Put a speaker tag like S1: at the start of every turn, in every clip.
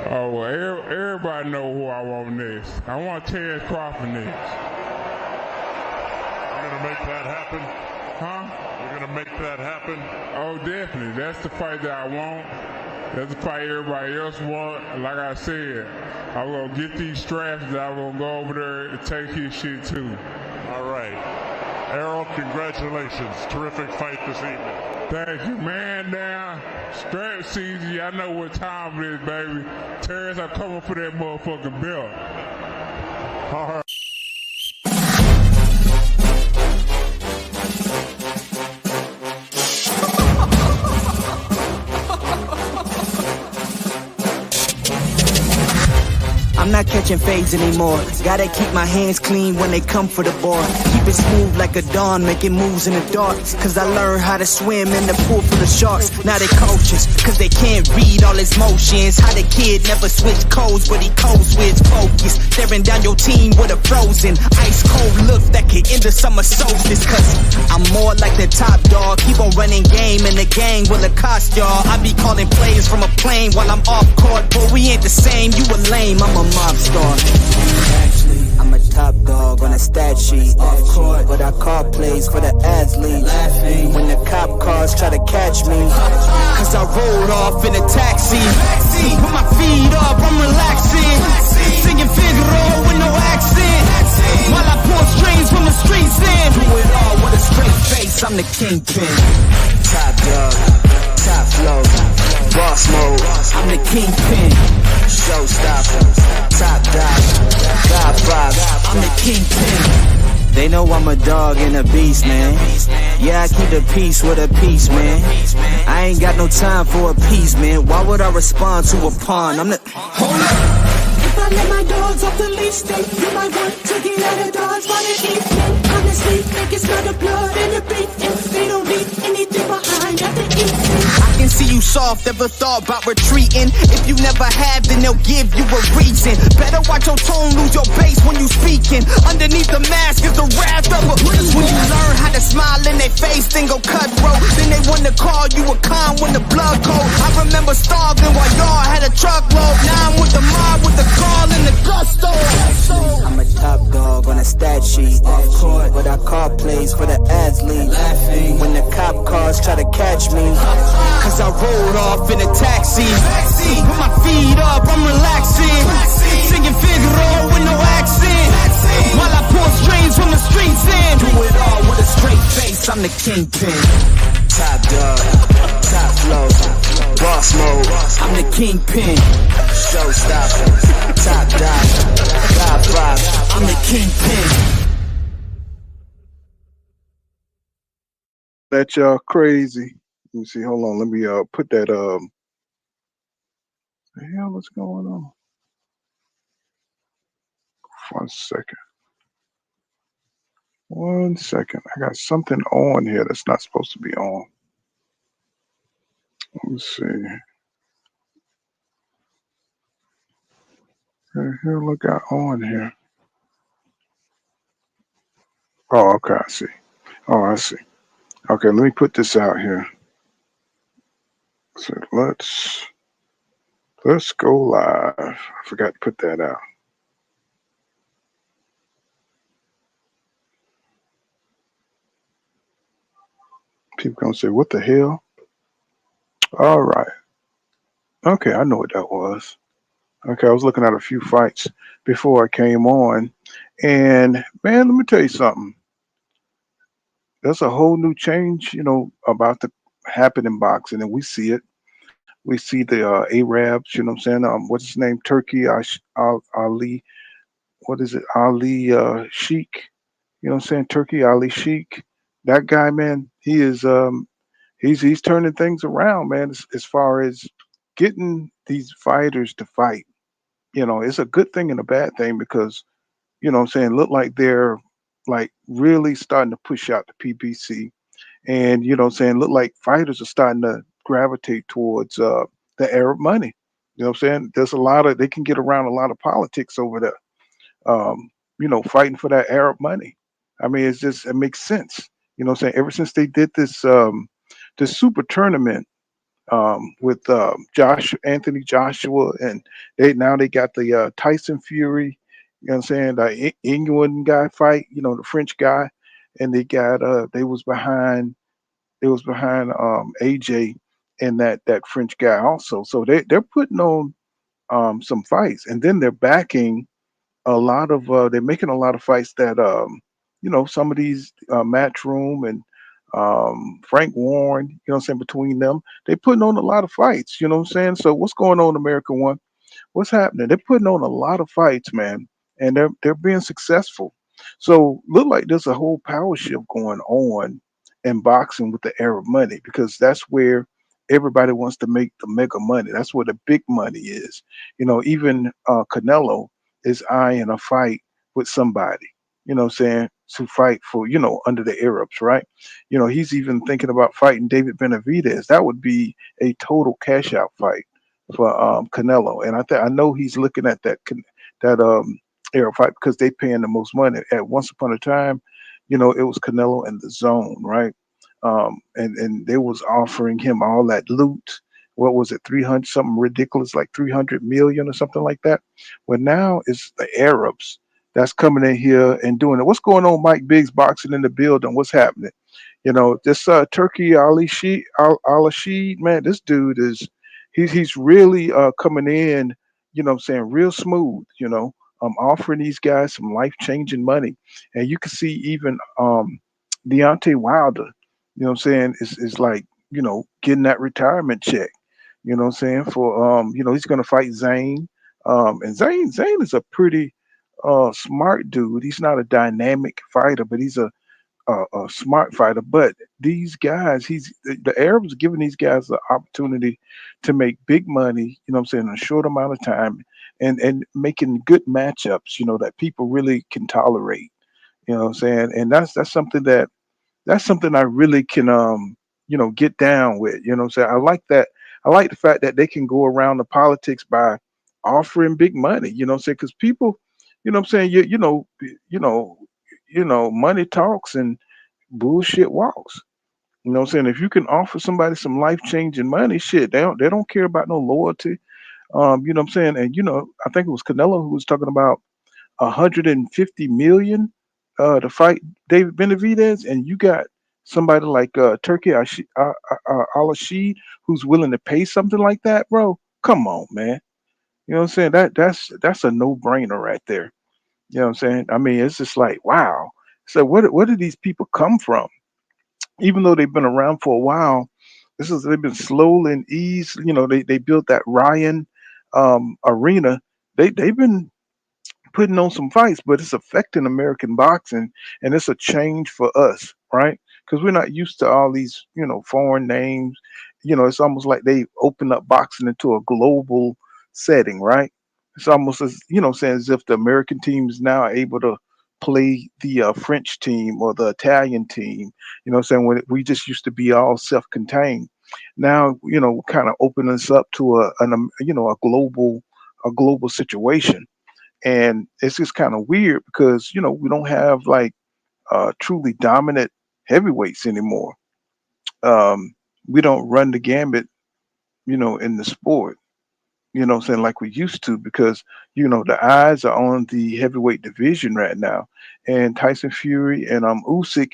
S1: Oh, well, everybody know who I want next. I want Terrence Crawford next.
S2: You're going to make that happen?
S1: Huh?
S2: You're going to make that happen?
S1: Oh, definitely. That's the fight that I want. That's the fight everybody else want. Like I said, I'm going to get these straps that I'm going to go over there and take his shit too.
S2: All right. Errol, congratulations. Terrific fight this evening.
S1: Thank you, man. Now, strap season, I know what time it is, baby. Terrence, I'm coming for that motherfucking belt.
S2: All right.
S3: I'm not catching fades anymore. Gotta keep my hands clean when they come for the board. Keep it smooth like a dawn, making moves in the dark. Cause I learned how to swim in the pool full of sharks. Now they cautious, cause they can't read all his motions. How the kid never switch codes, but he codes with focus. Staring down your team with a frozen, ice cold look that could end the summer solstice. Cause I'm more like the top dog. Keep on running game and the gang will accost y'all. I be calling plays from a plane while I'm off court. But we ain't the same, you a lame, I'm a mob star. Actually, I'm a top dog on a stat sheet. Off court, but I call plays for the athlete. Laughing when the cop cars try to catch me. Cause I rolled off in a taxi. Put my feet up, I'm relaxing. Singing Figaro with no accent. While I pour strings from the streets in. Do it all with a straight face, I'm the kingpin. Top dog, top flow, boss mode, I'm the kingpin. Showstopper, top dog, God vibe, I'm the kingpin. They know I'm a dog and a beast, man. Yeah, I keep the peace with a piece, man. I ain't got no time for a piece, man. Why would I respond to a pawn? I'm the... Hold up.
S4: If I let my dogs off the leash, they you might want to get out of Dodge by the evening. Honestly, think it's not the blood and the beef. If they don't leave anything behind at the evening.
S3: I can see you soft, ever thought about retreating. If you never have, then they'll give you a reason. Better watch your tone, lose your bass when you speaking. Underneath the mask is the wrath of a... Cause when you learn how to smile in their face, then go cutthroat. Then they wanna call you a con when the blood cold. I remember starving while y'all had a truckload. Now I'm with the mob with the call and the gusto. I'm a top dog on a stat sheet. Off court, but I call plays for the athlete. Laughing when the cop cars try to catch me. Cause I rolled off in a taxi. Put my feet up, I'm relaxing. Singing Figaro with no accent. While I pour strings from the streets in. Do it all with a straight face, I'm the kingpin. Top dog, top flow, boss mode, I'm the kingpin. Showstopper, top dog, God vibe, I'm the kingpin.
S5: That y'all crazy. Let me see. Hold on. Let me put that the hell what's going on? 1 second. 1 second. I got something on here that's not supposed to be on. Let's see. What the hell I got on here? Oh, okay, I see. Oh, I see. Okay, let me put this out here. So let's go live. I forgot to put that out. People gonna say, what the hell? All right. Okay, I know what that was. Okay, I was looking at a few fights before I came on. And man, let me tell you something. There's a whole new change, about to happen in boxing, and we see it. We see the Arabs, you know what I'm saying? What's his name? Turkey, Ali, what is it? Ali Sheikh, you know what I'm saying? Turkey, Ali Sheikh. That guy, man, he is he's turning things around, man, as far as getting these fighters to fight. It's a good thing and a bad thing because, what I'm saying, look like they're like really starting to push out the PBC. And, what I'm saying, look like fighters are starting to gravitate towards the Arab money. You know what I'm saying? There's they can get around a lot of politics over there, fighting for that Arab money. I mean, it makes sense. You know what I'm saying? Ever since they did this super tournament with Anthony Joshua, and they got the Tyson Fury. You know what I'm saying? The England guy fight. You know, the French guy, and they got they was behind AJ and that French guy also. So they're putting on some fights, and then they're backing a lot of they're making a lot of fights that some of these Matchroom and Frank Warren, you know what I'm saying, between them, they putting on a lot of fights, you know what I'm saying? So what's going on, America One? What's happening? They're putting on a lot of fights, man, and they're being successful. So look like there's a whole power shift going on in boxing with the Arab money, because that's where everybody wants to make the mega money. That's where the big money is. You know, even Canelo is eyeing a fight with somebody. You know what I'm saying, to fight for, under the Arabs, right? You know, he's even thinking about fighting David Benavidez. That would be a total cash out fight for Canelo, and I know he's looking at that Arab fight because they paying the most money. At once upon a time, it was Canelo and the Zone, right? And they was offering him all that loot. What was it, 300 something ridiculous, like 300 million or something like that? Well, now it's the Arabs that's coming in here and doing it. What's going on, Mike Biggs, boxing in the building? What's happening? This Turkey Alalshikh, man, this dude is he's really coming in, what I'm saying, real smooth, offering these guys some life-changing money. And you can see even Deontay Wilder, what I'm saying, is like, getting that retirement check, what I'm saying, for he's gonna fight Zane. And Zane is a pretty smart dude. He's not a dynamic fighter, but he's a smart fighter. But these guys, the Arabs are giving these guys the opportunity to make big money, what I'm saying, in a short amount of time, and making good matchups, that people really can tolerate. You know what I'm saying? And that's something I really can get down with. You know what I'm saying? I like that. I like the fact that they can go around the politics by offering big money, what I'm saying? Because people, what I'm saying, money talks and bullshit walks. You know what I'm saying? If you can offer somebody some life changing money, shit, they don't care about no loyalty. You know what I'm saying? And I think it was Canelo who was talking about 150 million to fight David Benavidez, and you got somebody like Turkey Alalshikh who's willing to pay something like that, bro. Come on, man. You know what I'm saying? That's a no brainer right there. You know what I'm saying? I mean, it's just like, wow. So where did these people come from? Even though they've been around for a while, they've been slow and ease. They built that Ryan arena. They've been putting on some fights, but it's affecting American boxing, and it's a change for us, right? Because we're not used to all these, foreign names. It's almost like they open up boxing into a global setting, right? It's almost as saying as if the American team is now able to play the French team or the Italian team. Saying when we just used to be all self-contained. Now, kind of open us up to a global situation, and it's just kind of weird because we don't have like truly dominant heavyweights anymore. We don't run the gambit, in the sport, what I'm saying, like we used to, because the eyes are on the heavyweight division right now, and Tyson Fury and Usyk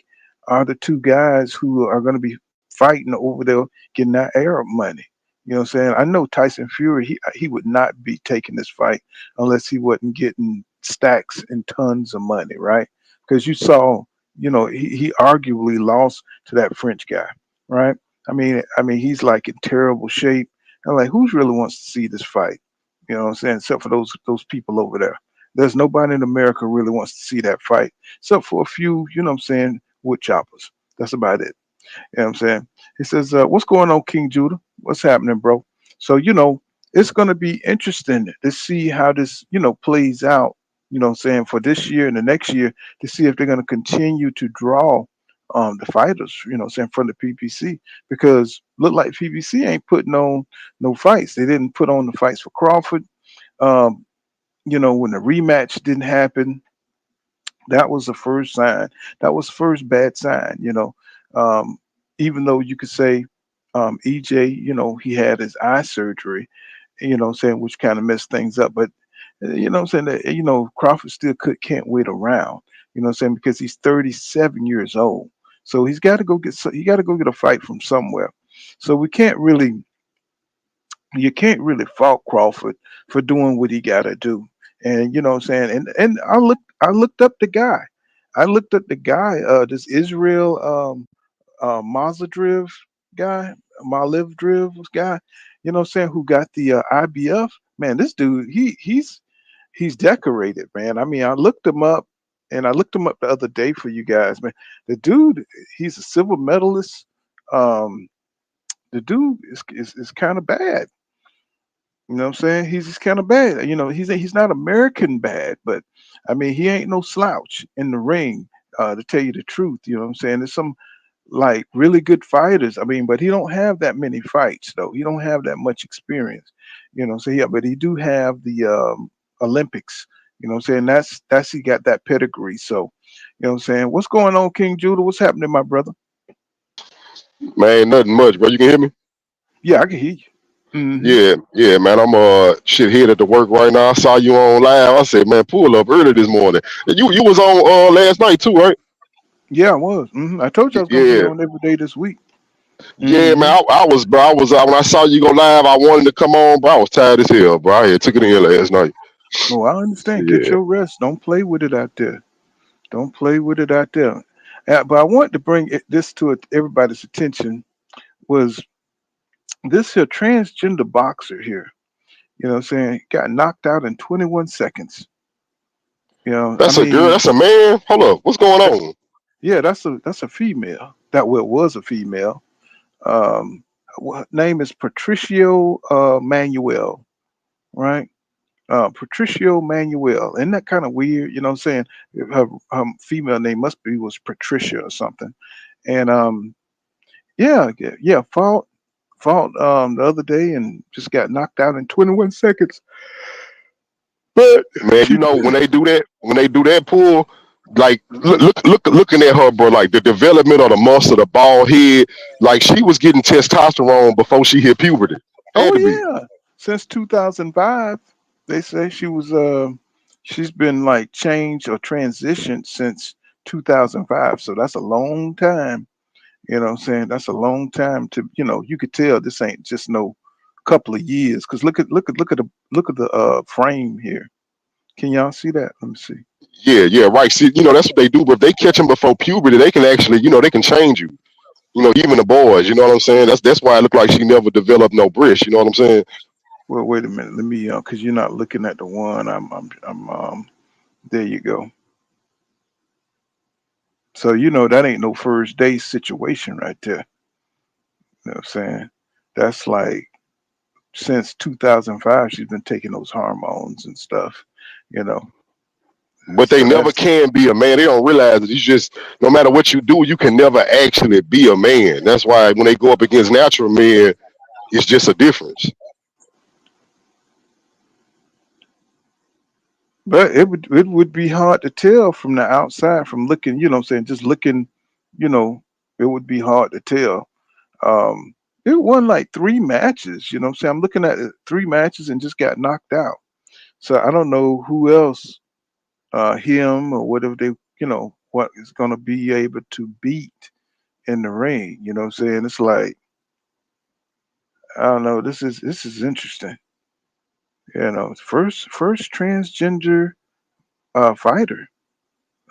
S5: are the two guys who are going to be fighting over there, getting that Arab money. You know what I'm saying? I know Tyson Fury, he would not be taking this fight unless he wasn't getting stacks and tons of money, right? Because you saw, he arguably lost to that French guy, right? I mean, he's like in terrible shape. I'm like, who's really wants to see this fight? You know what I'm saying? Except for those people over there. There's nobody in America really wants to see that fight, except for a few, what I'm saying, wood choppers. That's about it. You know what I'm saying? He says, what's going on, King Judah? What's happening, bro? So, it's going to be interesting to see how this, plays out, what I'm saying, for this year and the next year, to see if they're going to continue to draw the fighters, what I'm saying, from the PPC, because look like PPC ain't putting on no fights. They didn't put on the fights for Crawford. Um, when the rematch didn't happen, that was the first sign. That was first bad sign, um, even though you could say, EJ, he had his eye surgery, saying, which kind of messed things up. But saying that Crawford still can't wait around. Saying, because he's 37 years old, so he's got to go get he got to go get a fight from somewhere. So you can't really fault Crawford for doing what he got to do. And and I looked up the guy. I looked up the guy, this Israel Mazadriv guy, Malivdriv guy, who got the IBF. Man, this dude, he's decorated, man. I mean, I looked him up, and I looked him up the other day for you guys, man. The dude, he's a silver medalist. Um, the dude is kind of bad. You know what I'm saying? He's just kind of bad. He's not American bad, but I mean, he ain't no slouch in the ring. To tell you the truth, you know what I'm saying? There's some like really good fighters. I mean, but he don't have that many fights though. He don't have that much experience. So yeah, but he do have the Olympics. You know what I'm saying? That's he got that pedigree. So, what I'm saying? What's going on, King Judah? What's happening, my brother?
S6: Man, nothing much, bro. You can hear me?
S5: Yeah, I can hear you. Hmm.
S6: Yeah, man. I'm shit headed to work right now. I saw you on live. I said, man, pull up early this morning. And you was on last night too, right?
S5: Yeah, I was. I told you I was gonna be
S6: Yeah,
S5: on every day this week.
S6: yeah,
S5: Hmm.
S6: man. I was, bro. I was when I saw you go live. I wanted to come on, but I was tired as hell, bro. I had took it in last night.
S5: Oh, I understand. Get
S6: Yeah,
S5: your rest. Don't play with it out there. Don't play with it out there. But I want to bring this to everybody's attention. Was this here transgender boxer here? What I'm saying, got knocked out in 21 seconds. I
S6: that's a girl.
S5: mean,
S6: That's a man. Hold up, what's going
S5: that,
S6: on?
S5: yeah, that's a female. That well was a female. Um, her name is Patricio Manuel, right? Patricio Manuel. Isn't that kind of weird? You know what I'm saying? Her female name must be was Patricia or something. And yeah, fought the other day and just got knocked out in 21 seconds. But
S6: Man,
S5: she
S6: when they do that pull, like looking at her, bro, like the development of the muscle, the bald head, like she was getting testosterone before she hit puberty. Had
S5: Oh
S6: to be.
S5: yeah, since 2005, they say she's been like changed or transitioned since 2005. So that's a long time. You know what I'm saying? That's a long time to, you could tell this ain't just no couple of years. Cause look at the frame here. Can y'all see that? Let me see.
S6: Yeah, right. See, that's what they do. But if they catch them before puberty, they can actually, they can change you. Even the boys. You know what I'm saying? That's why it looked like she never developed no breast. You know what I'm saying?
S5: Well, wait a minute. Let me, cause you're not looking at the one. There you go. So that ain't no first day situation right there. You know what I'm saying? That's like since 2005, she's been taking those hormones and stuff. You know,
S6: But they
S5: so
S6: never
S5: that's
S6: can be a man. They don't realize that. It's just no matter what you do, you can never actually be a man. That's why when they go up against natural men, it's just a difference.
S5: But it would be hard to tell from the outside from looking, what I'm saying, just looking, you know, it would be hard to tell. Um, it won like three matches, what I'm saying. I'm looking at it, three matches and just got knocked out. So I don't know who else, him or whatever what is gonna be able to beat in the ring. You know what I'm saying? It's like, I don't know, this is interesting. First transgender fighter.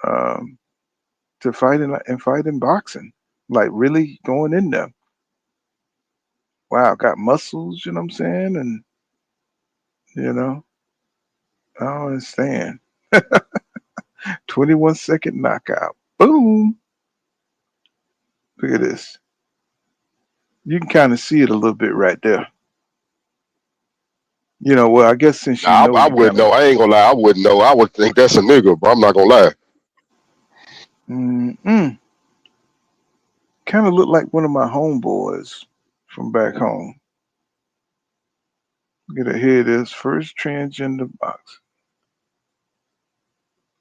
S5: Um, to fight in boxing. Like really going in there. Wow, got muscles, you know what I'm saying? And you know, I don't understand. 21-second knockout. Boom. Look at this. You can kind of see it a little bit right there. Well, I guess since
S6: Nah, I
S5: you
S6: wouldn't
S5: kind of
S6: know. I ain't gonna lie. I wouldn't know. I would think that's a nigga, but I'm not gonna lie.
S5: mm kind of look like one of my homeboys from back home. Look at it. Here it is. First transgender box.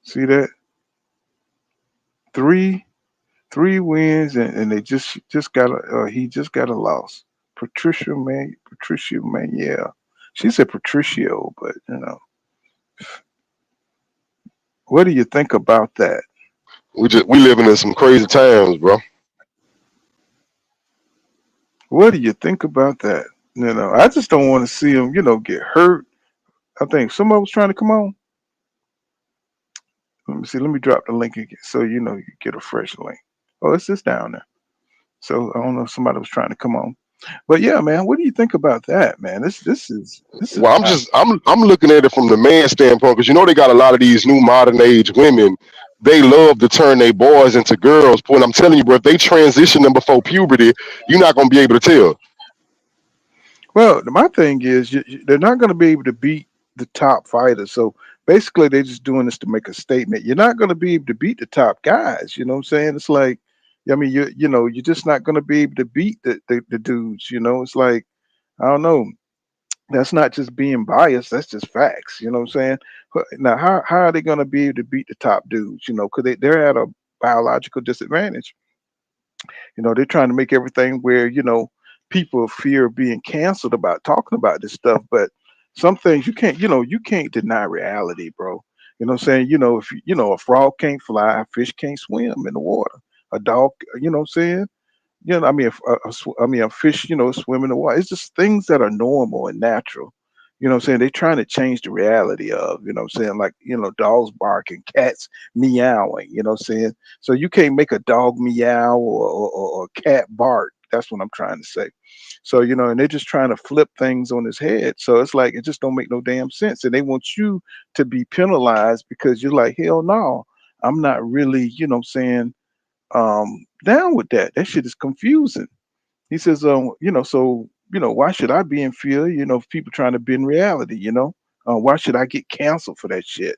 S5: See that? Three three wins, and they just got he just got a loss. Patricia man, yeah. She said Patricio, but what do you think about that?
S6: We living in some crazy times, bro.
S5: What do you think about that? I just don't want to see him, get hurt. I think somebody was trying to come on. Let me see. Let me drop the link again so you get a fresh link. Oh, it's just down there. So I don't know if somebody was trying to come on. But yeah, man, what do you think about that, man? This is
S6: Well, I'm looking at it from the man standpoint because they got a lot of these new modern age women. They love to turn their boys into girls. But I'm telling you, bro, if they transition them before puberty, you're not gonna be able to tell.
S5: well. My thing is they're not going to be able to beat the top fighters. So basically, they're just doing this to make a statement. You're not going to be able to beat the top guys. You know what I'm saying? It's like, I mean, you're just not going to be able to beat the dudes. It's like I don't know. That's not just being biased. That's just facts. You know what I'm saying? Now, how are they going to be able to beat the top dudes? Because they're at a biological disadvantage. They're trying to make everything where people fear being canceled about talking about this stuff. But some things you can't deny reality, bro. What I'm saying? If a frog can't fly, a fish can't swim in the water. A dog, what I'm saying? I mean, a fish, swim in the water. It's just things that are normal and natural. What I'm saying? They're trying to change the reality of, what I'm saying? Like, dogs barking, cats meowing, what I'm saying? So you can't make a dog meow or a cat bark. That's what I'm trying to say. So, and they're just trying to flip things on his head. So it's like, it just don't make no damn sense. And they want you to be penalized because you're like, hell no, I'm not really, what I'm saying, down with that. That shit is confusing. He says, so why should I be in fear? Of people trying to bend reality. Why should I get canceled for that shit?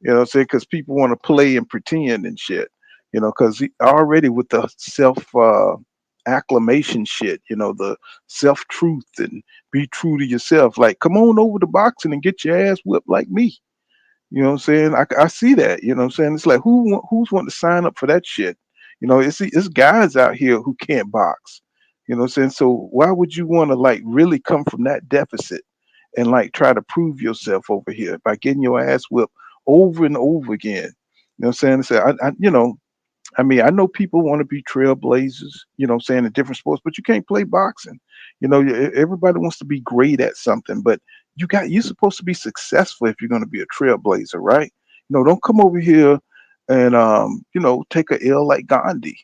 S5: What I'm saying? Because people want to play and pretend and shit. Because already with the self acclamation shit, the self truth and be true to yourself. Like, come on over to boxing and get your ass whipped like me. You know what I'm saying? I see that. You know what I'm saying? It's like who's wanting to sign up for that shit? It's guys out here who can't box. You know what I'm saying? So why would you want to like really come from that deficit and like try to prove yourself over here by getting your ass whipped over and over again? You know what I'm saying? So I mean, I know people want to be trailblazers, what I'm saying, in different sports, but you can't play boxing. Everybody wants to be great at something, but you're supposed to be successful if you're going to be a trailblazer, right? Don't come over here and take a L like Gandhi.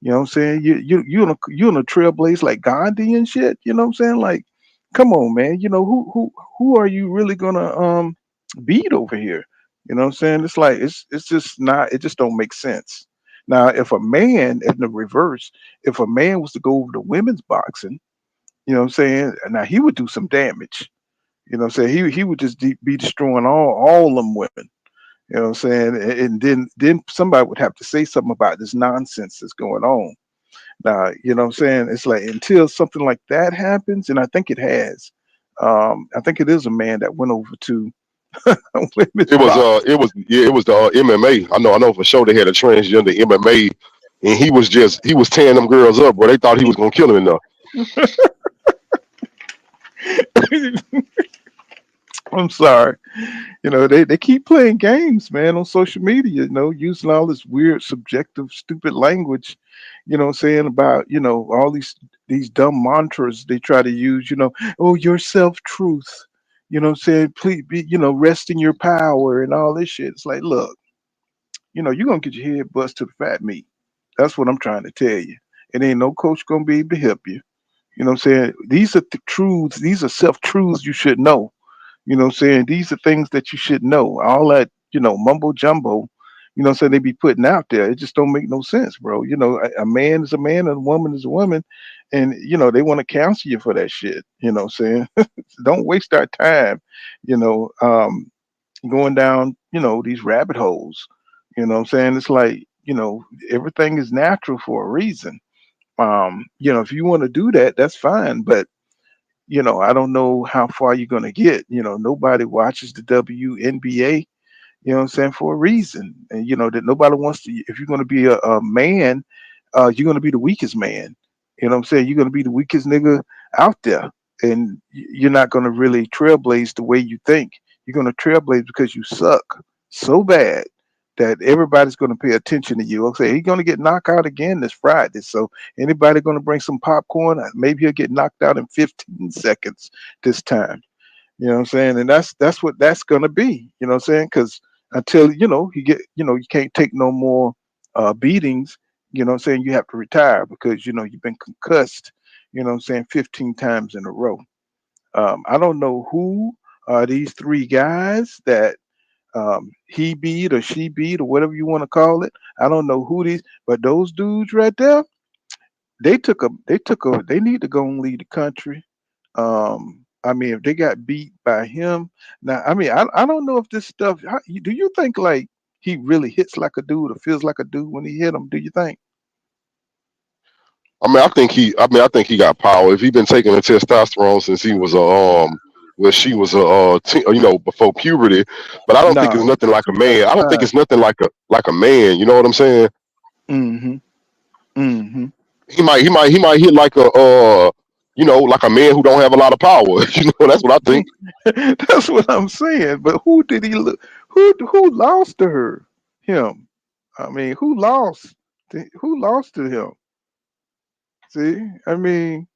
S5: You know what I'm saying? You're in a trailblaze like Gandhi and shit. You know what I'm saying? Like, come on, man. Who are you really gonna beat over here? You know what I'm saying? It's like it's just not. It just don't make sense. Now, if a man, in the reverse, if a man was to go over to women's boxing, what I'm saying, now he would do some damage. What I'm saying, he would just be destroying all them women. You know what I'm saying, and then somebody would have to say something about this nonsense that's going on. Now, what I'm saying, it's like until something like that happens, and I think it has. I think it is a man that went over to women's boxing.
S6: It was the MMA. I know for sure they had a transgender MMA, and he was tearing them girls up, bro. They thought he was gonna kill him in there.
S5: I'm sorry. They keep playing games, man, on social media, using all this weird, subjective, stupid language, what I'm saying, about, all these dumb mantras they try to use, oh, your self-truth, what I'm saying, please be, rest in your power and all this shit. It's like, look, you're gonna get your head bust to the fat meat. That's what I'm trying to tell you. It ain't no coach gonna be able to help you. You know what I'm saying? These are the truths, these are self-truths you should know. You know what I'm saying? These are things that you should know. All that, mumbo jumbo, what I'm saying, they be putting out there. It just don't make no sense, bro. A man is a man and a woman is a woman. And, they want to cancel you for that shit. You know what I'm saying? Don't waste our time, going down, these rabbit holes. You know what I'm saying? It's like, everything is natural for a reason. If you want to do that, that's fine. But I don't know how far you're going to get. Nobody watches the WNBA, what I'm saying, for a reason. And, that nobody wants to, if you're going to be a man, you're going to be the weakest man. You know what I'm saying? You're going to be the weakest nigga out there, and you're not going to really trailblaze the way you think. You're going to trailblaze because you suck so bad that everybody's going to pay attention to you. Okay, he's going to get knocked out again this Friday. So anybody going to bring some popcorn? Maybe he'll get knocked out in 15 seconds this time. You know what I'm saying? And that's what that's going to be. You know what I'm saying? Because until you get you can't take no more beatings. You know what I'm saying? You have to retire because you've been concussed. You know what I'm saying? 15 times in a row. I don't know who are these three guys that he beat or she beat or whatever you want to call it. I don't know who these, but those dudes right there, they need to go and lead the country. I mean, if they got beat by him, now I mean, I don't know if this stuff. Do you think like he really hits like a dude or feels like a dude when he hit him? Do you think?
S6: I mean, I think he got power. If he been taking the testosterone since he was a well, she was a before puberty. But I don't think it's
S5: No,
S6: nothing like a man. I don't think
S5: 2005.
S6: it's nothing like a man. You know what I'm saying?
S5: Mm-hmm. Mm-hmm.
S6: He might hit like a like a man who don't have a lot of power. That's what I think.
S5: That's what I'm saying. But who did he look? Who lost to her? Him. I mean, who lost? Who lost to him? See, I mean,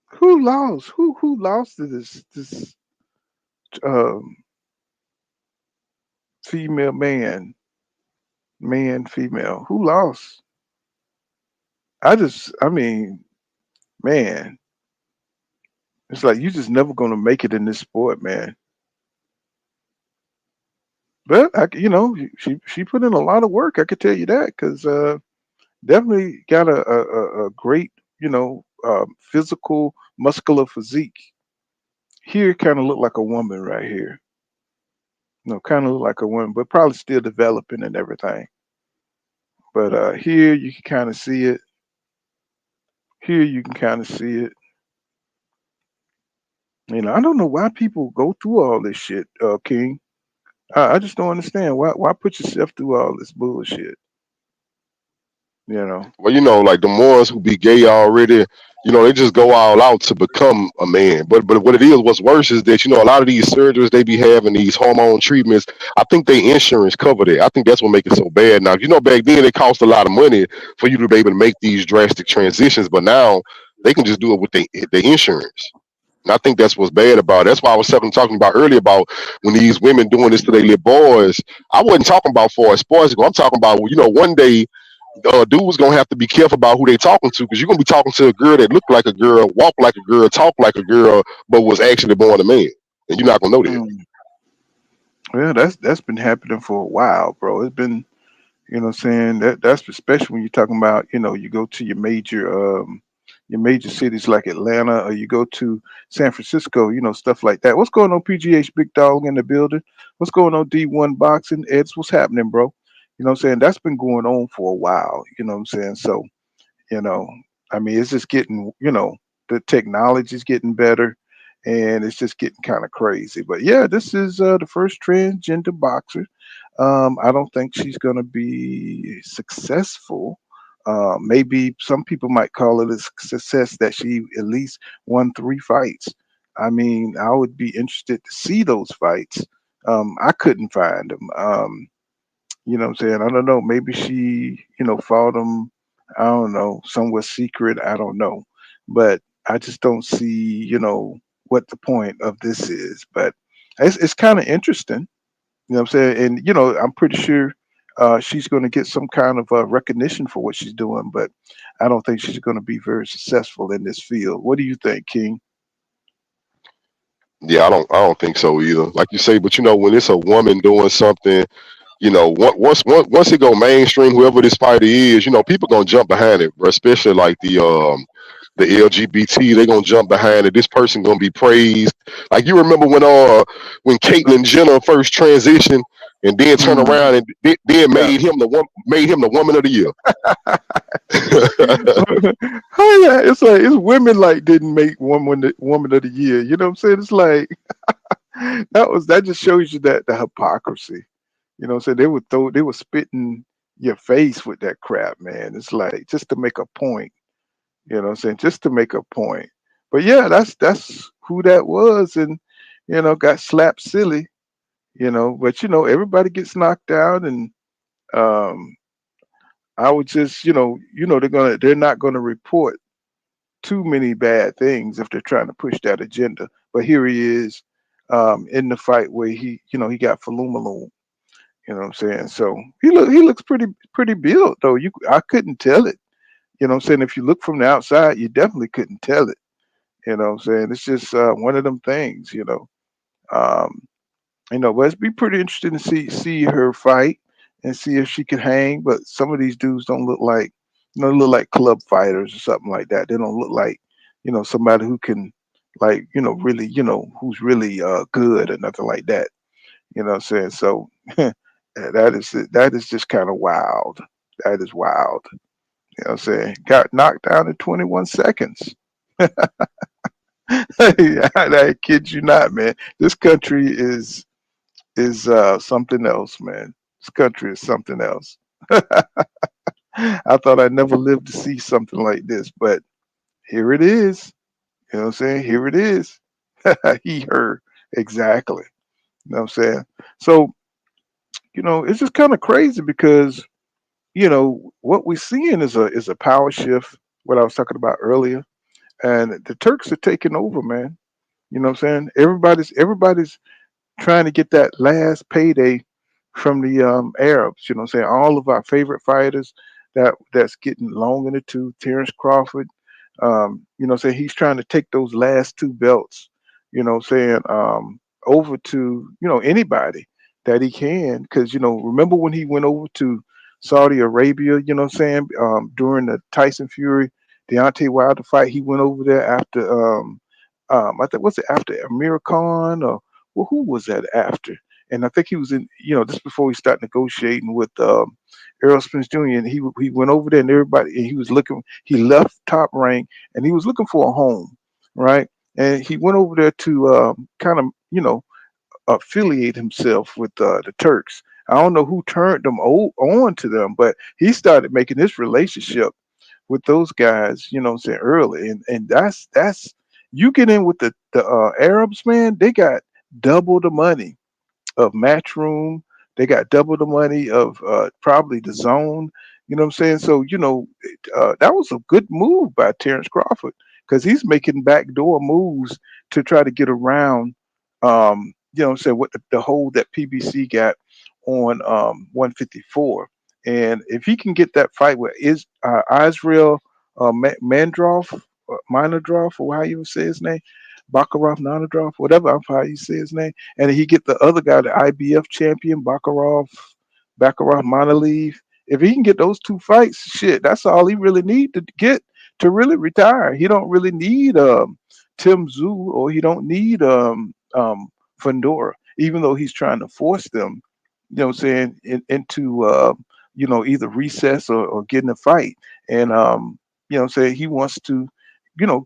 S5: who lost? Who lost to this um, female female? Who lost? I mean, man, it's like you just never gonna make it in this sport, man. But she put in a lot of work. I could tell you that because definitely got a great physical muscular physique. Here, kind of look like a woman right here. Kind of look like a woman, but probably still developing and everything. But here you can kind of see it. Here you can kind of see it. I don't know why people go through all this shit, King. I just don't understand why put yourself through all this bullshit. You know.
S6: Well, like the ones who be gay already, they just go all out to become a man. But what it is, what's worse is that a lot of these surgeries they be having these hormone treatments. I think they insurance covered it. I think that's what makes it so bad now. Back then it cost a lot of money for you to be able to make these drastic transitions, but now they can just do it with the insurance. And I think that's what's bad about it. That's why I was talking about earlier about when these women doing this to their little boys. I wasn't talking about for as sports go. I'm talking about one day dudes gonna have to be careful about who they talking to because you're gonna be talking to a girl that look like a girl, walk like a girl, talk like a girl, but was actually born a man, and you're not gonna know that.
S5: Mm. Well, that's been happening for a while, bro. It's been, what I'm saying, that's especially when you're talking about, you go to your major cities like Atlanta, or you go to San Francisco, stuff like that. What's going on, PGH Big Dog in the building? What's going on, D1 Boxing? Eds, what's happening, bro? You know what I'm saying? That's been going on for a while, you know what I'm saying? So, you know, I mean, it's just getting, the technology's getting better and it's just getting kind of crazy. But yeah, this is the first transgender boxer. I don't think she's going to be successful. Maybe some people might call it a success that she at least won 3 fights. I mean, I would be interested to see those fights. I couldn't find them. You know what I'm saying? I don't know. Maybe she, fought him, I don't know, somewhere secret. I don't know. But I just don't see, what the point of this is. But it's kind of interesting. You know what I'm saying? And, I'm pretty sure she's going to get some kind of recognition for what she's doing. But I don't think she's going to be very successful in this field. What do you think, King?
S6: Yeah, I don't think so either. Like you say, but when it's a woman doing something, once it go mainstream, whoever this fighter is, people gonna jump behind it, bro. Especially like the LGBT, they gonna jump behind it. This person gonna be praised. Like you remember when Caitlyn Jenner first transitioned and then turned
S5: Mm,
S6: around and then
S5: yeah.
S6: made him the woman of the year.
S5: Oh yeah, it's like it's women like didn't make woman of the year. You know what I'm saying? It's like that just shows you that the hypocrisy. You know what I'm saying? They were spitting your face with that crap, man. It's like just to make a point. You know what I'm saying? Just to make a point. But yeah, that's who that was, and got slapped silly. But everybody gets knocked out, and um, I would just they're not gonna report too many bad things if they're trying to push that agenda. But here he is in the fight where he got Falumaloom. You know what I'm saying? So he looks pretty built though. I couldn't tell it. You know what I'm saying? If you look from the outside, you definitely couldn't tell it. You know what I'm saying? It's just one of them things. Um, but it'd be pretty interesting to see her fight and see if she can hang. But some of these dudes don't look like they look like club fighters or something like that. They don't look like somebody who can like really who's really good or nothing like that. You know what I'm saying? So that is just kind of wild. That is wild. You know what I'm saying? Got knocked down in 21 seconds. I kid you not, man. This country is something else, man. This country is something else. I thought I'd never live to see something like this, but here it is. You know what I'm saying? Here it is. He, her, exactly. You know what I'm saying? So, it's just kind of crazy because, what we're seeing is a power shift, what I was talking about earlier. And the Turks are taking over, man. You know what I'm saying? Everybody's trying to get that last payday from the Arabs. You know what I'm saying? All of our favorite fighters that's getting long in the tooth. Terrence Crawford, you know what I'm saying? He's trying to take those last two belts, what I'm saying, over to, anybody that he can. Because, remember when he went over to Saudi Arabia, what I'm saying, during the Tyson Fury, Deontay Wilder fight, he went over there after, I think, was it after Amir Khan or well, who was that after? And I think he was in, just before he started negotiating with Errol Spence Jr. And he went over there and everybody, and he was looking. He left Top Rank and he was looking for a home, right? And he went over there to kind of, affiliate himself with the Turks. I don't know who turned them on to them, but he started making this relationship with those guys, what I'm saying, early. And that's you get in with the Arabs, man, they got double the money of Matchroom. They got double the money of probably the Zone. You know what I'm saying? So that was a good move by Terrence Crawford because he's making backdoor moves to try to get around. What I'm saying, what the hold that PBC got on 154, and if he can get that fight with Israel Manadrov, or how you would say his name, Bakarov Nanadrov, whatever how you say his name, and he get the other guy, the IBF champion, Bakarov Monaleev. If he can get those two fights, shit, that's all he really need to get to really retire. He don't really need Tim Tszyu, or he don't need Fundora, even though he's trying to force them, what I'm saying, into either recess or getting a fight. And what I'm saying, he wants to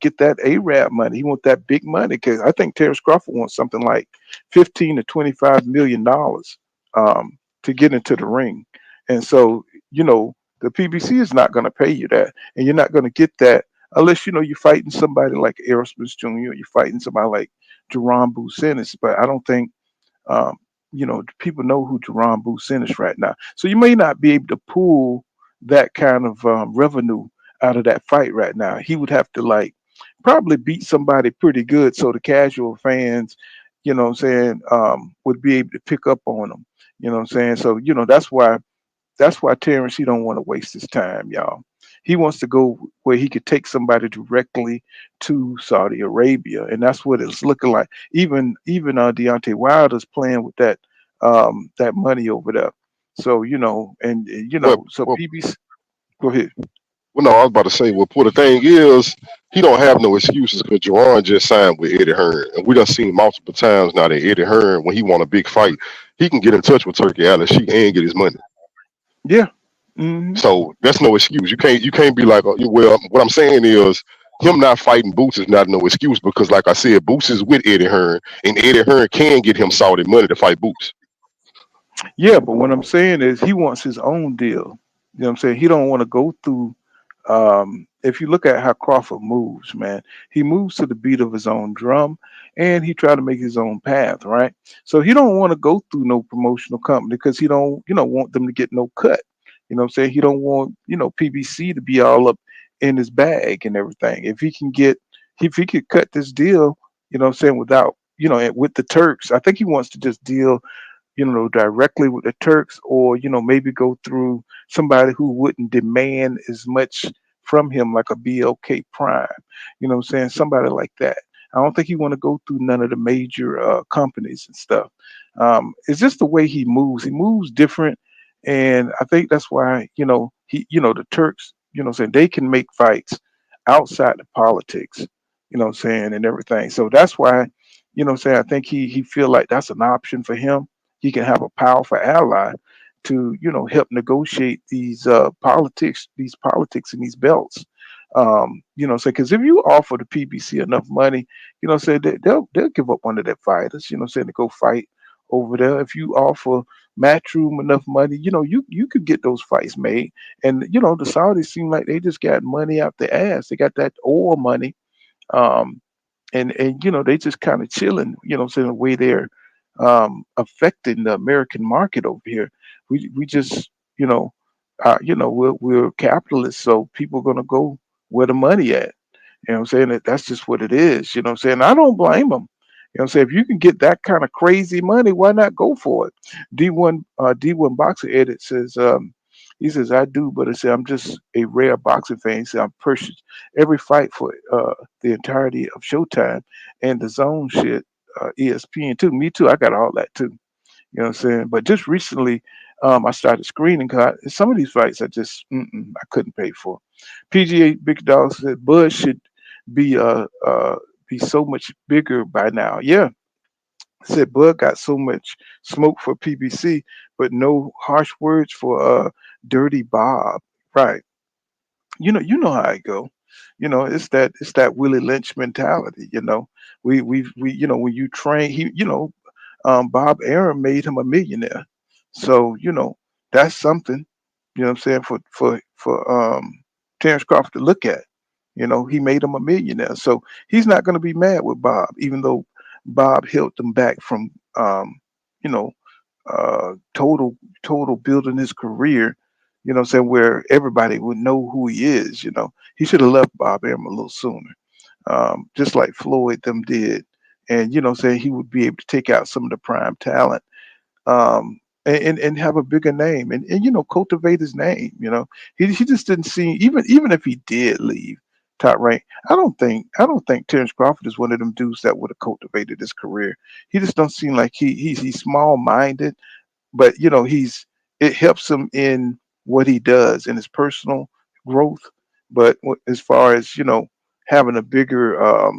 S5: get that Arab money. He wants that big money because I think Terrence Crawford wants something like 15 to 25 million dollars to get into the ring. And so, the PBC is not going to pay you that, and you're not going to get that unless you're fighting somebody like Aerosmith Jr. or you're fighting somebody like Jerron Bucenis. But I don't think people know who Jerron Bucenis is right now. So you may not be able to pull that kind of revenue out of that fight right now. He would have to probably beat somebody pretty good so the casual fans, what I'm saying, would be able to pick up on him. You know what I'm saying? So, that's why Terrence, he don't want to waste his time, y'all. He wants to go where he could take somebody directly to Saudi Arabia, and that's what it's looking like. Even Deontay Wilder's playing with that money over there. So
S6: Well,
S5: so
S6: well,
S5: PBC. Go ahead.
S6: well, no, I was about to say, well, the thing is, he don't have no excuses because Jerron just signed with Eddie Hearn, and we done seen multiple times now that Eddie Hearn, when he want a big fight, he can get in touch with Turkey Alalshikh and get his money.
S5: Yeah. Hmm.
S6: So that's no excuse. You can't be like, well, what I'm saying is him not fighting Boots is not no excuse because, like I said, Boots is with Eddie Hearn, and Eddie Hearn can get him Saudi money to fight Boots.
S5: Yeah, but what I'm saying is he wants his own deal. You know what I'm saying? He don't want to go through If you look at how Crawford moves, man, he moves to the beat of his own drum, and he try to make his own path, right? So he don't want to go through no promotional company because he don't, want them to get no cut. You know what I'm saying? He don't want, PBC to be all up in his bag and everything. If he could cut this deal, you know what I'm saying, without, with the Turks, I think he wants to just deal, directly with the Turks, or maybe go through somebody who wouldn't demand as much from him, like a BLK Prime. You know what I'm saying? Somebody like that. I don't think he want to go through none of the major companies and stuff. It's just the way he moves. He moves different, and I think that's why the Turks, what I'm saying, they can make fights outside the politics. You know what I'm saying, and everything. So that's why, what I'm saying, I think he feel like that's an option for him. He can have a powerful ally to help negotiate these politics and these belts. So because if you offer the PBC enough money, say they'll give up one of their fighters, saying to go fight over there. If you offer Matchroom enough money, you could get those fights made. And the Saudis seem like they just got money out their ass. They got that oil money. Um, and they just kind of chilling, saying the way they're affecting the American market over here. We just we're capitalists, so people are gonna go where the money at. You know what I'm saying? That's just what it is. You know what I'm saying? I don't blame them. You know what I'm saying? If you can get that kind of crazy money, why not go for it? D1 Boxer Edit says, he says, I do, but I say I'm just a rare boxing fan. He said, I'm purchased every fight for the entirety of Showtime and the Zone shit, ESPN too. Me too. I got all that too. You know what I'm saying? But just recently, I started screening because some of these fights I couldn't pay for. PGA Big Dog said Bud should be be so much bigger by now. Yeah, said Bud got so much smoke for PBC, but no harsh words for Dirty Bob. Right. You know how I go. It's that Willie Lynch mentality. We when you train, Bob Aaron made him a millionaire. So, that's something, what I'm saying, for Terrence Crawford to look at. He made him a millionaire. So he's not gonna be mad with Bob, even though Bob held him back from you know, total building his career, what I'm saying, where everybody would know who he is. He should have left Bob Arum a little sooner, just like Floyd them did. And saying he would be able to take out some of the prime talent, and have a bigger name, and cultivate his name. He just didn't seem, even if he did leave top rank. I don't think Terrence Crawford is one of them dudes that would have cultivated his career. He just don't seem like he's small minded, but it helps him in what he does in his personal growth. But as far as having a bigger,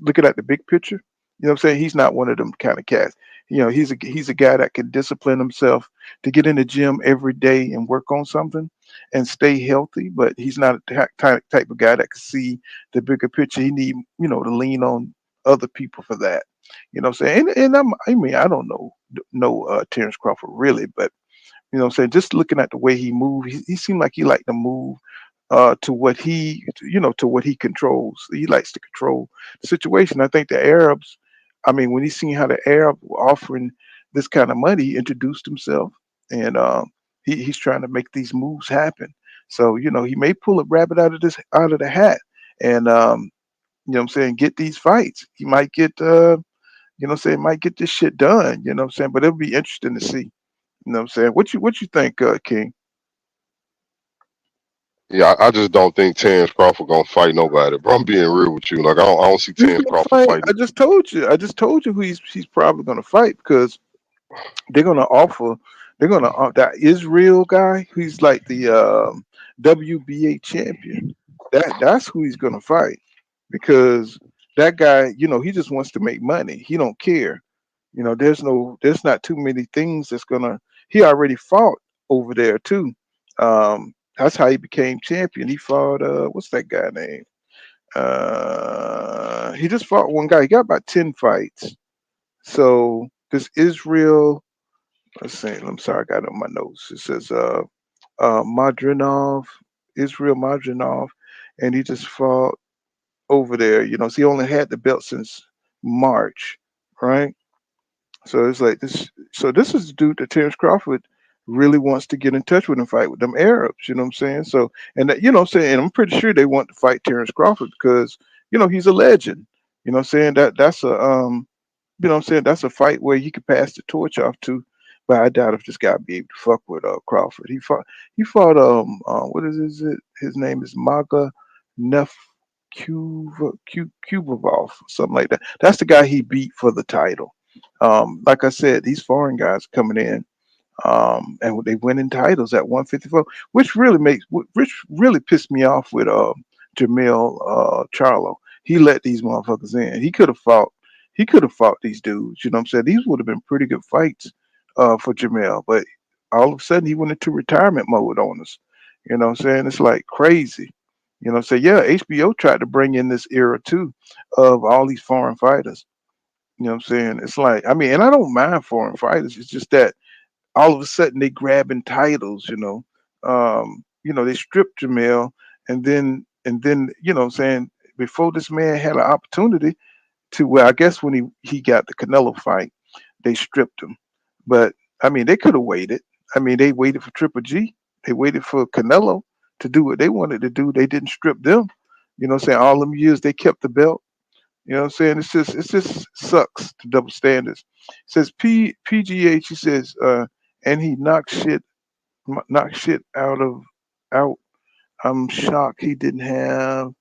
S5: looking at the big picture, what I'm saying, he's not one of them kind of cats. He's a guy that can discipline himself to get in the gym every day and work on something and stay healthy. But he's not a type of guy that can see the bigger picture. He need to lean on other people for that. What I'm saying, and I don't know Terrence Crawford really, but what I'm saying, just looking at the way he moved, he seemed like he liked to move to what he controls. He likes to control the situation. I think the Arabs, I mean, when he seen how the Arabs were offering this kind of money, he introduced himself, and he's trying to make these moves happen. So he may pull a rabbit out of the hat, and what I'm saying, get these fights. He might get might get this shit done. You know what I'm saying, but it'll be interesting to see. You know what I'm saying? What you think, King?
S6: Yeah, I just don't think Terrence Crawford gonna fight nobody, bro. I'm being real with you. Like I don't see
S5: He's
S6: Terrence
S5: gonna
S6: Crawford
S5: fight. I
S6: fighting.
S5: just told you. I just told you who he's probably gonna fight, because they're gonna offer. They're gonna that Israel guy who's like the WBA champion. That's who he's gonna fight, because that guy, he just wants to make money. He don't care. There's not too many things that's gonna. He already fought over there too. That's how he became champion. He fought what's that guy name? He just fought one guy. He got about 10 fights. So this Israel, let's see. I'm sorry, I got it on my notes. It says Madrinov. Israel Madrinov, and he just fought over there. So he only had the belt since March, right? So it's like this. So this is the dude that Terrence Crawford really wants to get in touch with and fight with them Arabs. You know what I'm saying? So and that, what I'm saying, and I'm pretty sure they want to fight Terrence Crawford because he's a legend. You know what I'm saying? That's a what I'm saying, that's a fight where you could pass the torch off to. But I doubt if this guy be able to fuck with Crawford. He fought what is his name is Maga Nef Kubivov, something like that. That's the guy he beat for the title. Like I said, these foreign guys coming in, and they winning titles at 154, which really pissed me off with Jamil Charlo. He let these motherfuckers in. He could have fought these dudes. You know what I'm saying? These would have been pretty good fights for Jamel, but all of a sudden he went into retirement mode on us. You know what I'm saying? It's like crazy. So yeah, HBO tried to bring in this era too of all these foreign fighters. You know what I'm saying? It's like, I mean, and I don't mind foreign fighters. It's just that all of a sudden they grabbing titles. They stripped Jamel, and then what I'm saying, before this man had an opportunity to, well, I guess when he got the Canelo fight, they stripped him. But I mean, they could have waited. I mean, they waited for Triple G. They waited for Canelo to do what they wanted to do. They didn't strip them. You know what I'm saying? All them years they kept the belt. You know what I'm saying? It's just sucks to double standards. It says PGH, he says, and he knocked shit out. I'm shocked he didn't have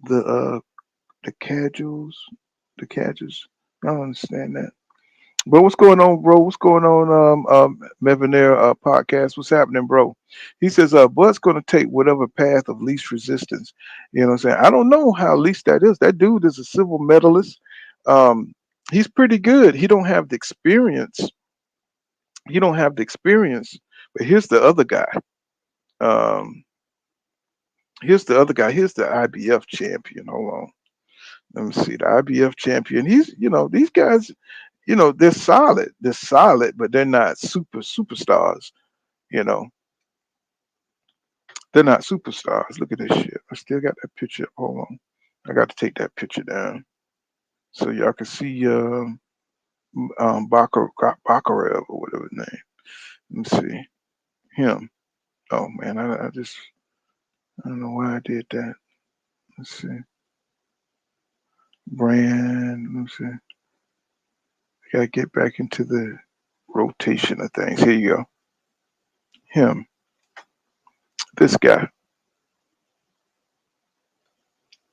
S5: the the casuals. The casuals. I don't understand that. But what's going on, bro? What's going on, Mevonair podcast? What's happening, bro? He says, Bud's gonna take whatever path of least resistance. You know what I'm saying? I don't know how least that is. That dude is a silver medalist. Um, he's pretty good. He don't have the experience. He don't have the experience. But here's the other guy. Um, here's the other guy. Here's the IBF champion. Hold on. Let me see. The IBF champion. These guys, they're solid. They're solid, but they're not superstars. You know, they're not superstars. Look at this shit. I still got that picture. Hold on. I got to take that picture down so y'all can see Bakarev or whatever his name. Let me see him. Oh man, I don't know why I did that. Let's see. Brand. Let me see. Gotta get back into the rotation of things. Here you go. Him. This guy.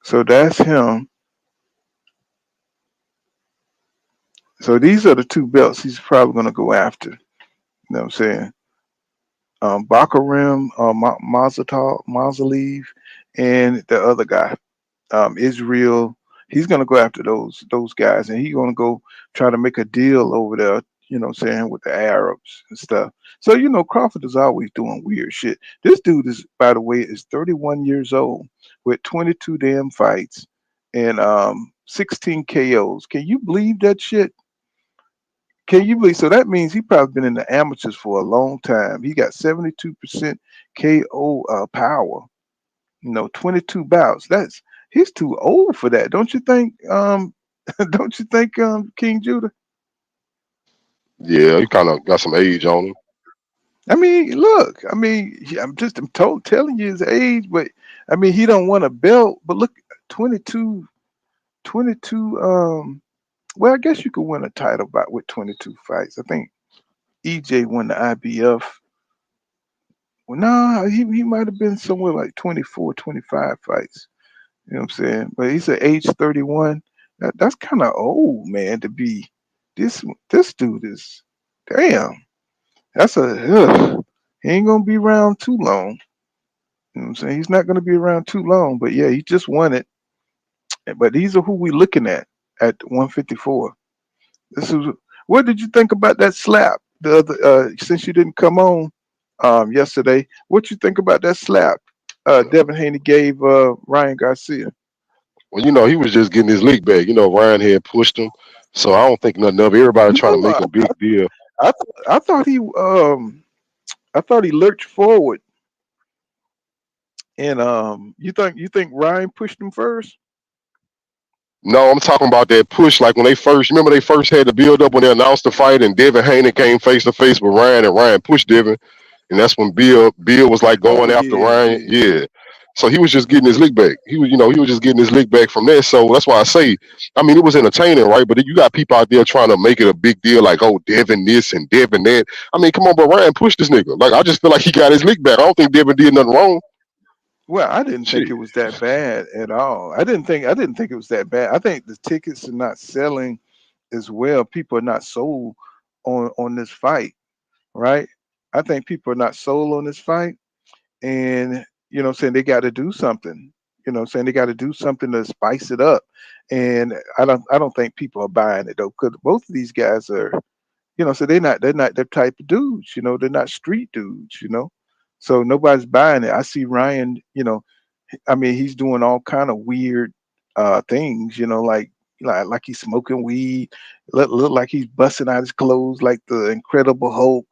S5: So that's him. So these are the two belts he's probably going to go after. You know what I'm saying? Bakarim, Mazaleev, and the other guy, Israel. He's going to go after those guys, and he's going to go try to make a deal over there. You know what I'm saying, with the Arabs and stuff. So Crawford is always doing weird shit. This dude is, by the way, is 31 years old with 22 damn fights and 16 KOs. Can you believe that shit? Can you believe? So that means he probably been in the amateurs for a long time. He got 72% KO power. 22 bouts. He's too old for that, don't you think? Don't you think, King Judah?
S6: Yeah, he kind of got some age on him.
S5: I mean, look. I mean, telling you his age, but I mean, he don't want a belt. But look, 22. Well, I guess you could win a title with 22 fights. I think EJ won the IBF. Well, no, he might have been somewhere like 24, 25 fights. You know what I'm saying? But he's at age 31. That's kind of old, man, to be. This dude is, damn. He ain't gonna be around too long. You know what I'm saying? He's not gonna be around too long. But yeah, he just won it. But these are who we looking at 154. This is what did you think about that slap? The other since you didn't come on yesterday, what you think about that slap Devin Haney gave Ryan Garcia?
S6: Well, he was just getting his lick back. Ryan had pushed him, so I don't think nothing of it. Everybody trying to make a big deal.
S5: I thought he lurched forward And you think Ryan pushed him first?
S6: No, I'm talking about that push. Like when they first, remember they first had the build up when they announced the fight, and Devin Haney came face to face with Ryan, and Ryan pushed Devin, and that's when Bill was like
S5: Oh
S6: going after
S5: yeah,
S6: Ryan.
S5: yeah.
S6: Yeah. So he was just getting his lick back. He was just getting his lick back from that. So that's why I say, I mean, it was entertaining, right? But you got people out there trying to make it a big deal, like, oh, Devin this and Devin that. I mean, come on, but Ryan pushed this nigga. Like, I just feel like he got his lick back. I don't think Devin did nothing wrong.
S5: Well, I didn't think
S6: Shit.
S5: it was that bad at all. I didn't think it was that bad. I think the tickets are not selling as well. People are not sold on this fight, right? I think people are not sold on this fight, and saying they got to do something. Saying they got to do something to spice it up, and I don't think people are buying it though, because both of these guys are, so they're not that type of dudes. They're not street dudes. So nobody's buying it. I see Ryan. I mean, he's doing all kind of weird things, like he's smoking weed, look like he's busting out his clothes like the Incredible Hulk.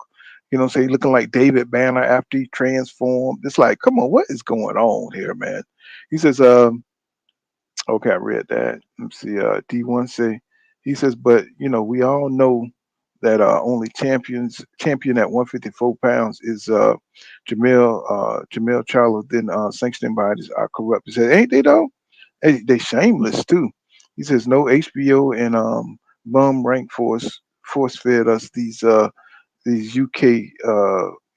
S5: So he's looking like David Banner after he transformed. It's like, come on, what is going on here, man? He says, okay, I read that. Let's see, D1 say, he says, but we all know that only champion at 154 pounds is Jamel Charlo. Then sanctioning bodies are corrupt. He said, ain't they though? Hey, they shameless too. He says no HBO and bum rank force fed us these UK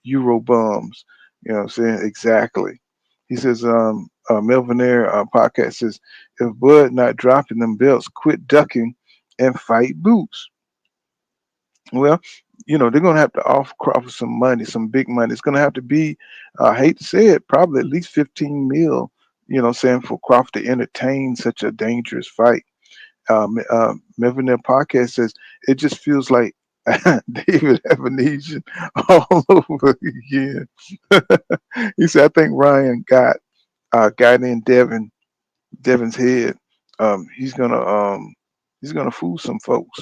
S5: Euro bums. You know what I'm saying? Exactly. He says, Melvin Air podcast says, if Bud not dropping them belts, quit ducking and fight Boots. Well, they're gonna have to offer Crawford some money, some big money. It's gonna have to be, I hate to say it, probably at least 15 mil. Saying for Crawford to entertain such a dangerous fight. Melvin Podcast says it just feels like David Ebenezer all over again. He said, I think Ryan got in Devin's head. He's gonna fool some folks.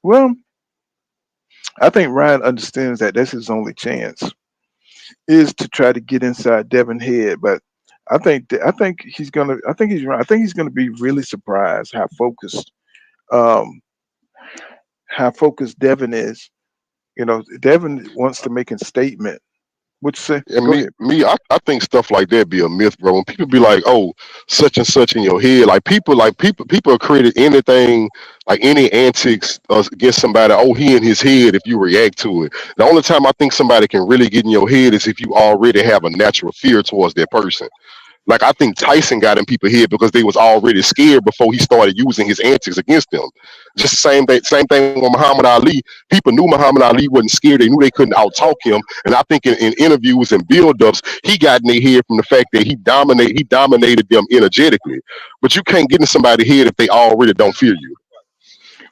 S5: Well, I think Ryan understands that that's his only chance is to try to get inside Devin's head. But I think he's gonna. I think he's right. I think he's gonna be really surprised um, how focused Devin is. Devin wants to make a statement. What you say?
S6: And
S5: Go
S6: me,
S5: ahead.
S6: me, I think stuff like that be a myth, bro. When people be like, "Oh, such and such in your head," people are created anything, like any antics against somebody. Oh, he in his head. If you react to it, the only time I think somebody can really get in your head is if you already have a natural fear towards that person. Like I think Tyson got in people's head because they was already scared before he started using his antics against them. Just the same thing with Muhammad Ali. People knew Muhammad Ali wasn't scared. They knew they couldn't outtalk him. And I think in interviews and build-ups, he got in their head from the fact that he dominated them energetically. But you can't get in somebody's head if they already don't fear you.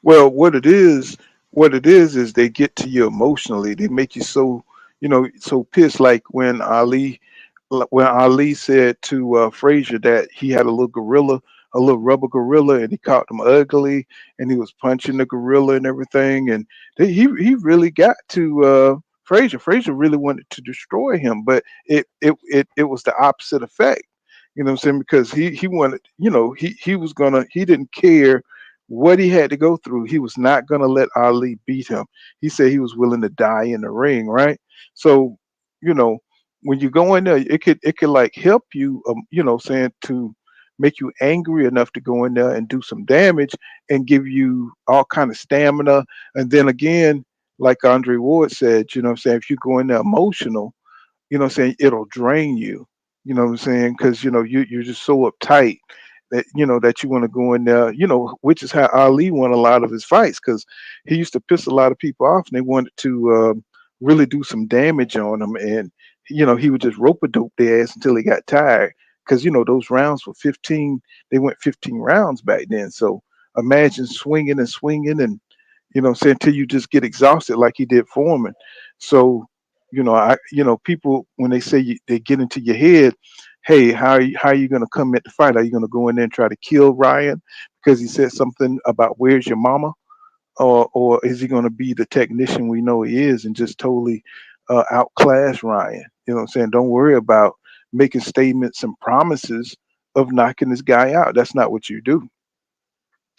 S5: Well, what it is they get to you emotionally. They make you so pissed. Like when Ali said to Frazier that he had a little gorilla, a little rubber gorilla, and he caught him ugly, and he was punching the gorilla and everything, and he really got to Frazier. Frazier really wanted to destroy him, but it was the opposite effect. You know what I'm saying? Because he wanted, he didn't care what he had to go through. He was not gonna let Ali beat him. He said he was willing to die in the ring, right? So, you know, when you go in there, it could like help you, saying to make you angry enough to go in there and do some damage and give you all kind of stamina. And then again, like Andre Ward said, if you go in there emotional, it'll drain you. What I'm saying? Because you're just so uptight that you want to go in there, which is how Ali won a lot of his fights, because he used to piss a lot of people off and they wanted to really do some damage on him. And he would just rope a dope their ass until he got tired, because those rounds were 15. They went 15 rounds back then. So imagine swinging and swinging, and saying until you just get exhausted like he did Foreman. So people, when they say they get into your head, hey, how are you going to come at the fight? Are you going to go in there and try to kill Ryan because he said something about where's your mama? Or is he going to be the technician we know he is and just totally outclass Ryan? You know what I'm saying? Don't worry about making statements and promises of knocking this guy out. That's not what you do.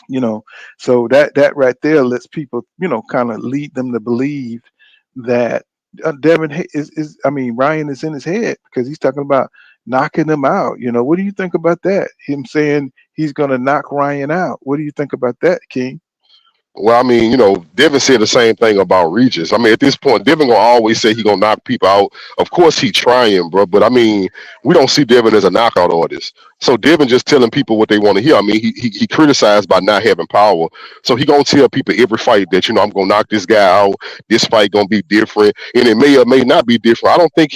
S5: You know, so that right there lets people, kind of lead them to believe that is I mean, Ryan is in his head because he's talking about knocking him out. What do you think about that? Him saying he's going to knock Ryan out. What do you think about that, King?
S6: Well, I mean, Devin said the same thing about Regis. I mean, at this point, Devin gonna always say he gonna knock people out. Of course, he trying, bro. But I mean, we don't see Devin as a knockout artist. So Devin just telling people what they want to hear. I mean, he criticized by not having power. So he gonna tell people every fight that I'm gonna knock this guy out. This fight gonna be different, and it may or may not be different. I don't think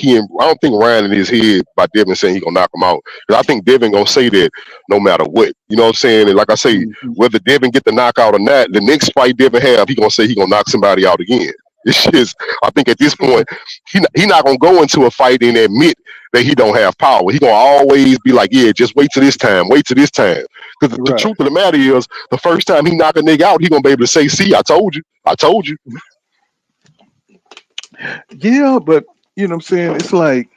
S6: Ryan in his head by Devin saying he gonna knock him out. Because I think Devin gonna say that no matter what. You know what I'm saying? And like I say, whether Devin get the knockout or not, the next fight Devin have, he gonna say he gonna knock somebody out again. It's just, I think at this point, he not gonna go into a fight and admit that he don't have power. He gonna always be like, yeah, just wait till this time, Because the truth of the matter is, the first time he knock a nigga out, he gonna be able to say, see, I told you.
S5: Yeah, but you know what I'm saying? It's like,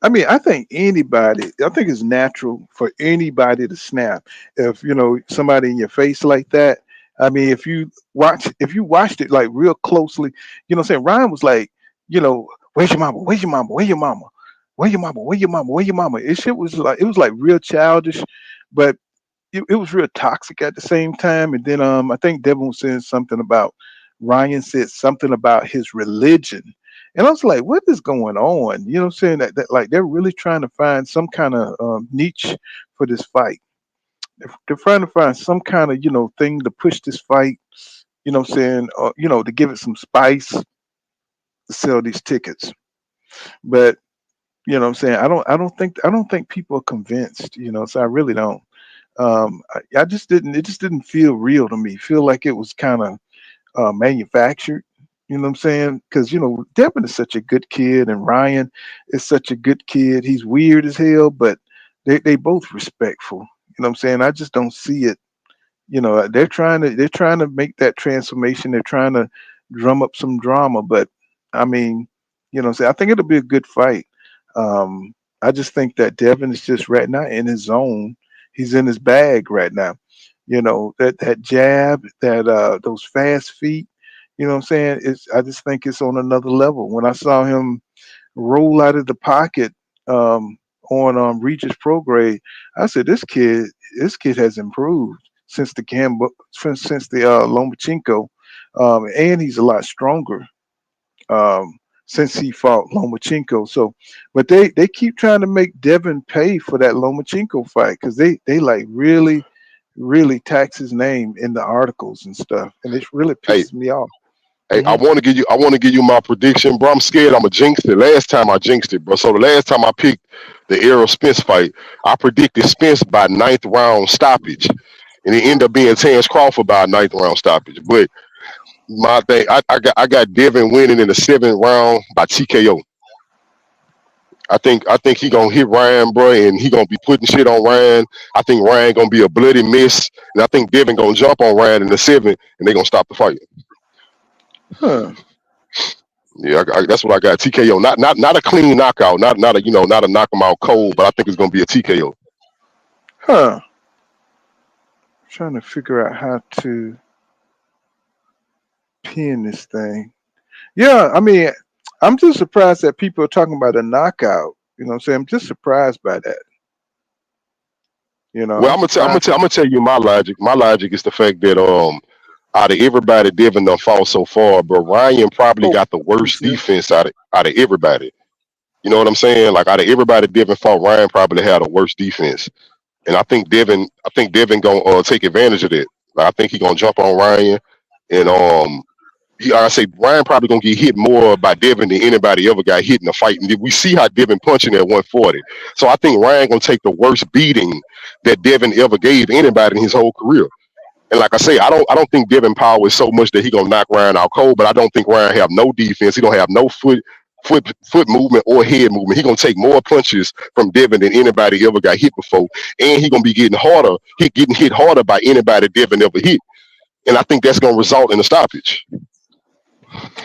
S5: I mean, I think it's natural for anybody to snap. If somebody in your face like that. I mean, if you watched it like real closely, what I'm saying? Ryan was like, where's your mama? Where's your mama? Where's your mama? Where's your mama? Where's your mama? Where's your mama? It was like real childish, but it was real toxic at the same time. And then I think Devin was saying something about Ryan said something about his religion. And I was like, what is going on? You know what I'm saying? That like they're really trying to find some kind of niche for this fight. They're trying to find some kind of, thing to push this fight, you know what I'm saying? To give it some spice to sell these tickets. But, you know what I'm saying? I don't think people are convinced, so I really don't. I just didn't, it just didn't feel real to me. Feel like it was kind of manufactured. You know what I'm saying? Because Devin is such a good kid, and Ryan is such a good kid. He's weird as hell, but they both respectful. You know what I'm saying? I just don't see it. They're trying to make that transformation. They're trying to drum up some drama, but I mean, what I'm saying? I think it'll be a good fight. I just think that Devin is just right now in his zone. He's in his bag right now. That jab, that those fast feet. You know what I'm saying? I just think it's on another level. When I saw him roll out of the pocket on Regis Prograde, I said, this kid has improved since the Lomachenko, and he's a lot stronger since he fought Lomachenko. So, but they keep trying to make Devin pay for that Lomachenko fight because they like really tax his name in the articles and stuff, and it really pisses me off.
S6: Hey, I want to give you my prediction, bro. I'm scared I'm a jinx it. Last time I jinxed it, bro. So the last time I picked the Errol Spence fight, I predicted Spence by 9th round stoppage, and it ended up being Terence Crawford by a 9th round stoppage. But my thing, I got Devin winning in the 7th round by TKO. I think he gonna hit Ryan, bro, and he gonna be putting shit on Ryan. I think Ryan gonna be a bloody miss, and I think Devin gonna jump on Ryan in the 7th, and they gonna stop the fight.
S5: Huh.
S6: Yeah, that's what I got. TKO, not a clean knockout, not a not a knock him out cold, but I think it's gonna be a TKO.
S5: Huh. Trying to figure out how to pin this thing. Yeah, I mean, I'm just surprised that people are talking about a knockout. You know what I'm saying? I'm just surprised by that.
S6: Well, I'm gonna tell you my logic. My logic is the fact that out of everybody Devin done fought so far, but Ryan probably got the worst defense out of everybody. You know what I'm saying? Like out of everybody Devin fought, Ryan probably had the worst defense. And I think Devin gonna take advantage of that. Like, I think he gonna jump on Ryan, and I say Ryan probably gonna get hit more by Devin than anybody ever got hit in a fight. And we see how Devin punching at 140. So I think Ryan gonna take the worst beating that Devin ever gave anybody in his whole career. And like I say, I don't think Devin power is so much that he gonna knock Ryan out cold, but I don't think Ryan have no defense. He don't have no foot movement or head movement. He gonna take more punches from Devin than anybody ever got hit before, and he gonna be getting hit harder by anybody Devin ever hit. And I think that's gonna result in a stoppage.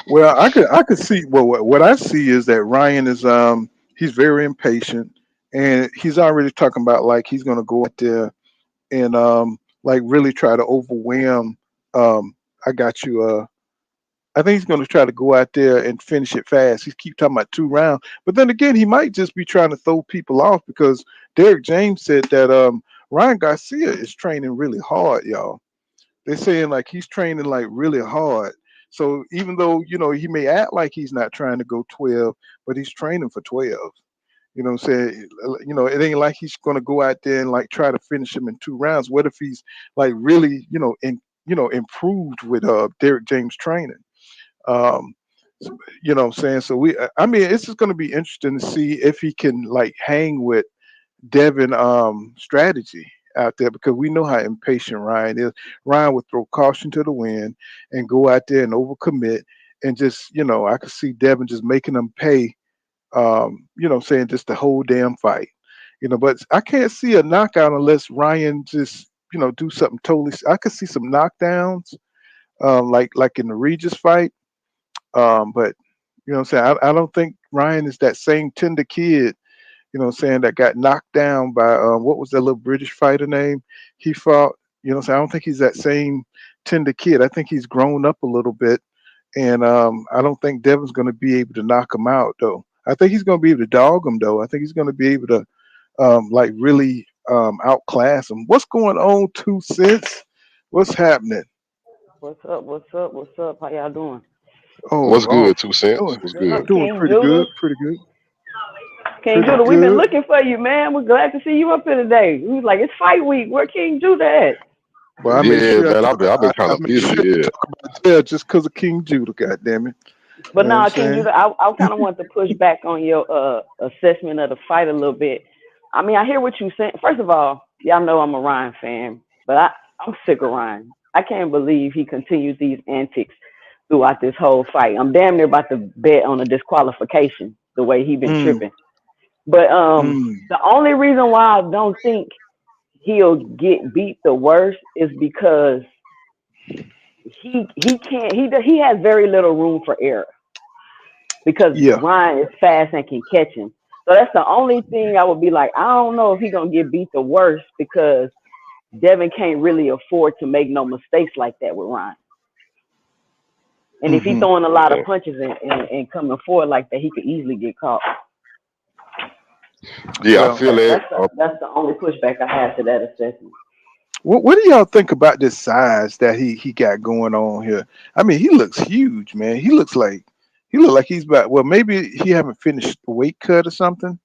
S5: Well, I could see. Well, what I see is that Ryan is he's very impatient, and he's already talking about like he's gonna go out there and like really try to overwhelm. I got you. I think he's going to try to go out there and finish it fast. He keep talking about 2 rounds, but then again, he might just be trying to throw people off because Derek James said that Ryan Garcia is training really hard, y'all. They're saying like he's training like really hard. So even though he may act like he's not trying to go 12, but he's training for 12. You know what I'm saying? It ain't like he's gonna go out there and like try to finish him in 2 rounds. What if he's like really, improved with Derek James training? Um, you know what I'm saying? So I mean, it's just gonna be interesting to see if he can like hang with Devin strategy out there because we know how impatient Ryan is. Ryan would throw caution to the wind and go out there and overcommit and just, I could see Devin just making them pay saying just the whole damn fight. But I can't see a knockout unless Ryan just, do something totally. I could see some knockdowns, like in the Regis fight. But what I'm saying, I don't think Ryan is that same tender kid, that got knocked down by what was that little British fighter name he fought. I don't think he's that same tender kid. I think he's grown up a little bit, and I don't think Devin's going to be able to knock him out though. I think he's going to be able to dog him though. I think he's going to be able to like really outclass him. What's going on, 2 cents? What's happening?
S7: What's up? What's up? What's up? How y'all doing?
S6: What's
S5: Oh,
S6: good, 2 cents?
S5: doing
S6: What's
S7: What's
S6: good?
S7: up,
S5: doing
S7: King
S5: pretty
S7: Judah?
S5: good, pretty good,
S7: King
S5: pretty
S7: Judah, we've been
S5: good.
S7: looking for you, man. We're glad to see you up here today. We was like, it's fight week. Where King Judah at?
S5: Well, I made
S6: Yeah,
S5: sure
S6: man, I've been kind
S5: I
S6: of
S5: made
S6: busy.
S5: sure
S6: Yeah,
S5: to talk about Dale just because of King Judah. God damn it! You
S7: But
S5: know what I'm
S7: now, King
S5: saying?
S7: Judah, I kind of want to push back on your assessment of the fight a little bit. I mean, I hear what you're saying. First of all, y'all know I'm a Ryan fan, but I'm sick of Ryan. I can't believe he continues these antics throughout this whole fight. I'm damn near about to bet on a disqualification the way he been
S5: Mm,
S7: tripping. But
S5: mm,
S7: the only reason why I don't think he'll get beat the worst is because he can't he has very little room for error because
S5: yeah.
S7: Ryan is fast and can catch him. So that's the only thing I would be like, I don't know if he's gonna get beat the worst because Devin can't really afford to make no mistakes like that with Ryan. And if he's
S5: Hmm.
S7: throwing a lot of
S6: yeah,
S7: punches and coming forward like that, he could easily get caught.
S6: yeah. I
S5: Well,
S6: feel that.
S7: That's the only pushback I have to that assessment.
S5: what do y'all think about this size that he got going on here? I mean, he looks huge, man. He look like he's about. Well, maybe he haven't finished the weight cut or something.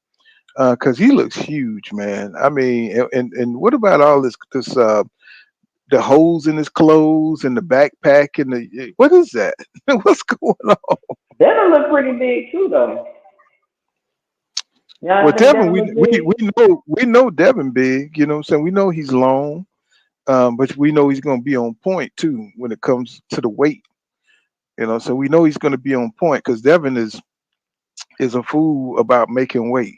S5: Because he looks huge, man. I mean, and what about all this the holes in his clothes and the backpack and the what is that? What's going on?
S7: Devin look pretty big too, though. Y'all
S5: Well,
S7: think
S5: Devin,
S7: Devin
S5: we
S7: look
S5: we
S7: big?
S5: we know Devin big. You know what I'm saying? We know he's long, but we know he's going to be on point too when it comes to the weight. So we know he's going to be on point because Devin is a fool about making weight.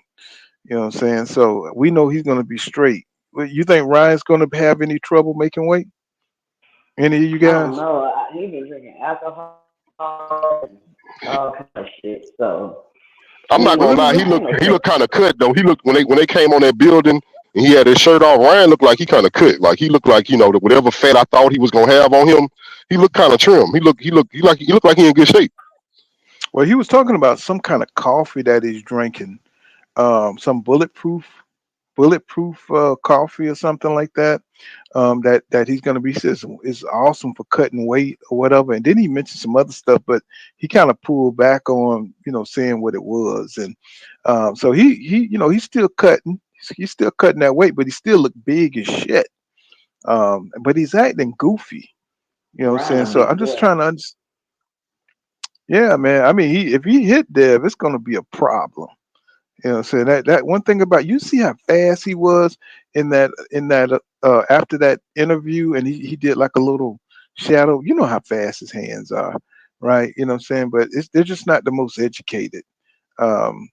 S5: You know what I'm saying? So we know he's going to be straight. You think Ryan's going to have any trouble making weight? Any of you
S7: I don't
S5: guys?
S7: know. He been drinking alcohol and all kind of shit. So
S6: I'm not
S5: Well,
S6: gonna lie.
S7: I ain't no
S6: He
S7: telling.
S6: looked kind of cut though. He looked when they came on that building and he had his shirt off. Ryan looked like he kind of cut. Like he looked like whatever fat I thought he was gonna have on him. He looked kind of trim. He looked like he in good shape.
S5: well, he was talking about some kind of coffee that he's drinking, some bulletproof coffee or something like that. That he's going to be says is awesome for cutting weight or whatever. And then he mentioned some other stuff, but he kind of pulled back on saying what it was. And so he's still cutting. He's still cutting that weight, but he still look big as shit. But he's acting goofy. You know what I'm saying?
S7: Ryan,
S5: So I'm just
S7: yeah.
S5: trying to understand. Yeah, man. I mean, if he hit Dev, it's gonna be a problem. So that one thing about you see how fast he was in that after that interview, and he did like a little shadow. You know how fast his hands are, right? You know what I'm saying? But they're just not the most educated. Um,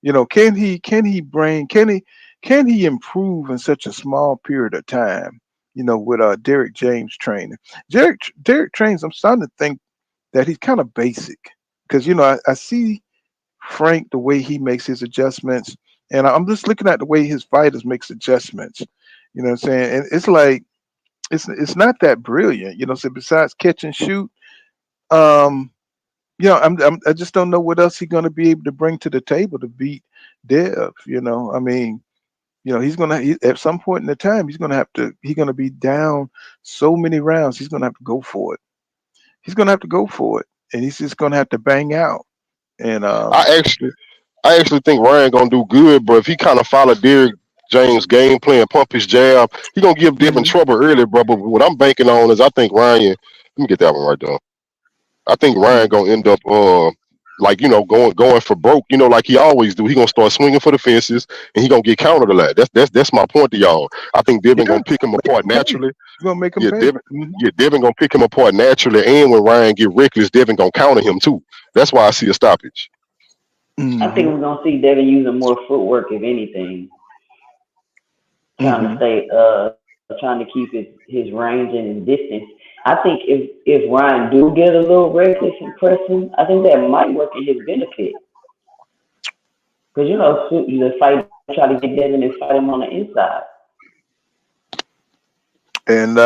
S5: can he improve in such a small period of time? With Derek James training. Derek trains. I'm starting to think that he's kind of basic because I see Frank the way he makes his adjustments, And I'm just looking at the way his fighters makes adjustments. You know what I'm saying? And it's like it's not that brilliant. You know, so besides catch and shoot, um, I just don't know what else he's going to be able to bring to the table to beat Dev. You know, I mean, at some point in the time he's gonna be down so many rounds. He's gonna have to go for it. He's gonna have to go for it, and he's just gonna have to bang out. And
S6: I actually I actually think Ryan gonna do good, bro. If he kind of follow Derrick James' game plan, pump his jab, he gonna give Devin
S5: mhm,
S6: trouble early, bro. But what I'm banking on is I think Ryan. Let me get that one right there. I think Ryan
S5: mhm.
S6: gonna end up like going for broke, like he always do. He gonna start swinging for the fences and he gonna get countered a lot. That's my point to y'all. I think Devin
S5: Yeah,
S6: gonna pick him
S5: make
S6: apart
S5: him pay.
S6: naturally.
S5: He's gonna make him
S6: Yeah,
S5: pay.
S6: Devin.
S5: Mhm,
S6: Yeah, Devin gonna pick him apart naturally, and when Ryan get reckless, Devin gonna counter him too. That's why I see a stoppage.
S7: I think
S5: mhm,
S7: we're gonna see Devin using more footwork, if anything,
S5: mhm.
S7: trying to keep his range and his distance. I think if Ryan do get a little reckless and pressing, I think that might work in his benefit. Because the fight try to get Devin and fight him on the inside.
S5: And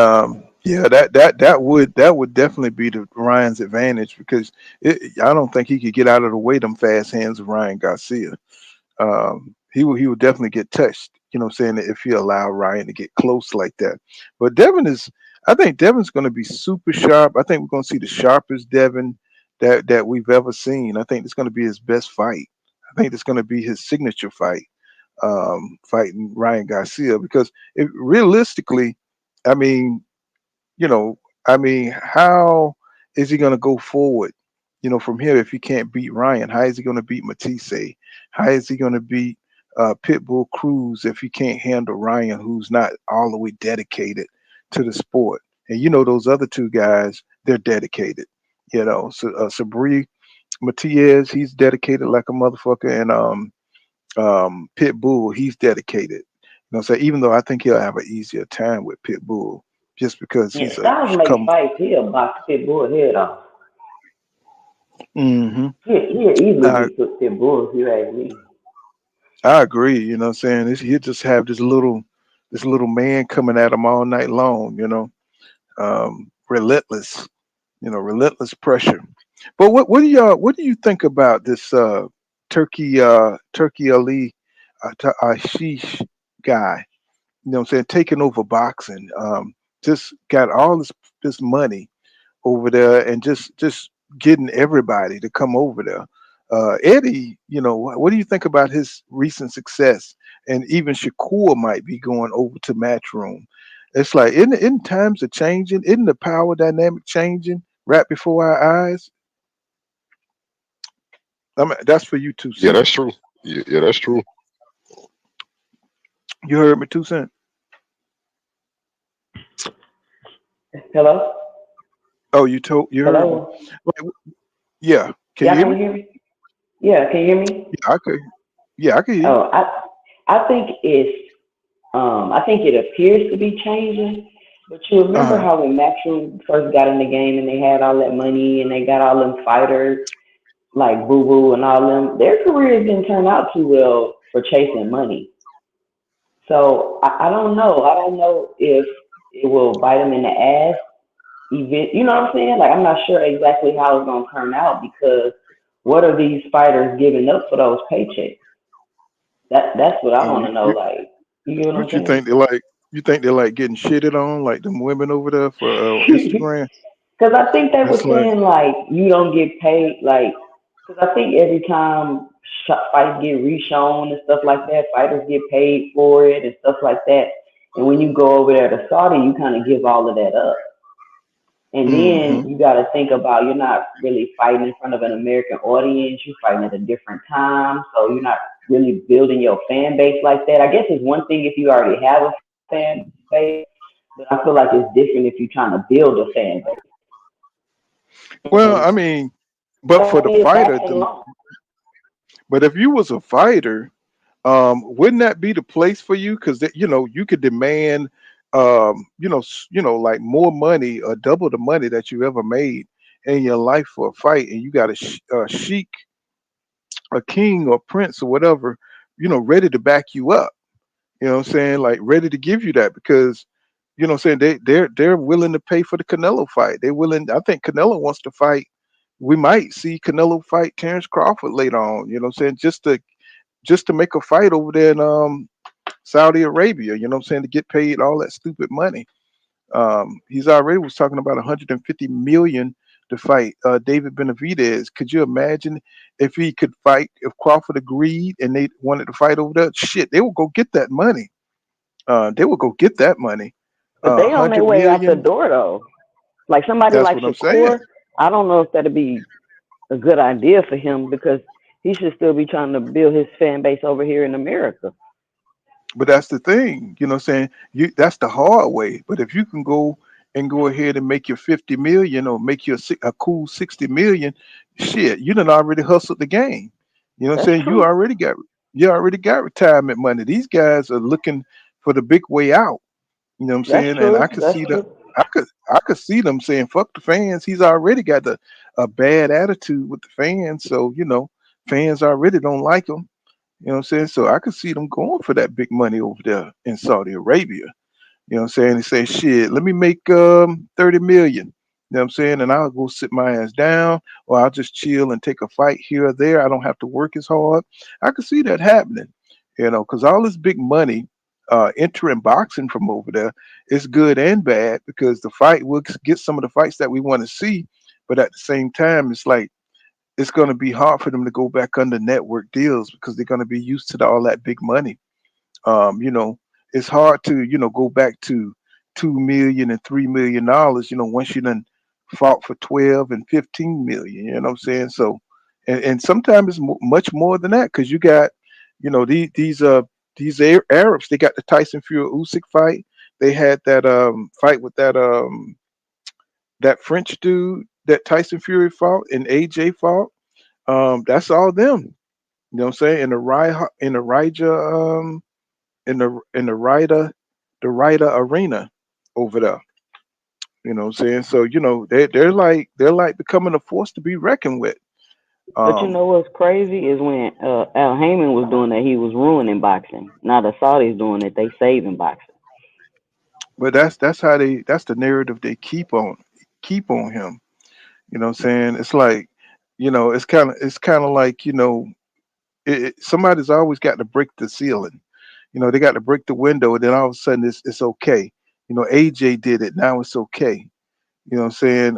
S5: yeah, that would definitely be the Ryan's advantage because I don't think he could get out of the way them fast hands of Ryan Garcia. He would definitely get touched. You know, what I'm saying if he allowed Ryan to get close like that. But I think Devin's going to be super sharp. I think we're going to see the sharpest Devin that we've ever seen. I think it's going to be his best fight. I think it's going to be his signature fight, fighting Ryan Garcia because realistically, I mean, you know, how is he going to go forward? From here, if he can't beat Ryan, how is he going to beat Matisse? How is he going to beat Pitbull Cruz if he can't handle Ryan, who's not all the way dedicated to the sport? And those other two guys, they're dedicated. So Sabri Matias, he's dedicated like a motherfucker, and Pitbull, he's dedicated. So even though I think he'll have an easier time with Pitbull, just because
S7: Yeah,
S5: he's a
S7: Styles make
S5: come.
S7: fights. He'll box Pitbull head off.
S5: Hmm.
S7: He'll easily
S5: I
S7: beat Pitbull if you ask me.
S5: I agree. What I'm saying he'll just have this little man coming at him all night long. Relentless. Relentless pressure. But what do you think about this Turkey Ali Ashish guy? What I'm saying, taking over boxing. Just got all this money over there and just getting everybody to come over there. Eddie, what do you think about his recent success? And even Shakur might be going over to Matchroom. It's like, in times are changing, isn't the power dynamic changing right before our eyes? I mean, that's for you, two
S6: Yeah,
S5: cent.
S6: that's true. Yeah, that's true.
S5: You heard me, 2 cent.
S7: Hello?
S5: Oh, you heard me.
S7: Hello?
S5: Like, yeah, can you
S7: Y'all
S5: hear
S7: can
S5: me?
S7: hear me? Yeah, can you hear me?
S5: Yeah, I could. Yeah, I could hear you.
S7: Oh, I think I think it appears to be changing. But you remember
S5: Uh-huh.
S7: how when Matchroom first got in the game and they had all that money and they got all them fighters like Boo Boo and all them, their careers didn't turn out too well for chasing money. So I don't know. I don't know if it will bite them in the ass. Even you know what I'm saying? Like I'm not sure exactly how it's gonna turn out because what are these fighters giving up for those paychecks? That's what I
S5: Oh,
S7: want to know. Like you get what I'm
S5: what you
S7: saying?
S5: think they like? You think they're like getting shitted on, like them women over there for Instagram?
S7: Because I think they
S5: It's
S7: were
S5: like,
S7: saying like you don't get paid like because I think every time fights get reshown and stuff like that, fighters get paid for it and stuff like that. And when you go over there to Saudi, you kind of give all of that up. And
S5: mm-hmm.
S7: then you got to think about you're not really fighting in front of an American audience. You're fighting at a different time, so you're not really building your fan base like that. I guess it's one thing if you already have a fan base, but I feel like it's different if you're trying to build a fan base. And
S5: Well, I mean,
S7: that
S5: but for
S7: won't
S5: the
S7: be a
S5: fighter,
S7: fashion long.
S5: but if you was a fighter, wouldn't that be the place for you? Because you could demand, like more money or double the money that you ever made in your life for a fight, and you got a sheik, a king or prince or whatever ready to back you up. You know what I'm saying? Like ready to give you that because what I'm saying, they're willing to pay for the Canelo fight. They're willing. I think Canelo wants to fight. We might see Canelo fight Terrence Crawford later on. You know what I'm saying? Just to make a fight over there in Saudi Arabia. You know what I'm saying? To get paid all that stupid money. He's already was talking about 150 million to fight David Benavidez. Could you imagine if he could fight? If Crawford agreed and they wanted to fight over there, shit, they would go get that money. They would go get that money.
S7: But they on their
S5: 100
S7: way out the
S5: million.
S7: door though. Like somebody
S5: That's
S7: like
S5: what I'm saying.
S7: Shakur, I don't know if that'd be a good idea for him because he should still be trying to build his fan base over here in America.
S5: But that's the thing, you know what I'm saying? That's the hard way. But if you can go ahead and make your 50 million or make your a cool 60 million, shit, you done already hustled the game. You know what I'm
S7: That's
S5: saying?
S7: true.
S5: You already got retirement money. These guys are looking for the big way out. You know what I'm
S7: That's
S5: saying? And
S7: true. That's true.
S5: I could see them saying, fuck the fans. He's already got a bad attitude with the fans. So, fans already don't like him. You know what I'm saying? So I could see them going for that big money over there in Saudi Arabia. You know what I'm saying? They say, shit, let me make 30 million. You know what I'm saying? And I'll go sit my ass down or I'll just chill and take a fight here or there. I don't have to work as hard. I could see that happening, because all this big money entering boxing from over there is good and bad because the fight will get some of the fights that we want to see. But at the same time, it's like, it's going to be hard for them to go back under network deals because they're going to be used to all that big money. You know, it's hard to go back to 2 million and $3 million. Once you done fought for 12 and 15 million. You know what I'm saying? So, and sometimes it's much more than that because you got, these Arabs. They got the Tyson Fury Usyk fight. They had that fight with that French dude that Tyson Fury fought and AJ fought. That's all them. You know what I'm saying? In the Rija in the Rida arena over there. You know what I'm saying? So, they're like becoming a force to be reckoned with.
S7: But you know
S5: Um
S7: what's crazy is when Al Heyman was doing that, he was ruining boxing. Now the Saudis doing it, they saving boxing.
S5: but that's the narrative they keep on him. You know what I'm saying? It's like, it's kind of like, somebody's always got to break the ceiling. They got to break the window, and then all of a sudden it's okay. AJ did it. Now it's okay. You know what I'm saying?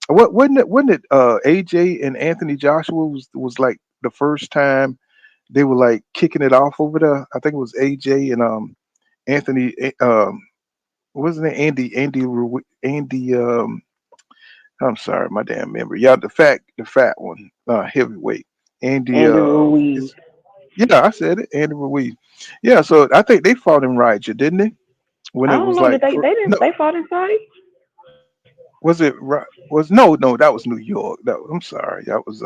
S5: What wasn't it AJ and Anthony Joshua was like the first time they were like kicking it off over there. I think it was AJ and Anthony wasn't it Andy I'm sorry, my damn memory. Yeah, the fat one, heavyweight. Andy
S7: Andy Ruiz.
S5: yeah, I said it, Andy Ruiz. Yeah, so I think they fought in Raja, didn't they? When
S7: I
S5: it
S7: don't
S5: was
S7: know.
S5: like
S7: Did they? They didn't.
S5: no,
S7: They fought in Saudi.
S5: was it was no, that was New York. I'm sorry, that was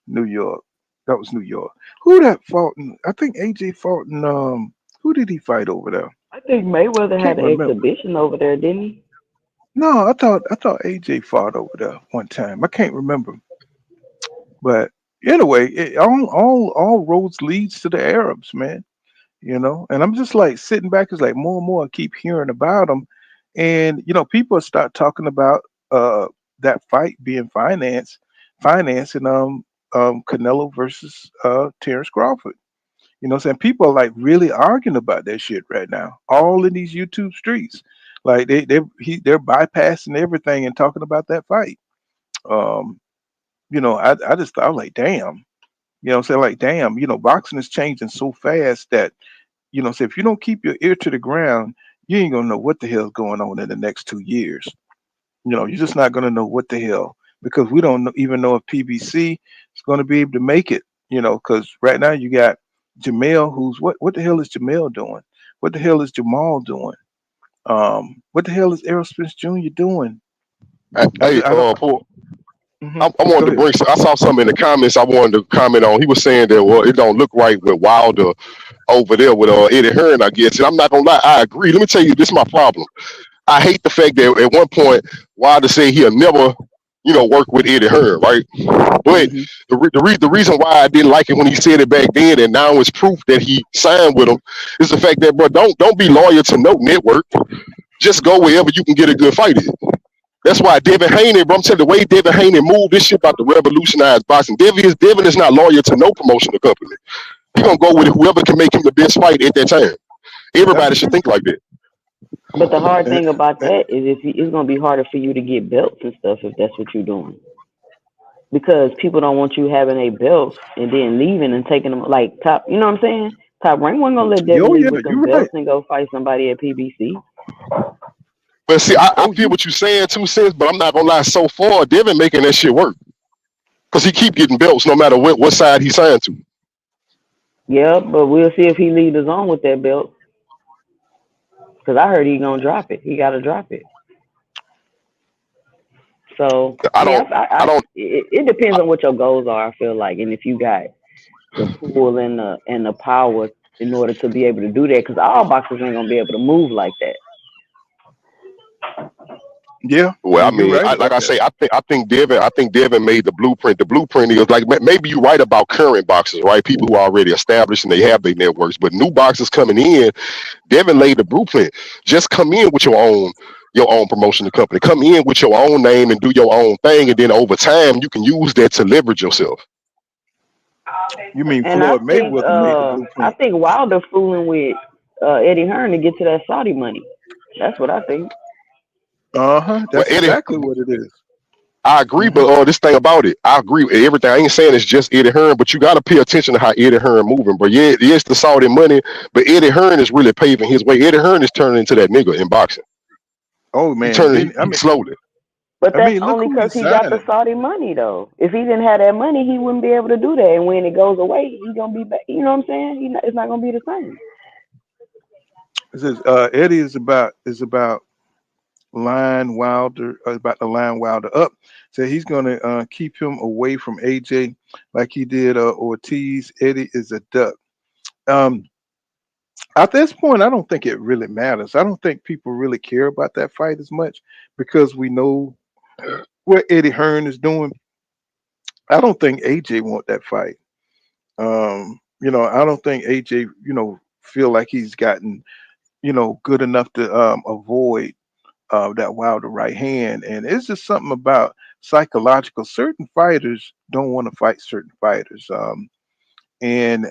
S5: New York. That was New York. Who that fought in, I think AJ fought in who did he fight over there?
S7: I think Mayweather
S5: Can't
S7: had an
S5: remember.
S7: exhibition over there, didn't he?
S5: No, I thought AJ fought over there one time. I can't remember. But anyway, all roads leads to the Arabs, man. And I'm just like sitting back. It's like more and more I keep hearing about them, and people start talking about that fight being financing Canelo versus Terrence Crawford. What I'm saying, people are like really arguing about that shit right now, all in these YouTube streets. Like they're bypassing everything and talking about that fight. Um, I just thought like, damn. I'm saying, like, damn. Boxing is changing so fast that so if you don't keep your ear to the ground, you ain't gonna know what the hell's going on in the next 2 years. You're just not gonna know what the hell because we don't even know if PBC is gonna be able to make it. Because right now you got Jamel, who's what the hell is Jamel doing? What the hell is Jamal doing? What the hell is Errol Spence Jr. doing?
S6: Hey,
S5: I don't.
S6: Paul,
S5: Mhm.
S6: I wanted
S5: Go
S6: to
S5: ahead.
S6: bring. I saw something in the comments. I wanted to comment on. He was saying that it don't look right with Wilder over there with Eddie Hearn. I guess, and I'm not gonna lie. I agree. Let me tell you, this is my problem. I hate the fact that at one point Wilder said he'll never work with Eddie Hearn, right? But
S5: Mm-hmm.
S6: the reason why I didn't like it when he said it back then, and now it's proof that he signed with him, is the fact that, bro, don't be loyal to no network. Just go wherever you can get a good fight in. That's why Devin Haney, bro, I'm telling you, the way Devin Haney moved this shit about to revolutionize boxing. Devin is not loyal to no promotional company. He gonna go with whoever can make him the best fight at that time. Everybody should think like that.
S7: But the hard thing about that is it's gonna be harder for you to get belts and stuff if that's what you're doing. Because people don't want you having a belt and then leaving and taking them like top. You know what I'm saying? Top Rank wasn't gonna let Devin leave with them belts and go fight somebody at PBC.
S6: But see, I feel what you're saying too, sis. But I'm not gonna lie. So far, Devin making that shit work because he keep getting belts no matter what side he signed to.
S7: Yeah, but we'll see if he leads us on with that belt. Because I heard he gonna drop it. He gotta drop it. So it depends on what your goals are. I feel like, and if you got the pull and the power in order to be able to do that, because all boxers ain't gonna be able to move like that.
S5: Yeah.
S6: Well, I mean,
S5: right
S6: I think Devin made the blueprint. The blueprint is like, maybe you're right about current boxers, right? People who are already established and they have their networks, but new boxers coming in, Devin laid the blueprint. Just come in with your own promotional company. Come in with your own name and do your own thing, and then over time you can use that to leverage yourself.
S5: You mean Floyd Mayweather made the blueprint?
S7: I think Wilder fooling with Eddie Hearn to get to that Saudi money. That's what I think.
S5: That's exactly what it is.
S6: I agree, but this thing about it, I agree with everything. I ain't saying it's just Eddie Hearn, but you got to pay attention to how Eddie Hearn moving. But yeah, it's the Saudi money, but Eddie Hearn is really paving his way. Eddie Hearn is turning into that nigga in boxing.
S5: Oh man,
S6: slowly.
S7: But that's only because he got the Saudi money, though. If he didn't have that money, he wouldn't be able to do that. And when it goes away, he's gonna be back. You know what I'm saying? It's not gonna be the same.
S5: It says Eddie is about line Wilder, about the line Wilder up. So he's gonna keep him away from AJ like he did Ortiz. Eddie is a duck. At this point, I don't think it really matters. I don't think people really care about that fight as much because we know what Eddie Hearn is doing. I don't think AJ want that fight. I don't think AJ, feel like he's gotten, good enough to avoid that Wilder right hand. And it's just something about psychological. Certain fighters don't want to fight certain fighters. And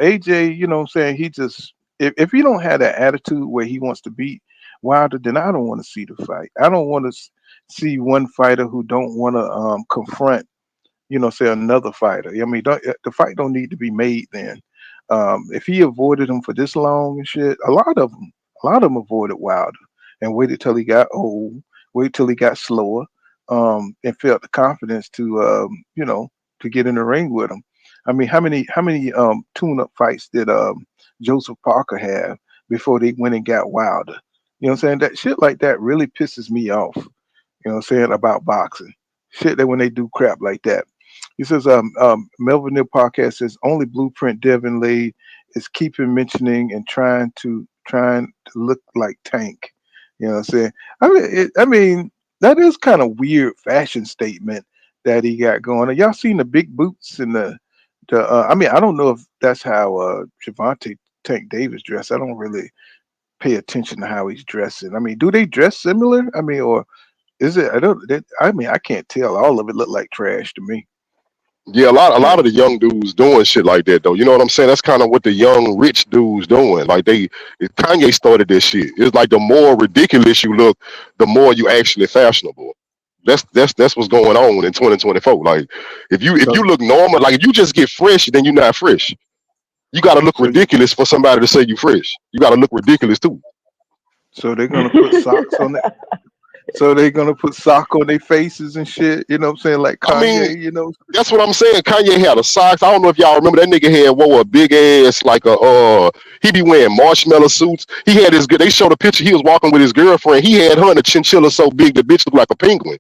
S5: AJ, what I'm saying, he just, if he don't have that attitude where he wants to beat Wilder, then I don't want to see the fight. I don't want to see one fighter who don't want to confront, say another fighter. I mean, the fight don't need to be made then. If he avoided him for this long and shit, a lot of them avoided Wilder and waited till he got old, wait till he got slower, and felt the confidence to, to get in the ring with him. I mean, how many tune-up fights did Joseph Parker have before they went and got Wilder? You know what I'm saying? That shit like that really pisses me off. You know what I'm saying, about boxing. Shit that when they do crap like that. He says, Melvin Neal Podcast says only blueprint Devin laid is keeping mentioning and trying to look like Tank. You know what I'm saying? I mean, that is kind of weird fashion statement that he got going. Y'all seen the big boots and I mean, I don't know if that's how Gervonta Tank Davis dressed. I don't really pay attention to how he's dressing. I mean, do they dress similar? I mean, or is it? I can't tell. All of it look like trash to me.
S6: Yeah, a lot of the young dudes doing shit like that though. You know what I'm saying? That's kind of what the young rich dudes doing. Like Kanye started this shit. It's like the more ridiculous you look, the more you actually fashionable. That's what's going on in 2024. Like if you look normal, like if you just get fresh, then you're not fresh. You got to look ridiculous for somebody to say you fresh. You got to look ridiculous too.
S5: So they're gonna put socks on it. So they're gonna put sock on their faces and shit. You know what I'm saying? Like Kanye,
S6: That's what I'm saying. Kanye had a socks. I don't know if y'all remember that nigga had wore a big ass like he be wearing marshmallow suits. He had his they showed a picture. He was walking with his girlfriend. He had her in a chinchilla so big the bitch looked like a penguin.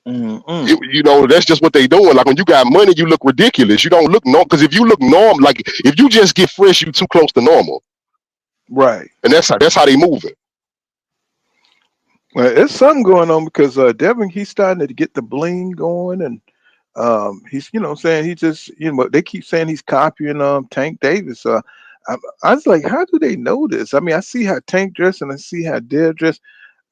S6: That's just what they doing. Like when you got money, you look ridiculous. You don't look normal because if you look normal, like if you just get fresh, you too close to normal.
S5: Right.
S6: And that's how they moving.
S5: Well, it's something going on because Devin, he's starting to get the bling going, and he's, saying he just, they keep saying he's copying Tank Davis. I was like, how do they know this? I mean, I see how Tank dressed and I see how Dev dressed.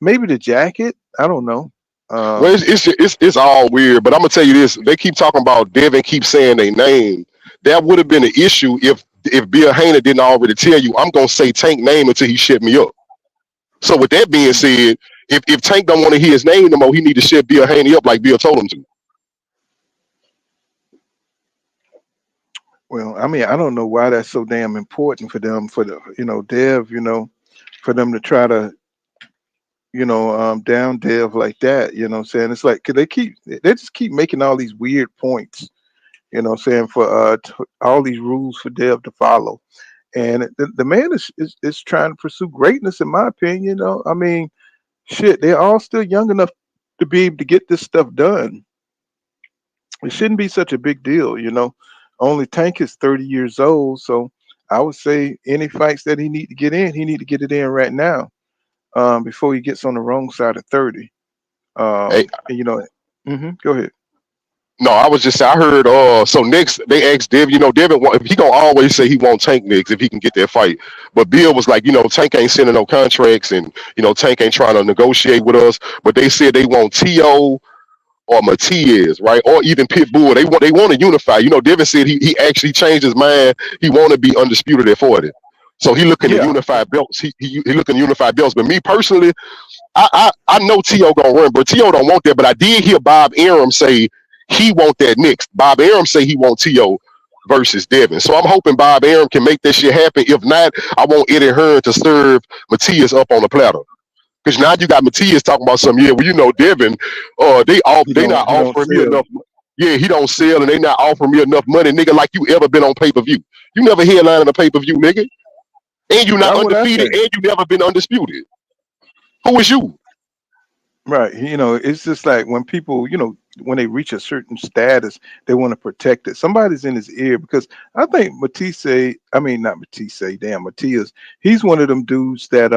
S5: Maybe the jacket. I don't know.
S6: Well,
S5: Um,
S6: it's all weird. But I'm gonna tell you this: they keep talking about Devin, keep saying their name. That would have been an issue if Bill Hainer didn't already tell you, I'm gonna say Tank name until he shut me up. So with that being said, if Tank don't want to hear his name no more, he need to shut Bill Haney up like Bill told him to.
S5: well, I mean, I don't know why that's so damn important for them, for the, Dev, for them to try to, down Dev like that. You know what I'm saying? It's like, 'cause they just keep making all these weird points. You know what I'm saying? For all these rules for Dev to follow. And the man is trying to pursue greatness, in my opinion. I mean, shit, they're all still young enough to be able to get this stuff done. It shouldn't be such a big deal. Only Tank is 30 years old, so I would say any fights that he need to get in, he need to get it in right now, before he gets on the wrong side of 30.
S6: Hey,
S5: And go ahead.
S6: no, I was just I heard so next they asked Devin, Devin he gonna always say he won't Tank next if he can get that fight. But Bill was like, Tank ain't sending no contracts and Tank ain't trying to negotiate with us. But they said they want T.O. or Matias, right? Or even Pitbull. They want to unify. Devin said he actually changed his mind. He want to be undisputed at 40. So he looking to
S5: Yeah,
S6: unify belts. He looking to unify belts. But me personally, I know T.O. gonna run, but T.O. don't want that. But I did hear Bob Arum say he want that next. Bob Arum say he want T.O. versus Devin. So I'm hoping Bob Arum can make that shit happen. If not, I want Eddie Hearn to serve Matias up on the platter. Because now you got Matias talking about some, yeah, well, Devin, they not
S5: he don't
S6: offering me
S5: sell.
S6: enough. Yeah, he don't sell and they not offering me enough money, nigga, like you ever been on pay-per-view. You never headline on a pay-per-view, nigga. And you not
S5: That's what I
S6: undefeated
S5: say.
S6: and you never been undisputed. Who is you?
S5: Right. It's just like when people, when they reach a certain status, they want to protect it. Somebody's in his ear because I think I mean not Matisse, damn Matias, he's one of them dudes that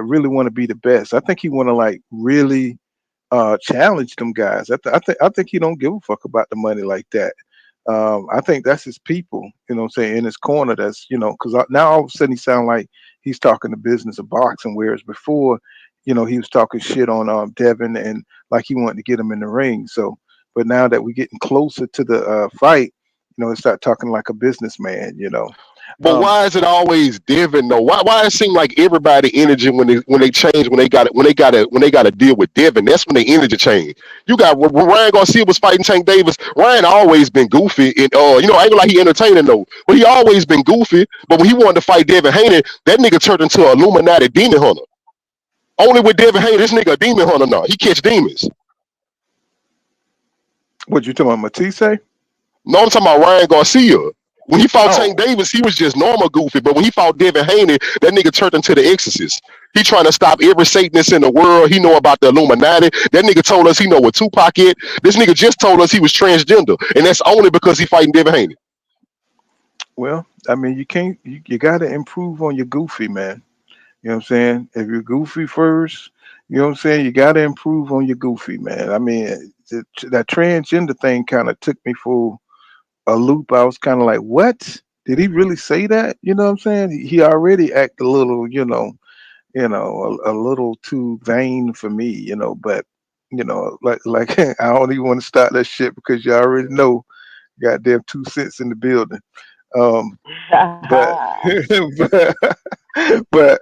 S5: really want to be the best. I think he want to like really challenge them guys. I think he don't give a fuck about the money like that. I think that's his people, what I'm saying, in his corner. That's because now all of a sudden he sound like he's talking the business of boxing, whereas before, he was talking shit on Devin and like he wanted to get him in the ring. So, but now that we're getting closer to the fight, he start talking like a businessman.
S6: But
S5: Um,
S6: why is it always Devin though? Why it seem like everybody energy when they change when they got to deal with Devin, that's when they energy change. You got when Ryan Garcia was fighting Tank Davis. Ryan always been goofy and I ain't gonna like he entertaining though, but he always been goofy. But when he wanted to fight Devin Haney, that nigga turned into an Illuminati demon hunter. Only with Devin Haney, this nigga a demon hunter now. He catch demons.
S5: what you talking about, Matisse?
S6: No, I'm talking about Ryan Garcia. When he fought
S5: Oh,
S6: Tank Davis, he was just normal goofy. But when he fought Devin Haney, that nigga turned into the exorcist. He trying to stop every Satanist in the world. He know about the Illuminati. That nigga told us he know what Tupac is. This nigga just told us he was transgender. And that's only because he fighting Devin Haney.
S5: well, I mean, you can't. You got to improve on your goofy, man. You know what I'm saying? If you're goofy first, you know what I'm saying? You got to improve on your goofy, man. I mean, that transgender thing kind of took me for a loop. I was kind of like, what? Did he really say that? You know what I'm saying? He already act a little, a little too vain for me, but like I don't even want to start that shit because you already know goddamn 2 cents in the building. But but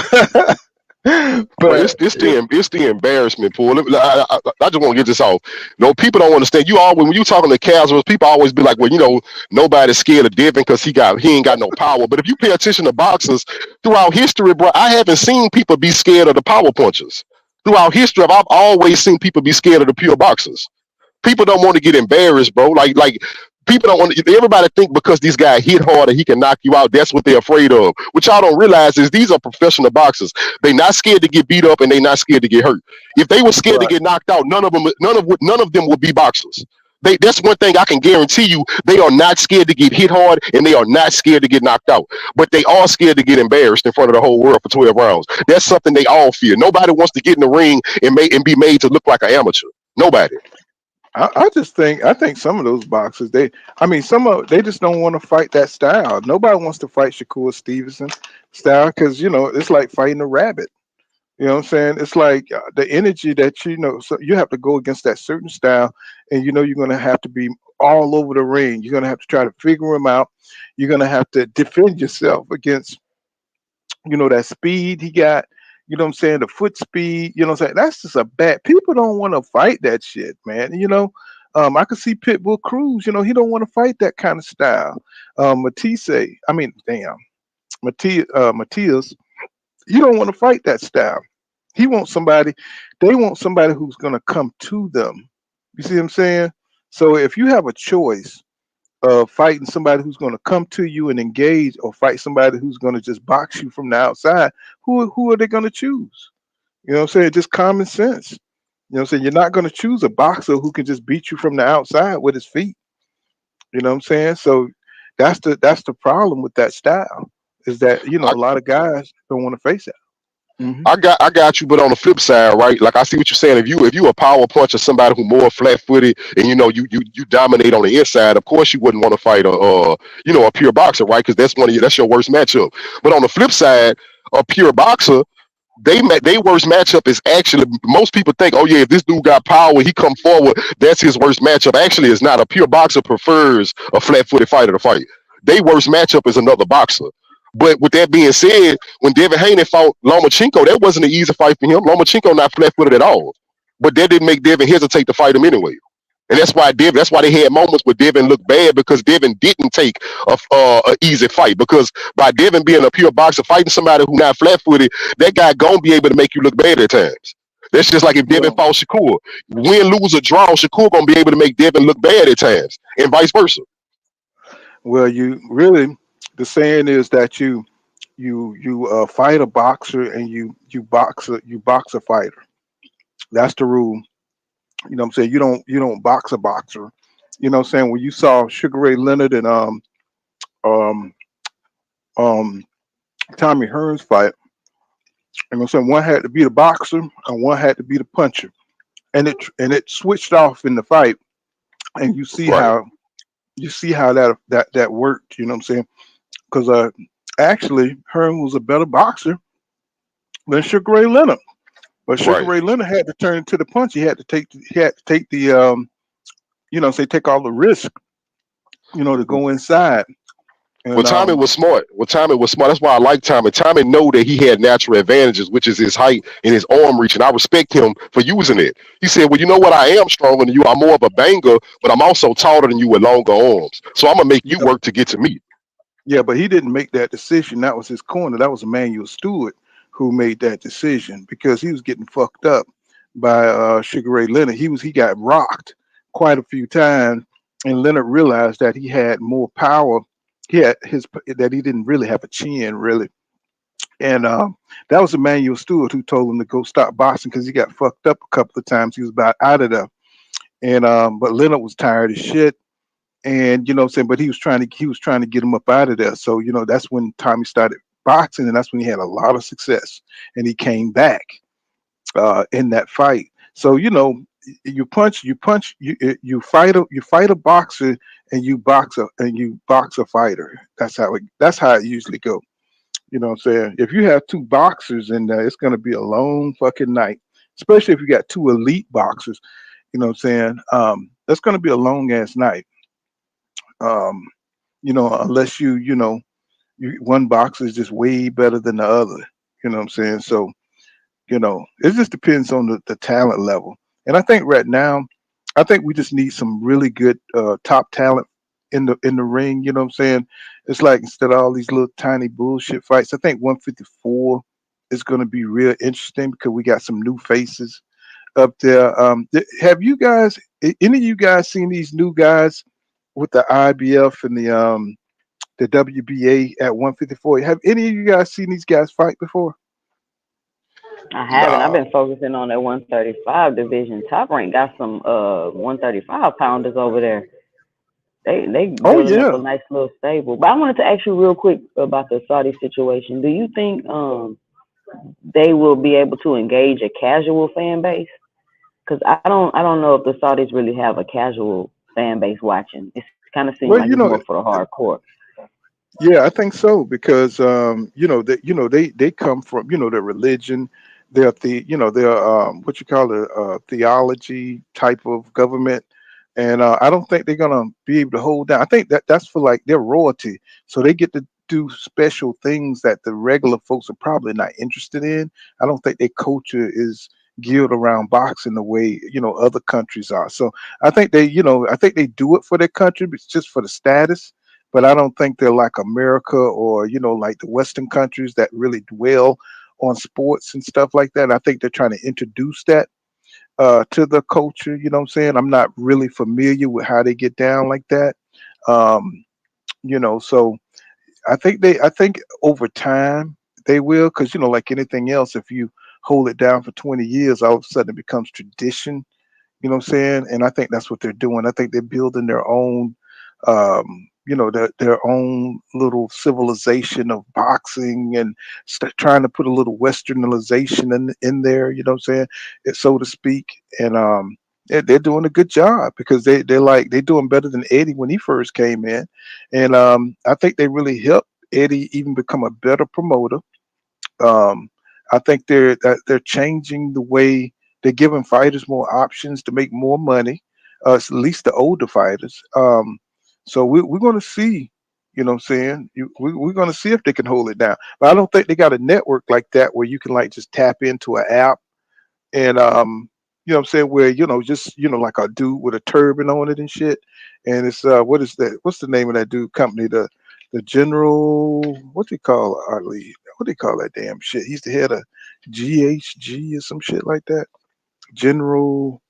S6: But
S5: but
S6: it's the embarrassment, Paul. I just want to get this off. No, people don't understand. You always when you talking to casuals, people always be like, well, nobody's scared of Devin because he ain't got no power. But if you pay attention to boxers throughout history, bro, I haven't seen people be scared of the power punchers. Throughout history, I've always seen people be scared of the pure boxers. People don't want to get embarrassed, bro. Like people don't want to, everybody think because this guy hit hard and he can knock you out, that's what they're afraid of. What y'all don't realize is these are professional boxers. They not scared to get beat up and they not scared to get hurt. If they were scared to
S5: right.
S6: get knocked out, none of them would be boxers. That's one thing I can guarantee you. They are not scared to get hit hard, and they are not scared to get knocked out. But they are scared to get embarrassed in front of the whole world for 12 rounds. That's something they all fear. Nobody wants to get in the ring and be made to look like an amateur. Nobody.
S5: I think some of those boxers they just don't want to fight that style. Nobody wants to fight Shakur Stevenson style because it's like fighting a rabbit. You know what I'm saying? It's like the energy that so you have to go against that certain style, and you're going to have to be all over the ring. You're going to have to try to figure them out. You're going to have to defend yourself against that speed he got. You know what I'm saying? The foot speed. You know what I'm saying? That's just a bad. People don't want to fight that shit, man. I could see Pitbull Cruz. He don't want to fight that kind of style. Matias. You don't want to fight that style. He wants somebody. They want somebody who's going to come to them. You see what I'm saying? So if you have a choice of fighting somebody who's going to come to you and engage, or fight somebody who's going to just box you from the outside, who are they going to choose? You know what I'm saying? Just common sense. You know what I'm saying? You're not going to choose a boxer who can just beat you from the outside with his feet. You know what I'm saying? So that's the problem with that style, is that a lot of guys don't want to face it. Mm-hmm.
S6: I got you, but on the flip side, right? Like I see what you're saying. If you a power puncher, somebody who more flat footed, and you dominate on the inside, of course you wouldn't want to fight a pure boxer, right? Because that's your worst matchup. But on the flip side, a pure boxer, they worst matchup is actually, most people think, oh yeah, if this dude got power, he come forward, that's his worst matchup. Actually, it's not. A pure boxer prefers a flat footed fighter to fight. They worst matchup is another boxer. But with that being said, when Devin Haney fought Lomachenko, that wasn't an easy fight for him. Lomachenko not flat-footed at all. But that didn't make Devin hesitate to fight him anyway. And that's why they had moments where Devin looked bad, because Devin didn't take a easy fight. Because by Devin being a pure boxer, fighting somebody who not flat-footed, that guy gonna be able to make you look bad at times. That's just like if Devin fought Shakur. Win, lose, or draw, Shakur gonna be able to make Devin look bad at times, and vice versa.
S5: Well, the saying is that you fight a boxer, and you box a fighter. That's the rule. You know what I'm saying? You don't box a boxer. You know what I'm saying? When you saw Sugar Ray Leonard and Tommy Hearns fight, you know what I'm saying, one had to be the boxer and one had to be the puncher. And it switched off in the fight, and you see
S6: Right.
S5: how that worked, you know what I'm saying? Because actually Hearn was a better boxer than Sugar Ray Leonard. But Sugar
S6: Right.
S5: Ray Leonard had to turn to the punch. He had to take take all the risk, to go inside.
S6: Well,
S5: And
S6: Tommy was smart. That's why I like Tommy. Tommy know that he had natural advantages, which is his height and his arm reach, and I respect him for using it. He said, well, you know what? I am stronger than you. I'm more of a banger, but I'm also taller than you with longer arms. So I'm going to make you work to get to me.
S5: Yeah, but he didn't make that decision. That was his corner. That was Emmanuel Stewart who made that decision, because he was getting fucked up by Sugar Ray Leonard. He got rocked quite a few times, and Leonard realized that he had more power. That he didn't really have a chin, really. And that was Emmanuel Stewart who told him to go stop boxing, because he got fucked up a couple of times. He was about out of there. And but Leonard was tired as shit. And you know what I'm saying, but he was trying to get him up out of there. So that's when Tommy started boxing, and that's when he had a lot of success, and he came back in that fight. So you fight a boxer, and you box a fighter. That's how it usually go. You know what I'm saying? If you have two boxers in there, it's going to be a long fucking night, especially if you got two elite boxers. You know what I'm saying? That's going to be a long ass night. Unless one boxer is just way better than the other. You know what I'm saying? So, it just depends on the talent level. And I think right now, we just need some really good top talent in the ring. You know what I'm saying? It's like, instead of all these little tiny bullshit fights, I think 154 is going to be real interesting, because we got some new faces up there. Have you guys, any of you guys, seen these new guys with the IBF and the WBA at 154? Have any of you guys seen these guys fight before?
S7: I haven't. I've
S5: Nah.
S7: been focusing on that 135 division. Top Rank got some 135 pounders over there. They
S5: Oh
S7: building up a
S5: yeah.
S7: nice little stable. But I wanted to ask you real quick about the Saudi situation. Do you think they will be able to engage a casual fan base? Because I don't know if the Saudis really have a casual fan base watching. It kind of seems
S5: Well,
S7: like it's more for the hardcore.
S5: yeah, I think so because that they come from their religion, their what you call it theology type of government, and I don't think they're gonna be able to hold down. I think that's for like their royalty, so they get to do special things that the regular folks are probably not interested in. I don't think their culture is geared around boxing the way other countries are. So I think they do it for their country, but it's just for the status, but I don't think they're like America or like the Western countries that really dwell on sports and stuff like that. I think they're trying to introduce that to the culture. You know what I'm saying? I'm not really familiar with how they get down like that. Um, so I think over time they will, because like anything else, if you hold it down for 20 years, all of a sudden it becomes tradition. You know what I'm saying? And I think that's what they're doing. I think they're building their own, their own little civilization of boxing and trying to put a little westernization in there. You know what I'm saying? So to speak. And they're doing a good job because they're doing better than Eddie when he first came in, and I think they really helped Eddie even become a better promoter. um, I think they're changing the way they're giving fighters more options to make more money. At least the older fighters. So we're going to see. You know what I'm saying? We're going to see if they can hold it down. But I don't think they got a network like that where you can like just tap into an app and what I'm saying, where just like a dude with a turban on it and shit. And it's what is that? What's the name of that dude company? The general, what do you call Ali? What do you call that damn shit? He's the head of GHG or some shit like that. General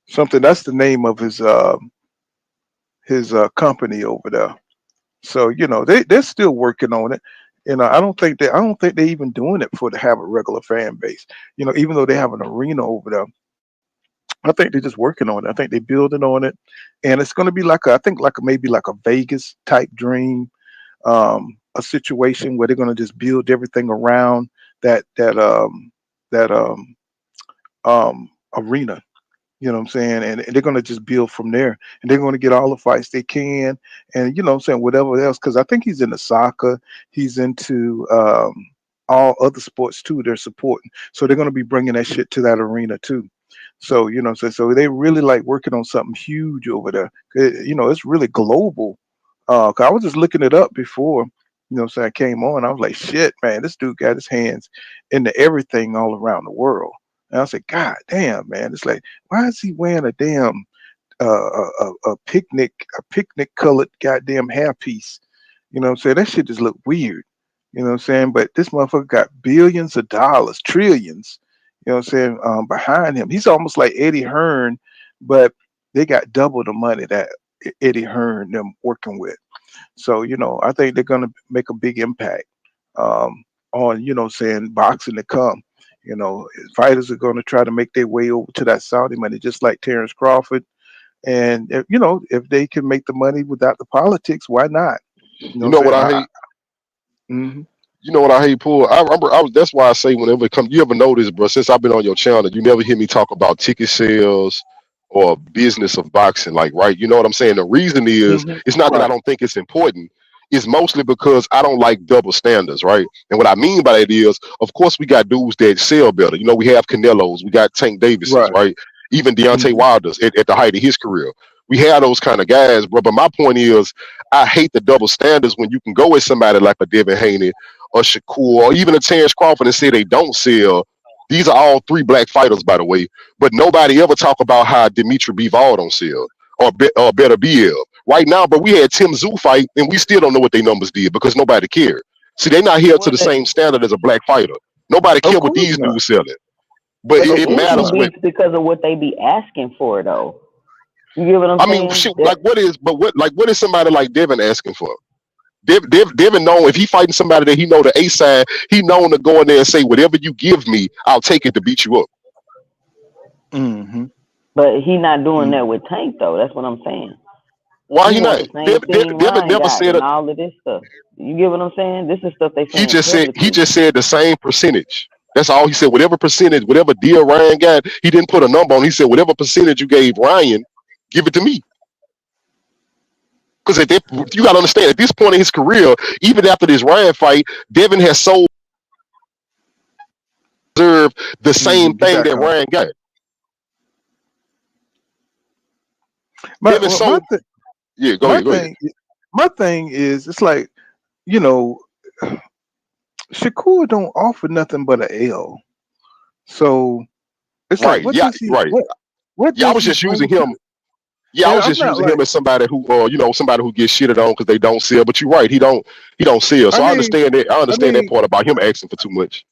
S5: something. That's the name of his company over there. So they're still working on it. I don't think they even doing it for to have a regular fan base. Even though they have an arena over there, I think they're just working on it. I think they're building on it, and it's going to be I think maybe like a Vegas type dream, a situation where they're going to just build everything around that arena. You know what I'm saying? And they're going to just build from there, and they're going to get all the fights they can, and what I'm saying, whatever else. Because I think he's into soccer, he's into all other sports too. They're supporting, so they're going to be bringing that shit to that arena too. So so they really like working on something huge over there. It's really global. 'Cause I was just looking it up before. So I came on. I was like, shit, man, this dude got his hands into everything all around the world. And I said, God damn, man, it's like, why is he wearing a damn a picnic colored goddamn hairpiece? What I'm saying? That shit just look weird. What I'm saying? But this motherfucker got billions of dollars, trillions, what I'm saying, behind him. He's almost like Eddie Hearn, but they got double the money that Eddie Hearn them working with. So, I think they're gonna make a big impact on, saying boxing to come. Fighters are gonna try to make their way over to that Saudi money, just like Terrence Crawford. And if they can make the money without the politics, why not?
S6: You
S5: What
S6: know
S5: I'm
S6: what
S5: saying?
S6: I hate?
S5: Mhm.
S6: You know what I hate, Paul? I remember. That's why I say whenever it comes. You ever notice, bro? Since I've been on your channel, you never hear me talk about ticket sales or business of boxing. Like, right? You know what I'm saying? The reason is,
S5: Mhm.
S6: it's not that I
S5: Right.
S6: don't think it's important. It's mostly because I don't like double standards, right? And what I mean by that is, of course, we got dudes that sell better. We have Canelos, we got Tank Davises,
S5: Right.
S6: right? Even Deontay
S5: Mhm.
S6: Wilder's at the height of his career. We have those kind of guys, bro. But my point is, I hate the double standards when you can go with somebody like a Devin Haney or Shakur or even a Terrence Crawford and say they don't sell. These are all three black fighters, by the way. But nobody ever talk about how Dimitri Bivol don't sell or Better BL. Right now, but we had Tim Tszyu fight and we still don't know what their numbers did because nobody cared. See, they're not here to
S7: Well,
S6: the same standard as a black fighter. Nobody
S5: Of
S6: care what
S5: course
S6: these
S5: not.
S6: dudes selling. But
S7: but
S6: it,
S7: the
S5: Of
S6: it
S5: course
S7: issue
S6: matters
S5: not.
S6: when
S7: be because of what they be asking for, though. You get what I'm
S6: I mean
S7: saying?
S6: shit, like what is somebody like Devin asking for? Devin known if he fighting somebody that he know the A side, he known to go in there and say whatever you give me, I'll take it to beat you up.
S5: Mm-hmm.
S7: But he not doing
S5: Mm.
S7: that with Tank though. That's what I'm saying.
S6: Why
S7: He
S6: he
S7: want
S6: not?
S7: the same thing
S6: Devin
S7: Ryan
S6: never
S7: got
S6: said
S7: and
S6: it.
S7: all of this stuff. You get what I'm saying? This is stuff they
S6: He
S7: saying
S6: just
S7: publicly.
S6: said the same percentage. That's all he said. Whatever percentage, whatever deal Ryan got, he didn't put a number on. He said whatever percentage you gave Ryan, give it to me. Because you got to understand, at this point in his career, even after this Ryan fight, Devin has so deserved the same
S5: Mm-hmm. You
S6: thing
S5: back
S6: that
S5: on.
S6: Ryan got.
S5: My
S6: Devin
S5: well, my
S6: so
S5: th-
S6: yeah. Go
S5: my
S6: ahead. Go ahead.
S5: thing my thing is it's like, you know, Shakur don't offer nothing but a L. So it's like,
S6: Right.
S5: what
S6: Yeah.
S5: does he
S6: Right.
S5: what
S6: Yeah. I
S5: does
S6: was
S5: he
S6: just using
S5: bring to
S6: him.
S5: the?
S6: Yeah, I
S5: Yeah,
S6: was
S5: I'm
S6: just
S5: not
S6: using
S5: like.
S6: him as somebody who, somebody who gets shitted on because they don't sell. But you're right, he don't sell.
S5: I
S6: So I
S5: mean,
S6: understand that. I
S5: I
S6: understand that
S5: mean,
S6: part about him asking for too much.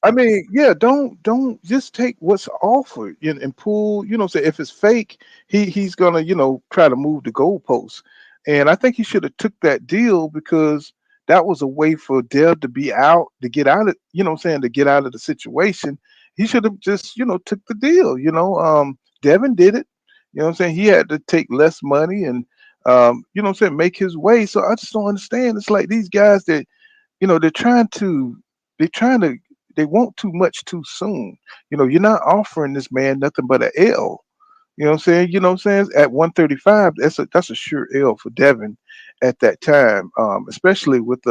S5: yeah. Don't just take what's offered and pull. Say if it's fake, he's gonna try to move the goalposts. And I think he should have took that deal because that was a way for Dev to be out to get out of to get out of the situation. He should have just took the deal. Devin did it. He had to take less money and make his way. So I just don't understand. It's like these guys that they're trying to they want too much too soon. You're not offering this man nothing but a L. At 135, that's a sure L for Devin at that time, especially with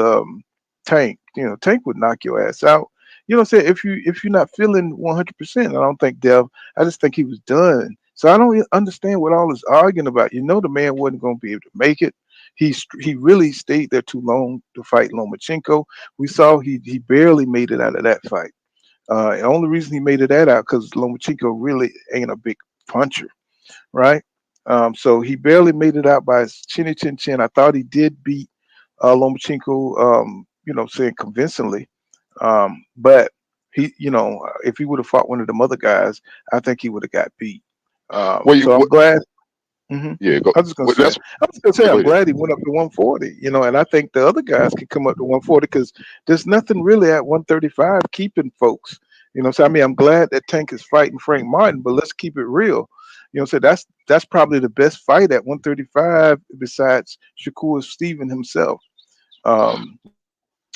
S5: Tank. Tank would knock your ass out. If you're not feeling 100%, I don't think Dev. I just think he was done. So I don't understand what all this arguing about. The man wasn't going to be able to make it. He really stayed there too long to fight Lomachenko. We saw he barely made it out of that fight. The only reason he made it that out because Lomachenko really ain't a big puncher, right? So he barely made it out by his chinny chin chin. I thought he did beat Lomachenko, saying convincingly. But if he would have fought one of them other guys, I think he would have got beat.
S6: Well,
S5: So I'm glad. hmm
S6: yeah, go.
S5: I was just gonna
S6: Well,
S5: say,
S6: yeah, go
S5: I'm
S6: ahead.
S5: glad he went up to 140. And I think the other guys can come up to 140 because there's nothing really at 135 keeping folks. So I mean, I'm glad that Tank is fighting Frank Martin, but let's keep it real. So that's probably the best fight at 135 besides Shakur Steven himself. Um,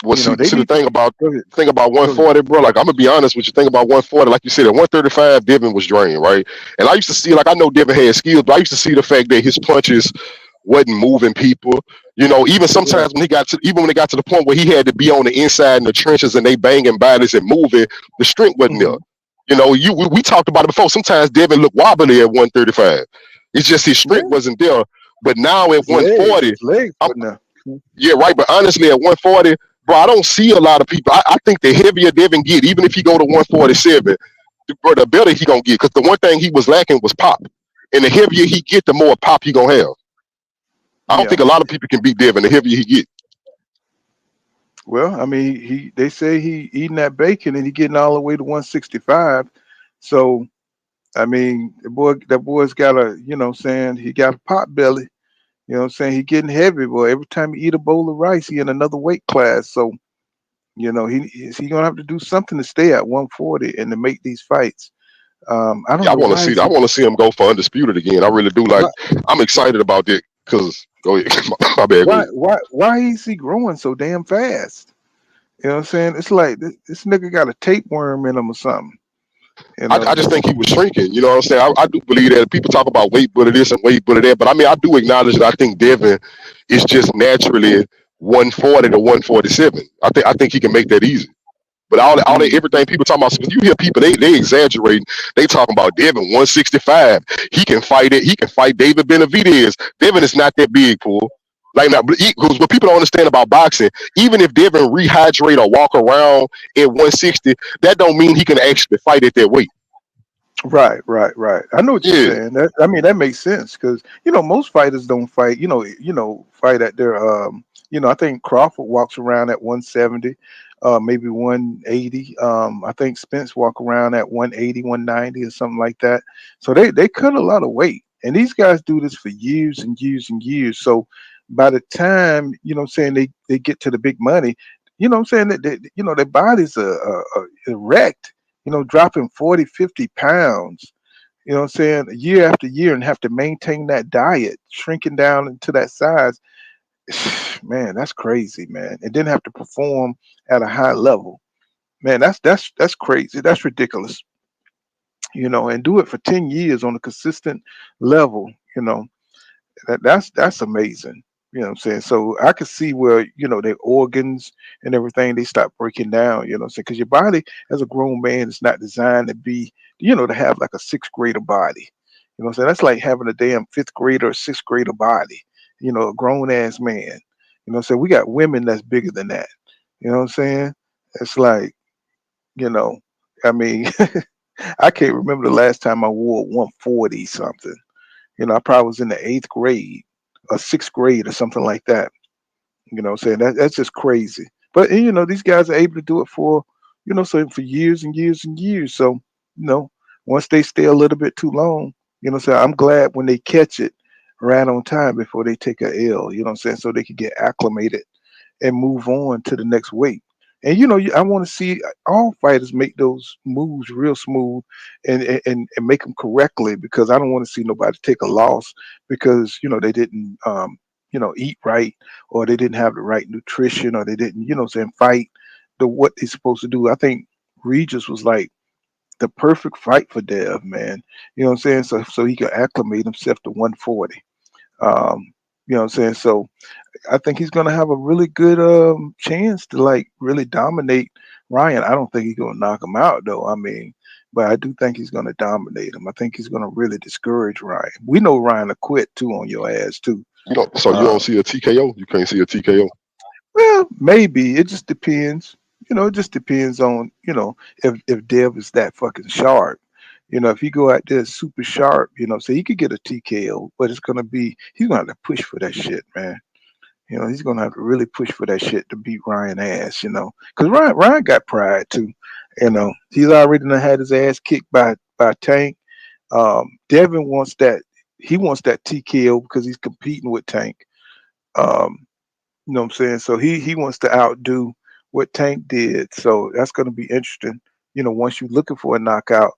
S6: Well, see,
S5: they
S6: the
S5: need to go ahead,
S6: thing about
S5: go ahead.
S6: 140, bro. Like I'm gonna be honest with you. Think about 140. Like you said, at 135, Devin was drained, right? And I used to see, like, I know Devin had skills, but I used to see the fact that his punches wasn't moving people. Even
S5: Yeah.
S6: sometimes even when it got to the point where he had to be on the inside in the trenches and they banging bodies and moving, the strength wasn't there.
S5: hmm
S6: We talked about it before. Sometimes Devin looked wobbly at 135. It's just his
S5: Yeah.
S6: strength wasn't there. But now at
S5: His legs,
S6: 140,
S5: his legs
S6: I'm
S5: wasn't there.
S6: yeah, right. But honestly, at 140, bro, I don't see a lot of people. I think the heavier Devin get, even if he go to 147, bro, the better he gonna get. Because the one thing he was lacking was pop. And the heavier he get, the more pop he gonna have. I don't
S5: Yeah.
S6: think a lot of people can beat Devin. The heavier he get.
S5: Well, I mean, they say he eating that bacon and he getting all the way to 165. So I mean, that boy's got he got a pot belly. He getting heavy, boy. Every time he eat a bowl of rice, he in another weight class. So, he gonna have to do something to stay at 140 and to make these fights. I don't
S6: Yeah, I
S5: know
S6: want to
S5: why
S6: see.
S5: is
S6: I
S5: he
S6: want to see him go for undisputed again. I really do. Like,
S5: why
S6: I'm excited about that. Cause go ahead, my bad. Go ahead.
S5: why is he growing so damn fast? You know what I'm saying? It's like this nigga got a tapeworm in him or something.
S6: I just think he was shrinking. You know what I'm saying? I do believe that people talk about weight bullet this and weight bullet that, but I mean, I do acknowledge that I think Devin is just naturally 140 to 147. I think he can make that easy. But all that
S5: Mm,
S6: everything people talking about, when you hear people, they exaggerating. They talking about Devin 165. He can fight it. He can fight David Benavidez. Devin is not that big, fool. Like now, because what people don't understand about boxing, even if Devin rehydrate or walk around at 160, that don't mean he can actually fight at that weight.
S5: right. I know what you're
S6: Yeah,
S5: saying. I mean, that makes sense because most fighters don't fight. Fight at their. I think Crawford walks around at 170, maybe 180. I think Spence walk around at 180, 190, or something like that. So they cut a lot of weight, and these guys do this for years and years and years. So by the time, they get to the big money, that their bodies are erect, dropping 40, 50 pounds, year after year, and have to maintain that diet, shrinking down into that size. Man, that's crazy, man. And then have to perform at a high level. Man, that's crazy. That's ridiculous. And do it for 10 years on a consistent level. That's amazing. You know what I'm saying? So I could see where, their organs and everything, they start breaking down, you know what I'm saying? Because your body as a grown man is not designed to be, to have like a sixth grader body. You know what I'm saying? That's like having a damn fifth grader or sixth grader body, a grown ass man. You know what I'm saying? We got women that's bigger than that. You know what I'm saying? It's like, you know, I mean, I can't remember the last time I wore 140 something. I probably was in the eighth grade or sixth grade or something like that. What I'm saying? That's just crazy. But these guys are able to do it for, for years and years and years. So, once they stay a little bit too long, so I'm glad when they catch it right on time before they take a L, you know what I'm saying? So they can get acclimated and move on to the next weight. And I want to see all fighters make those moves real smooth and make them correctly, because I don't want to see nobody take a loss because they didn't eat right, or they didn't have the right nutrition, or they didn't fight what they're supposed to do. I think Regis was like the perfect fight for Dev, man. You know what I'm saying? So he could acclimate himself to 140. You know what I'm saying? So I think he's gonna have a really good chance to like really dominate Ryan. I don't think he's gonna knock him out though. I mean, but I do think he's gonna dominate him. I think he's gonna really discourage Ryan. We know Ryan will quit too on your ass too.
S6: So you don't see a TKO? You can't see a TKO?
S5: Well, maybe it just depends. It just depends on if Dev is that fucking sharp. If he go out there super sharp, so he could get a TKO, but he's gonna have to push for that shit, man. He's gonna have to really push for that shit to beat Ryan ass, because Ryan got pride too. He's already done had his ass kicked by Tank. Devin wants that. He wants that TKO because he's competing with Tank. You know what I'm saying? So he wants to outdo what Tank did. So that's gonna be interesting. Once you're looking for a knockout,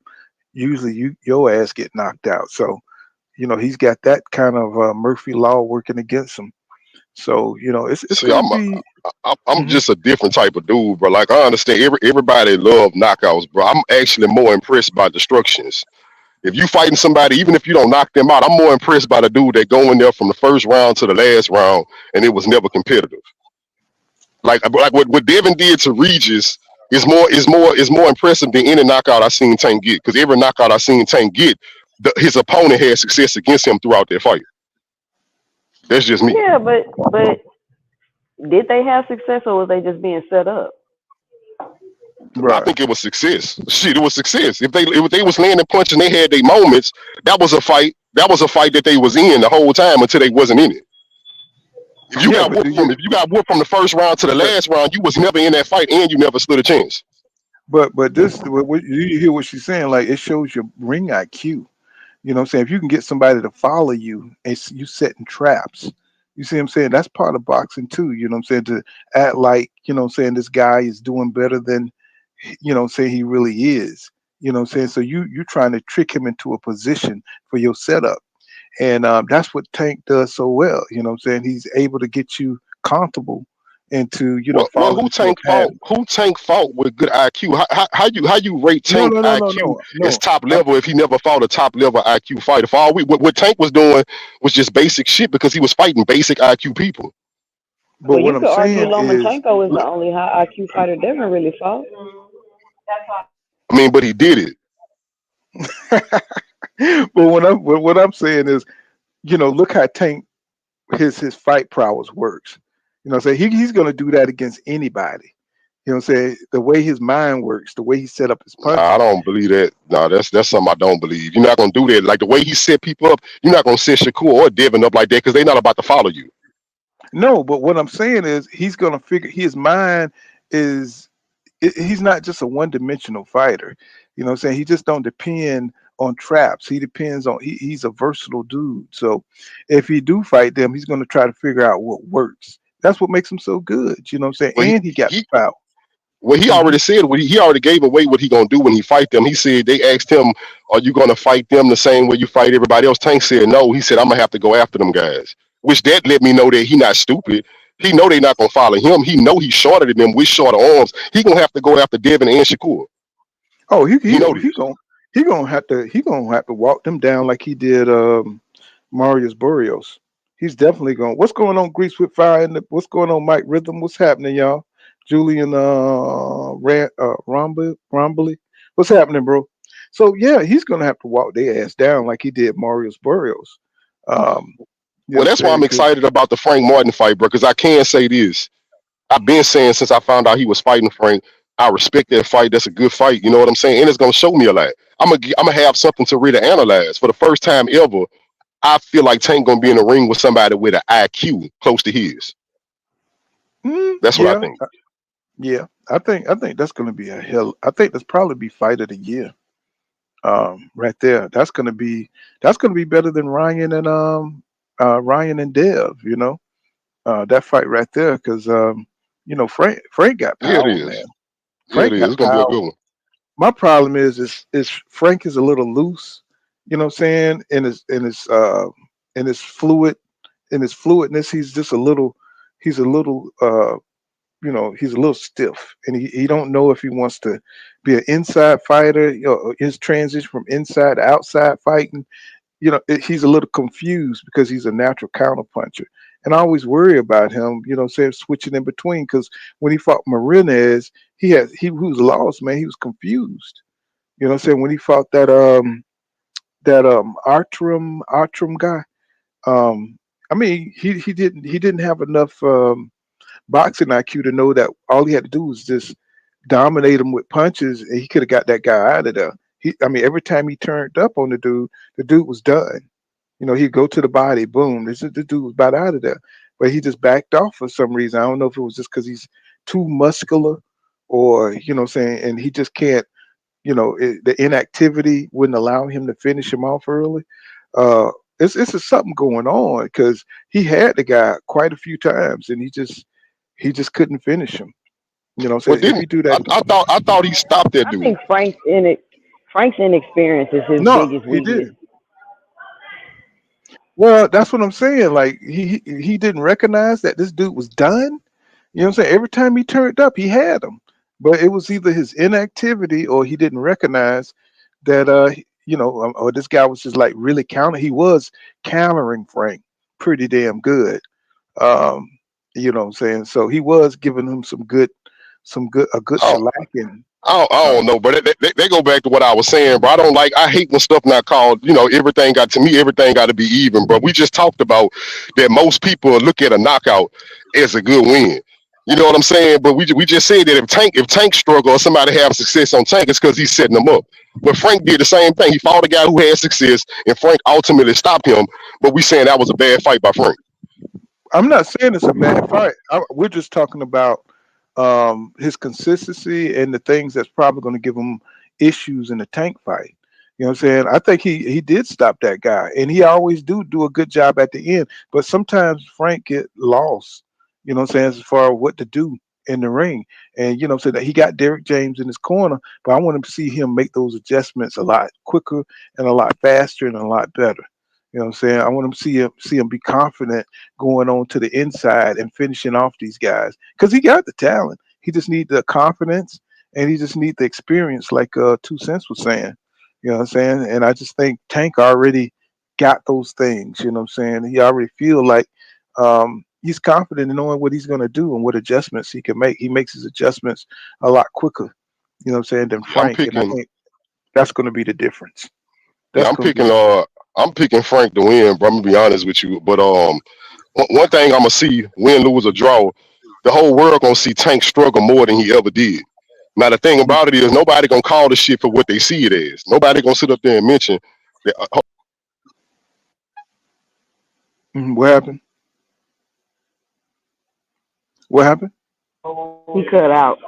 S5: usually your ass get knocked out. So he's got that kind of Murphy law working against him. So it's
S6: See,
S5: gonna be.
S6: I'm
S5: Mhm.
S6: just a different type of dude, bro. Like I understand everybody love knockouts, bro. I'm actually more impressed by destructions. If you fighting somebody, even if you don't knock them out, I'm more impressed by the dude that go in there from the first round to the last round and it was never competitive. Like what Devin did to Regis is more impressive than any knockout I seen Tank get. Because every knockout I seen Tank get, his opponent had success against him throughout that fight. That's just me.
S7: Yeah, but did they have success, or was they just being set up?
S6: I
S5: Right.
S6: think it was success. Shit, it was success. If they was landing punches and they had their moments, that was a fight. That was a fight that they was in the whole time until they wasn't in it. If you
S5: Yeah,
S6: got
S5: but do
S6: whooped from
S5: you?
S6: if you got whooped from the first round to the
S5: But
S6: last round, you was never in that fight and you never stood a chance.
S5: but this you hear what she's saying? Like, it shows your ring IQ. You know what I'm saying? If you can get somebody to follow you and you setting traps, you see what I'm saying? That's part of boxing too. You know what I'm saying? To act like, what I'm saying, this guy is doing better than, what I'm saying, he really is. You know what I'm saying? So you're trying to trick him into a position for your setup. And that's what Tank does so well. You know what I'm saying? He's able to get you comfortable into,
S6: Well,
S5: falling into a pattern.
S6: who Tank fought with good IQ? How you rate
S5: No,
S6: Tank
S5: no, no, no,
S6: IQ
S5: no,
S6: as
S5: no.
S6: top level if he never fought a top level IQ fighter? For all what Tank was doing was just basic shit because he was fighting basic IQ people.
S5: But
S7: Well,
S5: what
S7: you
S5: I'm
S7: could argue
S5: saying is,
S7: Lomachenko is the only high IQ fighter Devin really fought.
S6: I mean, but he did it.
S5: but what I'm saying is, look how Tank his fight prowess works. So he's gonna do that against anybody. Saying the way his mind works, the way he set up his
S6: Nah, I
S5: punches.
S6: don't believe that. Nah, that's something I don't believe. You're not gonna do that. Like the way he set people up, you're not gonna set Shakur or Devin up like that because they're not about to follow you.
S5: No, but what I'm saying is he's gonna figure his mind is he's not just a one-dimensional fighter. He's just don't depend on traps. He depends on he's a versatile dude. So if he do fight them, he's going to try to figure out what works. That's what makes him so good. You know what I'm saying?
S6: But
S5: And he got the power.
S6: he
S5: Hmm.
S6: already said he already gave away what he gonna do when he fight them. He said they asked him, "Are you gonna fight them the same way you fight everybody else?" Tank said no. He said, "I'm gonna have to go after them guys," which that let me know that he not stupid. He know they not gonna follow him. He know he's shorter than them with shorter arms. He gonna have to go after Devin and Shakur.
S5: Oh,
S6: He know this.
S5: he gonna have to walk them down like he did Marius Barrios. He's definitely going. What's going on, Grease with Fire? What's going on, Mike Rhythm? What's happening, y'all? Julian Rombly. What's happening, bro? So yeah, he's gonna have to walk their ass down like he did Marius Barrios. Um, you know
S6: Well,
S5: what I'm
S6: that's why
S5: saying?
S6: I'm excited about the Frank Martin fight, bro. Because I can say this. I've been saying since I found out he was fighting Frank, I respect that fight. That's a good fight. You know what I'm saying? And it's gonna show me a lot. I'm gonna have something to really analyze. For the first time ever, I feel like Tank gonna be in the ring with somebody with an IQ close to his. That's what I
S5: Yeah,
S6: think.
S5: yeah. I think that's gonna be a hell. I think that's probably be fight of the year. Right there. That's gonna be better than Ryan and Dev. That fight right there because Frank got
S6: Yeah, it
S5: power,
S6: is.
S5: man.
S6: Yeah, it
S5: Frank
S6: is.
S5: got
S6: It's gonna be a
S5: power.
S6: good one.
S5: My problem is Frank is a little loose, you know what I'm saying, in his fluidness. He's a little stiff, and he don't know if he wants to be an inside fighter. His transition from inside to outside fighting, he's a little confused because he's a natural counterpuncher. And I always worry about him, saying switching in between because when he fought Marinez, he was lost, man. He was confused. You know what I'm saying? When he fought that Artrum guy, I mean he didn't have enough boxing IQ to know that all he had to do was just dominate him with punches, and he could have got that guy out of there. I mean, every time he turned up on the dude was done. He'd go to the body, boom. The dude was about out of there, but he just backed off for some reason. I don't know if it was just because he's too muscular, or what I'm saying, and he just can't. The inactivity wouldn't allow him to finish him off early. Uh, it's just something going on because he had the guy quite a few times, and he just couldn't finish him.
S6: Well,
S5: If
S6: didn't
S5: he do that,
S6: I thought he stopped that
S7: I
S6: dude.
S7: think Frank's inexperience is his
S5: no,
S7: biggest
S5: he
S7: weakness.
S5: did. Well, that's what I'm saying. Like he didn't recognize that this dude was done. You know what I'm saying? Every time he turned up, he had him. But it was either his inactivity or he didn't recognize that or this guy was just like really he was countering Frank pretty damn good. Um, you know what I'm saying? So he was giving him a good
S6: Oh,
S5: shellacking.
S6: I don't
S5: Um,
S6: know, but they go back to what I was saying, bro. I hate when stuff not called, everything got to me, everything got to be even, bro. We just talked about that most people look at a knockout as a good win. You know what I'm saying? But we just said that if Tank struggle or somebody have success on Tank, it's because he's setting them up. But Frank did the same thing. He fought a guy who had success, and Frank ultimately stopped him. But we saying that was a bad fight by Frank.
S5: I'm not saying it's a bad fight. We're just talking about his consistency and the things that's probably going to give him issues in the Tank fight. You know what I'm saying? I think he did stop that guy, and he always do a good job at the end. But sometimes Frank get lost. You know what I'm saying? As far as what to do in the ring, and so that he got Derek James in his corner, but I want to see him make those adjustments a lot quicker and a lot faster and a lot better. You know what I'm saying? I want him to see him be confident going on to the inside and finishing off these guys because he got the talent. He just need the confidence and he just need the experience, like 2 Cents was saying. You know what I'm saying? And I just think Tank already got those things. You know what I'm saying? He already feel like he's confident in knowing what he's going to do and what adjustments he can make. He makes his adjustments a lot quicker. You know what I'm saying? Than
S6: I'm
S5: Frank, and I
S6: picking.
S5: think that's going to be the difference.
S6: Yeah,
S5: That's
S6: I'm
S5: going to be
S6: picking.
S5: the difference.
S6: I'm picking Frank to win, bro. I'm gonna be honest with you. But one thing I'm gonna see, win, lose, or draw, the whole world gonna see Tank struggle more than he ever did. Now the thing about it is nobody gonna call the shit for what they see it as. Nobody gonna sit up there and mention that.
S5: What happened? What happened?
S7: He cut out.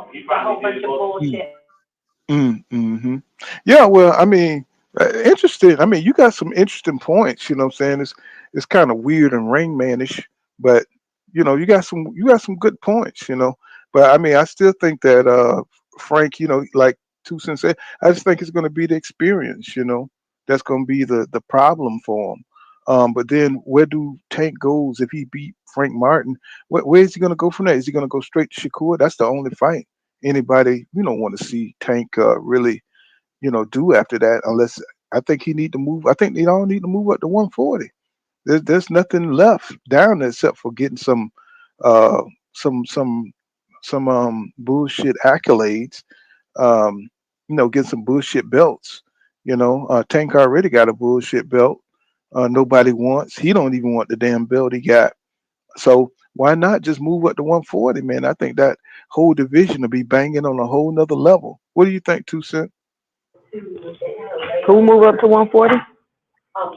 S5: Mm. Mm-hmm. Yeah, well, I mean, Interesting. I mean, you got some interesting points. You know what I'm saying? It's kind of weird and Rainmanish, but you got some good points. But I mean, I still think that Frank, like Tucson said, I just think it's going to be the experience. That's going to be the problem for him. But then where do Tank goes if he beat Frank Martin? Where is he going to go from there? Is he going to go straight to Shakur? That's the only fight anybody want to see Tank really do after that, unless I think he need to move. I think they all need to move up to 140. There's nothing left down there except for getting uh some bullshit accolades. Getting some bullshit belts. Tank already got a bullshit belt. Nobody wants. He don't even want the damn belt he got. So why not just move up to 140, man? I think that whole division will be banging on a whole nother level. What do you think, Two Cent?
S7: Who move up to 140?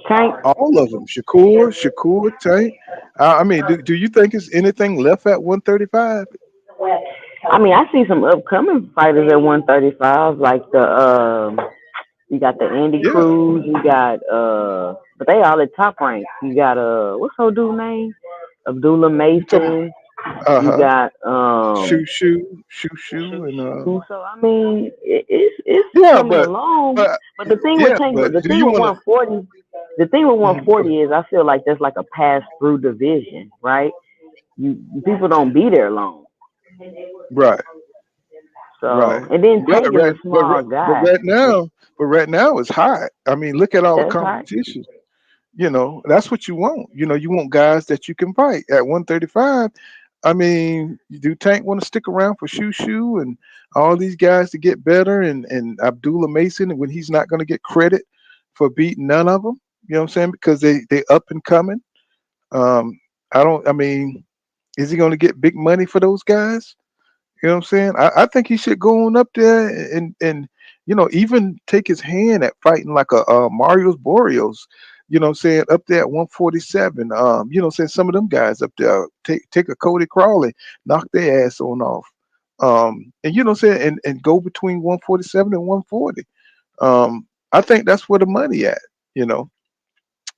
S7: Tank.
S5: All of them. Shakur, Tank. I mean, do you think there's anything left at 135?
S7: I mean, I see some upcoming fighters at 135, like you got the Andy
S5: Yeah.
S7: Cruz, you got but they all at top ranks. You got what's her dude name? Abdullah
S5: You talking?
S7: Mason.
S5: Uh
S7: You
S5: huh.
S7: got
S5: Shoe, and
S7: So I mean, it's
S5: yeah,
S7: coming along.
S5: but
S7: But the thing with
S5: yeah,
S7: Tank,
S5: but
S7: the
S5: do
S7: thing
S5: you
S7: with
S5: want
S7: 140, the thing with
S5: to?
S7: 140 is I feel like that's like a pass through division, right? You people don't be there long.
S5: Right, right.
S7: So and then
S5: But
S7: Tank is
S5: right,
S7: a small
S5: but
S7: guy.
S5: right now it's hot. I mean, look at all the
S7: That's hot.
S5: competition. That's what you want. You want guys that you can fight at 135. I mean, do Tank want to stick around for Shoe and all these guys to get better and Abdullah Mason when he's not going to get credit for beating none of them? You know what I'm saying? Because they up and coming. Um, I don't. I mean, is he going to get big money for those guys? You know what I'm saying? I think he should go on up there and even take his hand at fighting like a Mario's Boreos. You know what I'm saying? Up there at 147. What I'm saying, some of them guys up there take a Cody Crawley, knock their ass on off. And you know what I'm saying, and go between 147 and 140. I think that's where the money at. You know.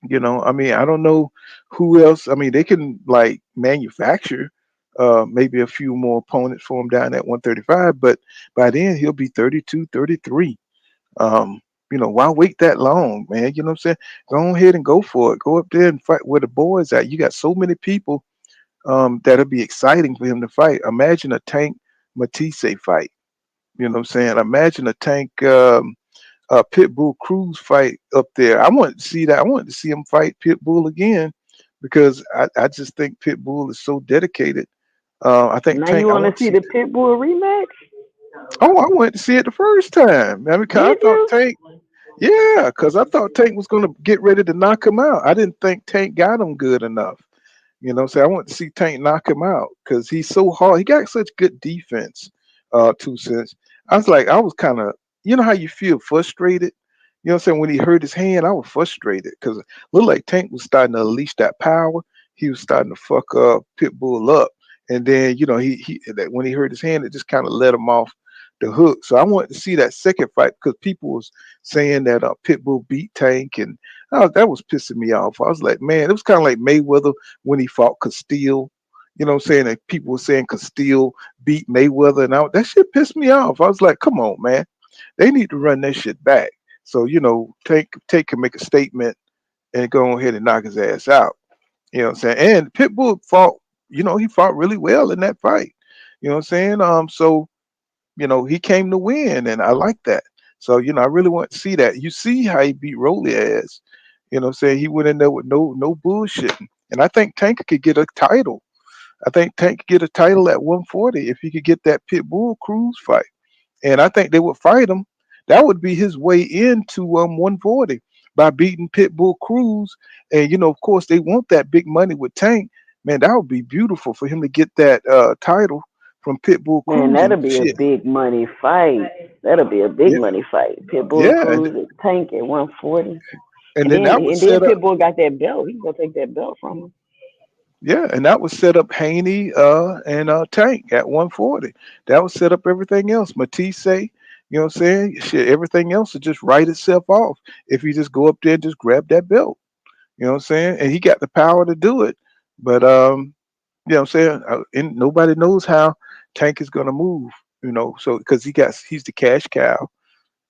S5: I mean, I don't know who else. I mean, they can like manufacture maybe a few more opponents for him down at 135, but by then he'll be 32, 33. Why wait that long, man? You know what I'm saying? Go ahead and go for it. Go up there and fight where the boys at. You got so many people that'll be exciting for him to fight. Imagine a Tank Matisse fight. You know what I'm saying? Imagine a Tank Pitbull Cruz fight up there. I want to see that. I want to see him fight Pitbull again because I just think Pitbull is so dedicated. I think
S7: Now you
S5: Tank. I
S7: want
S5: want
S7: to
S5: to
S7: see
S5: see.
S7: the Pitbull rematch?
S5: Oh, I wanted to see it the first time. I mean, 'cause I
S7: Did
S5: thought
S7: you?
S5: Tank. Yeah, because I thought Tank was going to get ready to knock him out. I didn't think Tank got him good enough. So I want to see Tank knock him out because he's so hard. He got such good defense. 2 cents. I was kind of, how you feel frustrated. You know what I'm saying? When he hurt his hand, I was frustrated because it looked like Tank was starting to unleash that power. He was starting to fuck Pitbull up. And then, that when he hurt his hand, it just kind of let him off the hook. So I wanted to see that second fight because people was saying that Pitbull beat Tank, and that was pissing me off. I was like, man, it was kind of like Mayweather when he fought Castile. You know what I'm saying? That people were saying Castile beat Mayweather, and that shit pissed me off. I was like, come on, man, they need to run that shit back. So Tank can make a statement and go ahead and knock his ass out. You know what I'm saying? And Pitbull fought. He fought really well in that fight. You know what I'm saying? So he came to win, and I like that. So, I really want to see that. You see how he beat Rolly ass. You know what I'm saying? He went in there with no bullshitting. And I think Tank could get a title. I think Tank could get a title at 140 if he could get that Pitbull Cruz fight. And I think they would fight him. That would be his way into 140 by beating Pitbull Cruz. And of course, they want that big money with Tank. Man, that would be beautiful for him to get that title from Pitbull
S7: Man,
S5: Cruz
S7: that'll
S5: and
S7: be a
S5: shit.
S7: big money fight. That'll be a big
S5: Yeah,
S7: money fight. Pitbull
S5: yeah,
S7: Cruz and Tank at 140.
S5: and
S7: And
S5: then
S7: then
S5: that would
S7: and then
S5: set up.
S7: Pitbull got that belt. He can go take that belt from him.
S5: Yeah, and that would set up Haney and Tank at 140. That would set up everything else. Matisse, You know what I'm saying? Shit, everything else will just write itself off if you just go up there and just grab that belt. You know what I'm saying? And he got the power to do it. But you know what I'm saying? And nobody knows how Tank is gonna move. You know, so because he's the cash cow,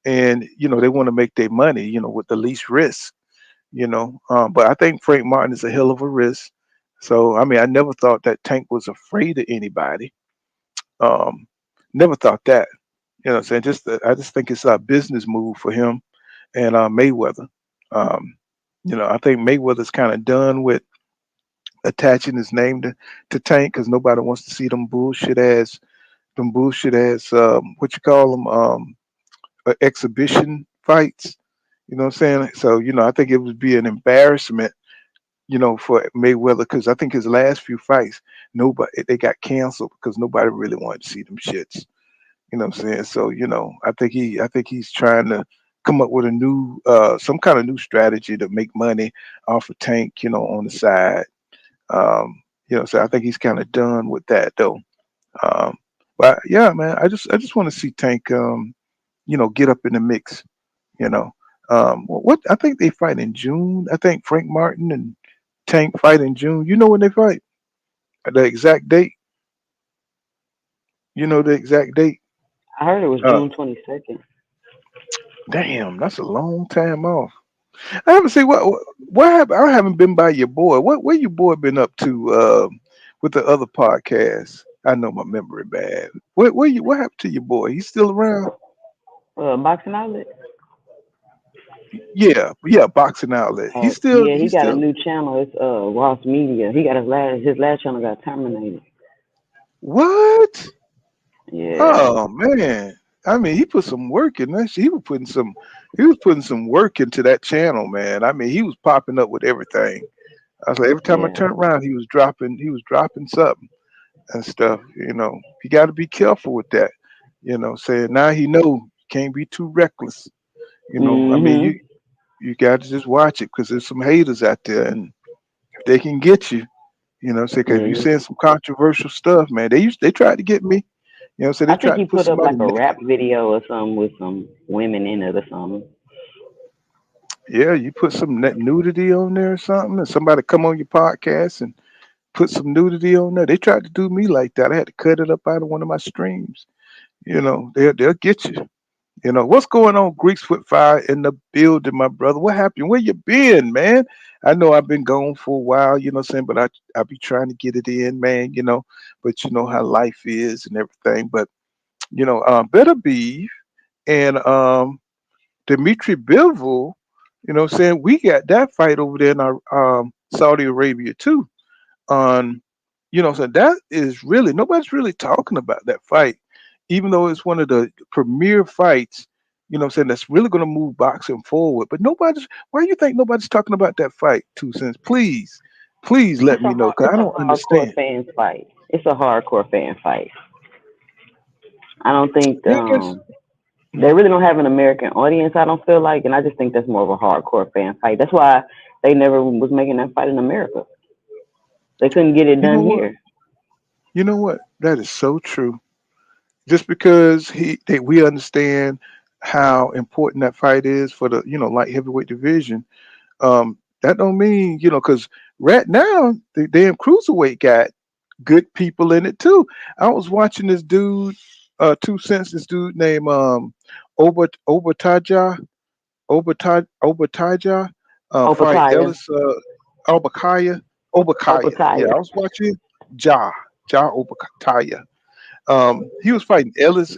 S5: and you know they want to make their money. You know, with the least risk. You know, but I think Frank Martin is a hell of a risk. So I mean, I never thought that Tank was afraid of anybody. Um, Never thought that. You know what I'm saying? I just think it's a business move for him and Mayweather. Um, you know, I think Mayweather's kind of done with attaching his name to Tank because nobody wants to see them bullshit ass what you call them exhibition fights. You know what I'm saying? So you know, I think it would be an embarrassment. You know, for Mayweather because I think his last few fights, nobody they got canceled because nobody really wanted to see them shits. You know what I'm saying? So, you know, I think he's trying to come up with a new some kind of new strategy to make money off of Tank, you know, on the side. You know, so I think he's kind of done with that though. Um, but yeah, man, I just want to see Tank you know, get up in the mix, you know. What I think they fight in June. I think Frank Martin and Tank fight in June. You know when they fight? The exact date? You know the exact date?
S7: I heard it was
S5: Uh,
S7: June 22nd.
S5: Damn, that's a long time off. I haven't seen what happened. I haven't been by your boy. Where your boy been up to with the other podcasts? I know my memory bad. What happened to your boy? He's still around?
S7: Boxing outlet.
S5: Yeah, yeah, boxing outlet.
S7: Yeah, he
S5: He's
S7: got a
S5: still
S7: new channel. It's Ross Media. He got his last channel got terminated.
S5: what?
S7: Yeah,
S5: Oh man. I mean, he put some work in that. He was putting some work into that channel, man. I mean, he was popping up with everything. I was like, every time I
S7: yeah,
S5: turned around, he was dropping something and stuff. You know, you got to be careful with that. You know, saying now he know you can't be too reckless. You know, I mean,
S7: mhm,
S5: you got to just watch it because there's some haters out there, and if they can get you, you know, say because you
S7: yeah.
S5: saying some controversial stuff, man. They tried to get me. You know, so they
S7: I think
S5: tried
S7: he
S5: to put
S7: put up
S5: somebody
S7: like a
S5: naked.
S7: rap video or something with some women in it or something.
S5: Yeah, you put some nudity on there or something, and somebody come on your podcast and put some nudity on there. They tried to do me like that. I had to cut it up out of one of my streams. You know, they'll get you. You know, what's going on, Greeks with fire in the building, my brother? What happened? Where you been, man? I know I've been gone for a while, you know what I'm saying, but I be trying to get it in, man, you know, but you know how life is and everything. But, you know, Better Beef and Dimitri Bivol, you know what I'm saying, we got that fight over there in our Saudi Arabia too. On so that is really nobody's really talking about that fight, even though it's one of the premier fights. I'm saying that's really going to move boxing forward. But nobody's. Why do you think nobody's talking about that fight? 2 cents, please, please let me know because I
S7: It's a
S5: don't
S7: hardcore
S5: understand.
S7: fans fight. It's a hardcore fan fight. I don't think
S5: Yeah, I guess.
S7: they really don't have an American audience. I don't feel like, and I just think that's more of a hardcore fan fight. That's why they never was making that fight in America. They couldn't get it
S5: You know
S7: done
S5: what?
S7: here.
S5: You know what? That is so true. Just because we understand how important that fight is for the light heavyweight division. That don't mean because right now the damn cruiserweight got good people in it too. I was watching this dude, 2 cents. This dude named Obertaja Obertaja fight
S7: Opataya.
S5: Ellis Obakaya Obakaya. Yeah,
S7: Opataya.
S5: I was watching Ja Obakaya. He was fighting Ellis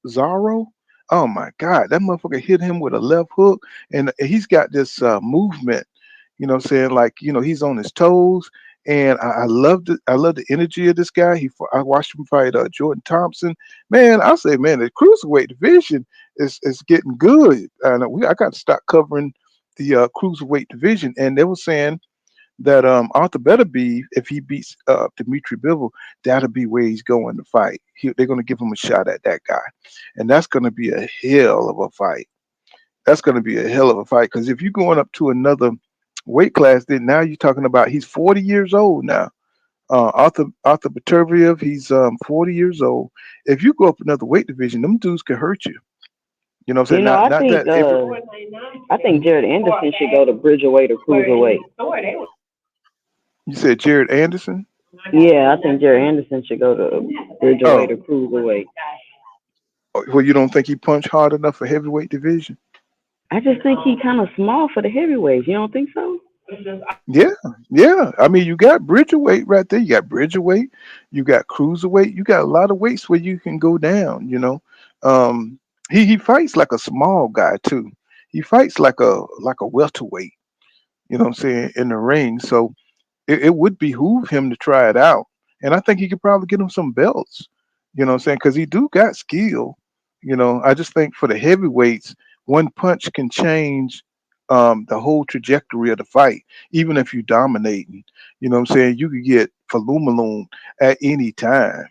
S5: Zaro. Oh my God, that motherfucker hit him with a left hook, and he's got this movement. What I'm saying, like he's on his toes, and I love the energy of this guy. I watched him fight Jordan Thompson. Man, I say, man, the cruiserweight division is getting good. And I got to start covering the cruiserweight division, and they were saying that Arthur better be if he beats Dimitri Bivol, that'll be where he's going to fight. They're going to give him a shot at that guy, and that's going to be a hell of a fight. That's going to be a hell of a fight because if you're going up to another weight class, then now you're talking about he's 40 years old now. Arthur Beterbiev, he's 40 years old. If you go up another weight division, them dudes can hurt you. You know what I'm
S7: You
S5: saying?
S7: know,
S5: Not not that every.
S7: I think Jared Anderson should go to Bridgerweight or Cruiserweight.
S5: You said Jared Anderson?
S7: Yeah, I think Jared Anderson should go to Bridgerweight
S5: Oh,
S7: or Cruiserweight.
S5: well, you don't think he punched hard enough for heavyweight division?
S7: I just think he kind of small for the heavyweights. You don't think so?
S5: Yeah, yeah. I mean, you got Bridgerweight right there. You got Bridgerweight. You got Cruiserweight. You got a lot of weights where you can go down. Um, he fights like a small guy too. He fights like a welterweight. You know what I'm saying, in the ring. So it would behoove him to try it out. And I think he could probably get him some belts. You know what I'm saying? Because he do got skill. I just think for the heavyweights, one punch can change the whole trajectory of the fight, even if you dominating. You know what I'm saying? You could get Falumaloon at any time.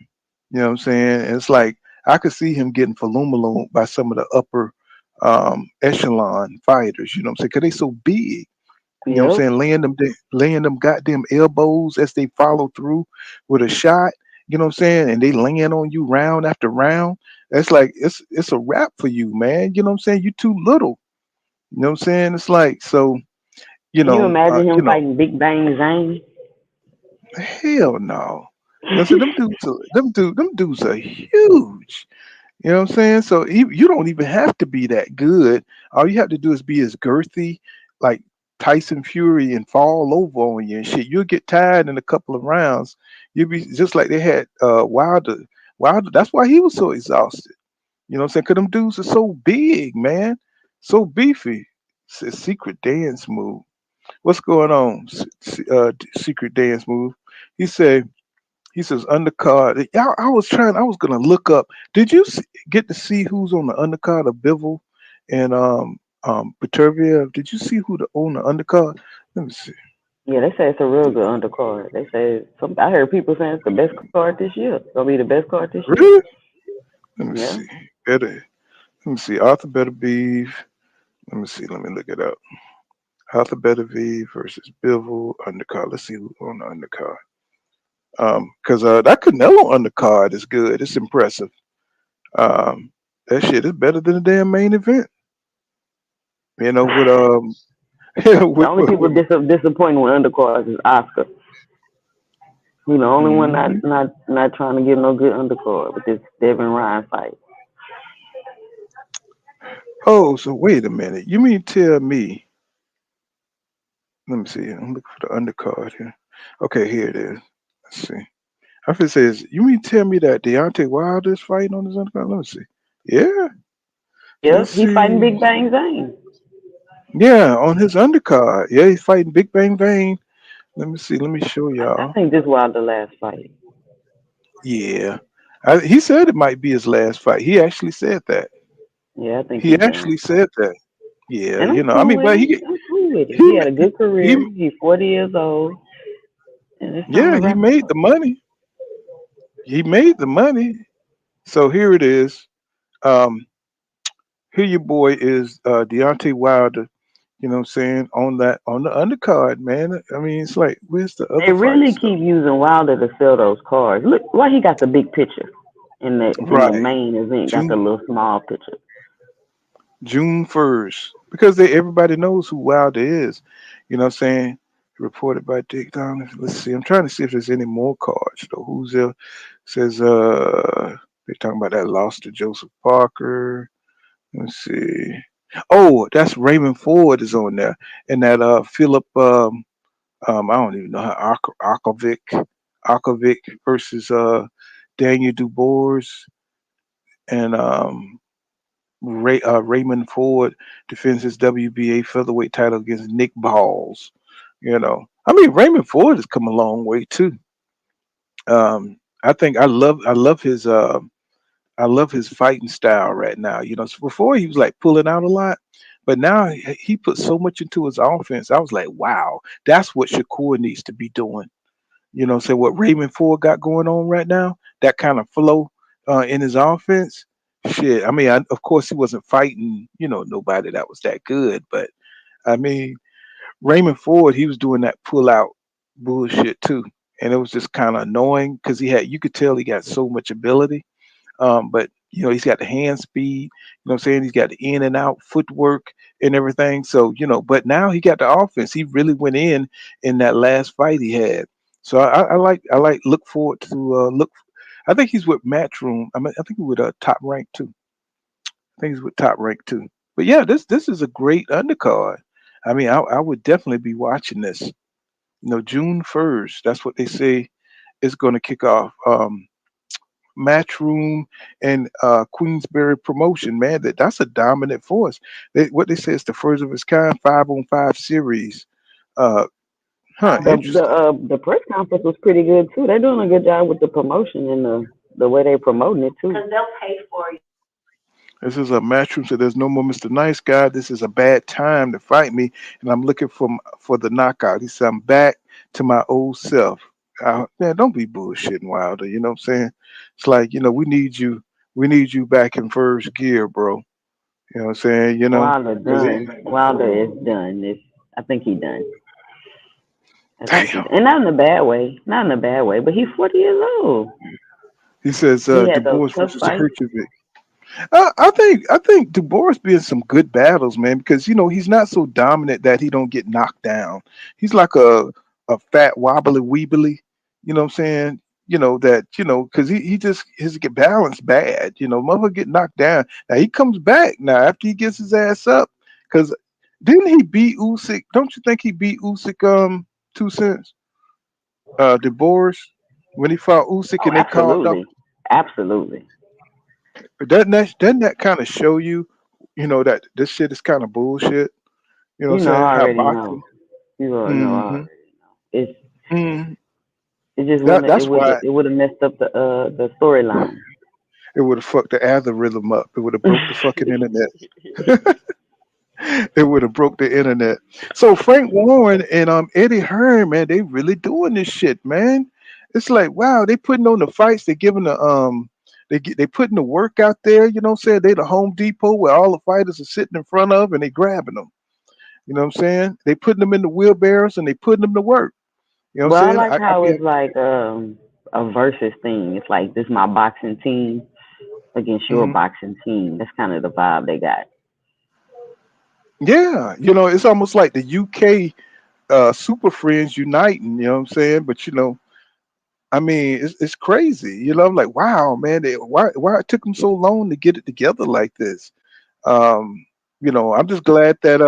S5: You know what I'm saying? And it's like I could see him getting Falumaloon by some of the upper echelon fighters. You know what I'm saying? Because they so big. You know what I'm
S7: Yep.
S5: saying? Laying them goddamn elbows as they follow through with a shot. You know what I'm saying? And they land on you round after round. That's like it's a wrap for you, man. You know what I'm saying? You too little. You know what I'm saying? It's like so.
S7: Can you imagine him fighting Big Bang Zane?
S5: Hell no. So them dudes are huge. You know what I'm saying? So you don't even have to be that good. All you have to do is be as girthy, like Tyson Fury, and fall over on you and shit. You'll get tired in a couple of rounds. You'll be just like they had Wilder. Wilder. That's why he was so exhausted. You know what I'm saying? Because them dudes are so big, man, so beefy. It's a secret dance move. What's going on? Secret dance move. He said. He says undercard. I was gonna look up. Did you get to see who's on the undercard of Bivol and Petervia? Did you see who on the undercard? Let me see.
S7: Yeah, they say it's a real good undercard. They say I heard people saying it's the best card this year. It's gonna be the best card this year.
S5: Really? Let me
S7: Yeah.
S5: see. Better. Let me see. Arthur Better Beef. Let me see. Let me look it up. Arthur Better Beef versus Bivol undercard. Let's see who's on the undercard. Because that Canelo undercard is good. It's impressive. Um, that shit is better than the damn main event. With
S7: The
S5: with,
S7: only
S5: with,
S7: people
S5: with
S7: disappointing with undercards is Oscar. You know, only one
S5: mhm.
S7: not trying to get no good undercard with this Devin Ryan fight.
S5: Oh, so wait a minute. You mean tell me? Let me see. I'm looking for the undercard here. Okay, here it is. Let's see. I think it says you mean tell me that Deontay Wilder is fighting on his undercard? Let me see. Yeah. Let's
S7: Yep, he fighting
S5: see.
S7: Big Bang Zane.
S5: Yeah, on his undercard. Yeah, he's fighting Big Bang Vane. Let me see. Let me show
S7: I
S5: y'all.
S7: think this was the last fight.
S5: Yeah. He said it might be his last fight. He actually said that.
S7: Yeah, I think
S5: He
S7: he's done.
S5: actually said that. Yeah,
S7: And I'm
S5: I
S7: cool
S5: mean,
S7: with
S5: but
S7: it. I'm cool with it.
S5: he
S7: He had a good
S5: he
S7: career. He's 40 years old, and it's time
S5: yeah,
S7: to
S5: he
S7: wrap it
S5: made
S7: up.
S5: the money. He made the money. So here it is. Um, here your boy is Deontay Wilder. You know what I'm saying, on the undercard, man. I mean, it's like where's the
S7: They
S5: other
S7: really
S5: fights though?
S7: keep using Wilder to sell those cards. Look, why he got the big picture in the
S5: Right,
S7: main event, got the
S5: June
S7: little small picture.
S5: June 1st, because everybody knows who Wilder is. You know what I'm saying? Reported by Dick Down. Let's see. I'm trying to see if there's any more cards though. Who's there? Says they're talking about that loss to Joseph Parker. Let's see. Oh, that's Raymond Ford is on there, and that Philip I don't even know how Arkovic versus Daniel Dubois and Raymond Ford defends his WBA featherweight title against Nick Balls. I mean Raymond Ford has come a long way too. I think I love his fighting style right now. So before he was like pulling out a lot, but now he put so much into his offense. I was like, wow, that's what Shakur needs to be doing. So what Raymond Ford got going on right now, that kind of flow in his offense. Shit, I mean, of course he wasn't fighting, nobody that was that good, but I mean, Raymond Ford, he was doing that pull out bullshit too, and it was just kind of annoying because you could tell he got so much ability, but He's got the hand speed. What I'm saying? He's got the in and out footwork and everything. So, but now he got the offense. He really went in that last fight he had. So I like look forward to look. I think he's with Matchroom. I think he's with Top Rank too. I think he's with Top Rank too. But yeah, this is a great undercard. I mean, I would definitely be watching this. June 1st. That's what they say is going to kick off. Matchroom and Queensberry Promotion, man, that's a dominant force. What they say is the first of its kind 5-on-5 series. Uh, Interesting.
S7: The press conference was pretty good too. They're doing a good job with the promotion and the way they're promoting it too.
S8: Because they'll pay for you.
S5: This is a Matchroom, so there's no more Mr. Nice Guy. This is a bad time to fight me, and I'm looking for the knockout. He said, I'm back to my old self. Man, don't be bullshitting, Wilder. You know what I'm saying? It's like, we need you back in first gear, bro. You know what I'm saying?
S7: Wilder
S5: 'Cause
S7: done. Wilder is done. I think he done.
S5: Damn.
S7: And not in a bad way. Not in a bad way. But he's 40 years old.
S5: He says
S7: He
S5: Du
S7: had
S5: Bois
S7: those tough
S5: versus
S7: fights.
S5: Herjavec. I think Du Bois be in some good battles, man, because he's not so dominant that he don't get knocked down. He's like a fat wobbly weebly, you know what I'm saying? Because he just his get balance bad. Mother get knocked down. Now he comes back now after he gets his ass up. Because didn't he beat Usyk? Don't you think he beat Usyk 2 cents? Du Bois when he fought Usyk
S7: Oh,
S5: and they called up.
S7: absolutely. Absolutely.
S5: Doesn't that kind of show you, that this shit is kind of bullshit? You know
S7: You
S5: what I'm
S7: know,
S5: saying?
S7: I
S5: How
S7: already
S5: boxing.
S7: know. You already know. I
S5: hmm
S7: already know.
S5: hmm
S7: It just
S5: That
S7: wouldn't.
S5: that's why
S7: It would have messed up the storyline.
S5: it would have fucked the algorithm up. It would have broke the fucking internet. It would have broke the internet. So Frank Warren and Eddie Hearn, man, they really doing this shit, man. It's like, wow, they putting on the fights. They giving they putting the work out there. You know what I'm saying? They the Home Depot where all the fighters are sitting in front of and they grabbing them. You know what I'm saying? They putting them in the wheelbarrows and they putting them to work. You know what
S7: Well, I
S5: I'm saying?
S7: like
S5: I
S7: how
S5: be
S7: it's like a versus thing. It's like this my boxing team against your
S5: mhm.
S7: boxing team. That's kind of the vibe they got.
S5: Yeah, it's almost like the UK Super Friends uniting. You know what I'm saying? But I mean, it's crazy. I'm like, wow, man, why it took them so long to get it together like this? Um, I'm just glad that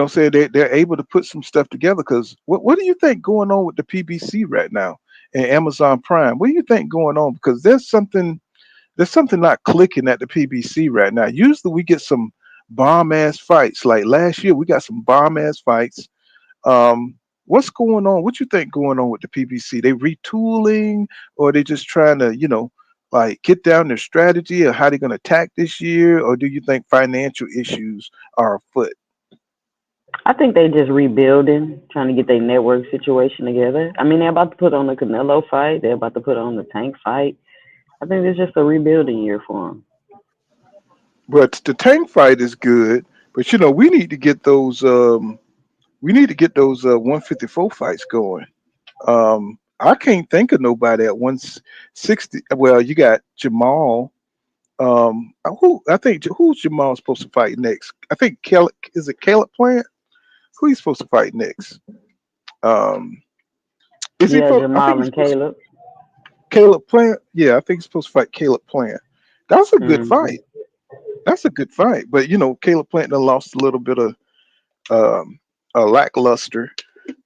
S5: say they're able to put some stuff together. Because what do you think going on with the PBC right now and Amazon Prime? What do you think going on? Because there's something not clicking at the PBC right now. Usually we get some bomb ass fights. Like last year, we got some bomb ass fights. What's going on? What you think going on with the PBC? They retooling, or they just trying to, like get down their strategy or how they're going to attack this year, or do you think financial issues are afoot?
S7: I think they just rebuilding, trying to get their network situation together. I mean, they're about to put on the Canelo fight. They're about to put on the Tank fight. I think it's just a rebuilding year for them.
S5: But the Tank fight is good, but we need to get those. We need to get those 154 fights going. I can't think of nobody at 160. Well, you got Jamal. Who I think who's Jamal supposed to fight next? I think Caleb, is it Caleb Plant? Who he's supposed to fight next? Um, is he?
S7: Yeah,
S5: I think
S7: Jamal
S5: he's
S7: and
S5: supposed to,
S7: Caleb.
S5: Caleb Plant. Yeah, I think he's supposed to fight Caleb Plant. That's a good
S7: Hmm.
S5: fight. That's a good fight. But Caleb Plant done lost a little bit of um, a lackluster.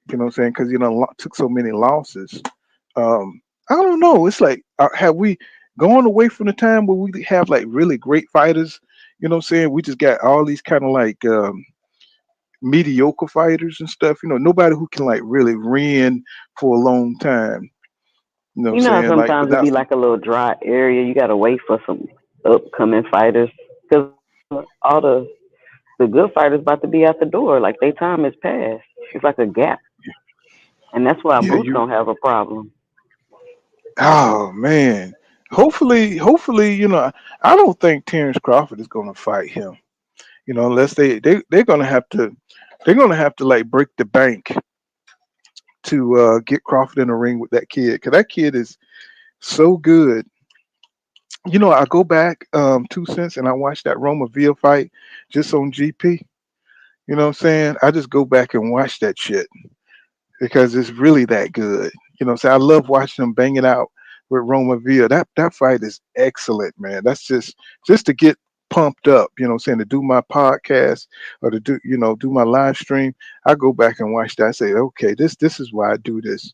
S5: You know what I'm saying? Because took so many losses. I don't know. It's like have we gone away from the time where we have like really great fighters? You know what I'm saying? We just got all these kind of like mediocre fighters and stuff. Nobody who can like really win for a long time. You know what I'm
S7: You know how
S5: saying? Like
S7: sometimes it
S5: without
S7: be
S5: some.
S7: like a little dry area. You gotta wait for some upcoming fighters because all the good fighters about to be out the door. Like their time is past. It's like a gap, and that's why
S5: Yeah,
S7: Boots
S5: you.
S7: don't have a problem.
S5: Oh man. Hopefully, I don't think Terrence Crawford is going to fight him. Unless they're going to have to, like break the bank to get Crawford in the ring with that kid, because that kid is so good. I go back 2 cents and I watch that Roma Ville fight just on GP. You know what I'm saying? I just go back and watch that shit because it's really that good. You know what I'm saying? I love watching them banging out with Roma Ville. That fight is excellent, man. That's just to get pumped up, you know what I'm saying, to do my podcast or to do my live stream. I go back and watch that. I say, okay, this is why I do this.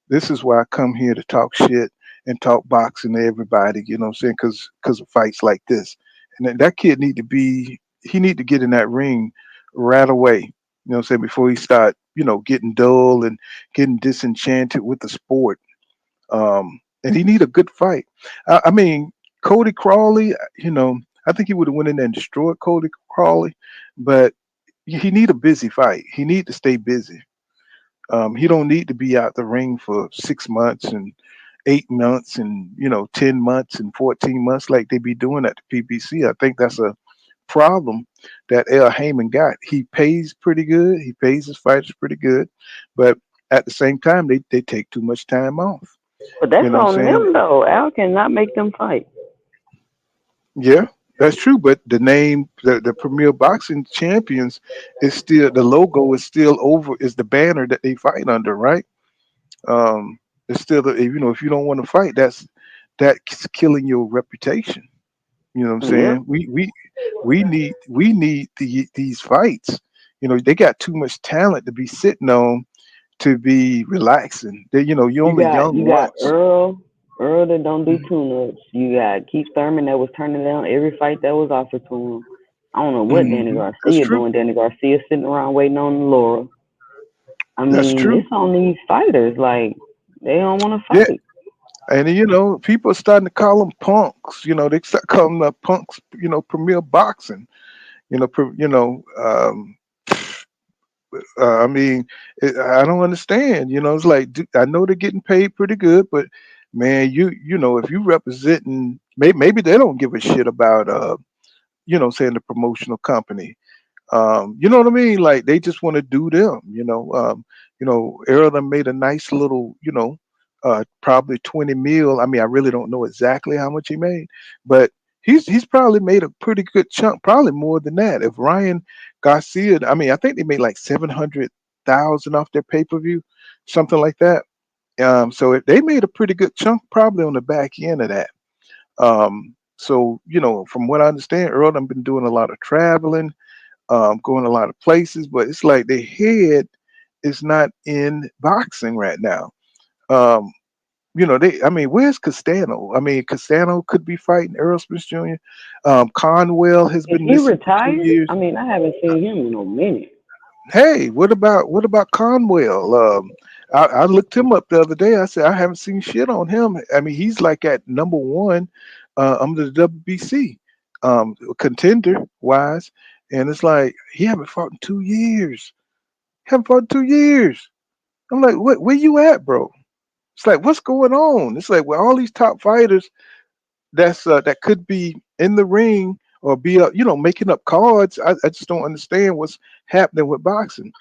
S5: This is why I come here to talk shit and talk boxing to everybody, you know what I'm saying? Because of fights like this. And that kid need to get in that ring right away, you know what I'm saying, before he start, getting dull and getting disenchanted with the sport. And he need a good fight. I mean, Cody Crawley, I think he would have went in there and destroyed Cody Crawley, but he need a busy fight. He need to stay busy. He don't need to be out the ring for 6 months and 8 months and 10 months and 14 months like they be doing at the PBC. I think that's a problem that El Heyman got. He pays pretty good. He pays his fighters pretty good, but at the same time, they take too much time off.
S7: But
S5: You
S7: that's
S5: know what I'm
S7: on
S5: saying?
S7: them though. Al cannot make them fight.
S5: Yeah, that's true. But the name, the Premier Boxing Champions, is still the logo is still over. Is the banner that they fight under, right? Um, it's still if you don't want to fight, that's killing your reputation. You know what I'm
S7: Yep.
S5: saying? We need these fights. They got too much talent to be sitting on to be relaxing. You're
S7: You
S5: only
S7: got
S5: young
S7: you got
S5: once.
S7: Earl that don't do
S5: Mm-hmm.
S7: tune-ups. You got Keith Thurman that was turning down every fight that was offered to him. I don't know what Danny
S5: That's
S7: Garcia
S5: true.
S7: doing. Danny Garcia sitting around waiting on Laura. I
S5: That's
S7: mean,
S5: true.
S7: it's on these fighters. Like they don't want to
S5: Yeah,
S7: fight.
S5: and people are starting to call them punks. They start calling them punks. Premier boxing. You know, pro- you know. I mean, I don't understand. It's like I know they're getting paid pretty good, but man, if you representing, maybe they don't give a shit about saying the promotional company. You know what I mean? Like they just want to do them. Errol done made a nice little, probably 20 mil. I mean, I really don't know exactly how much he made, but he's probably made a pretty good chunk, probably more than that. If Ryan Garcia, I mean, I think they made like 700,000 off their pay per view, something like that. So if they made a pretty good chunk, probably on the back end of that. So from what I understand, Earl done been doing a lot of traveling, going a lot of places, but it's like their head is not in boxing right now. Um, I mean, where's Castano? I mean, Castano could be fighting Earl Smith Jr. Conwell has
S7: Is
S5: been
S7: he
S5: missing for two
S7: retired?
S5: years.
S7: I mean, I haven't seen him in a minute.
S5: Hey, what about Conwell? I looked him up the other day. I said I haven't seen shit on him. I mean, he's like at number one under the WBC contender wise, and it's like he haven't fought in 2 years. Haven't fought in 2 years. I'm like, what? Where you at, bro? It's like, what's going on? It's like, well, all these top fighters that could be in the ring or be making up cards. I just don't understand what's happening with boxing.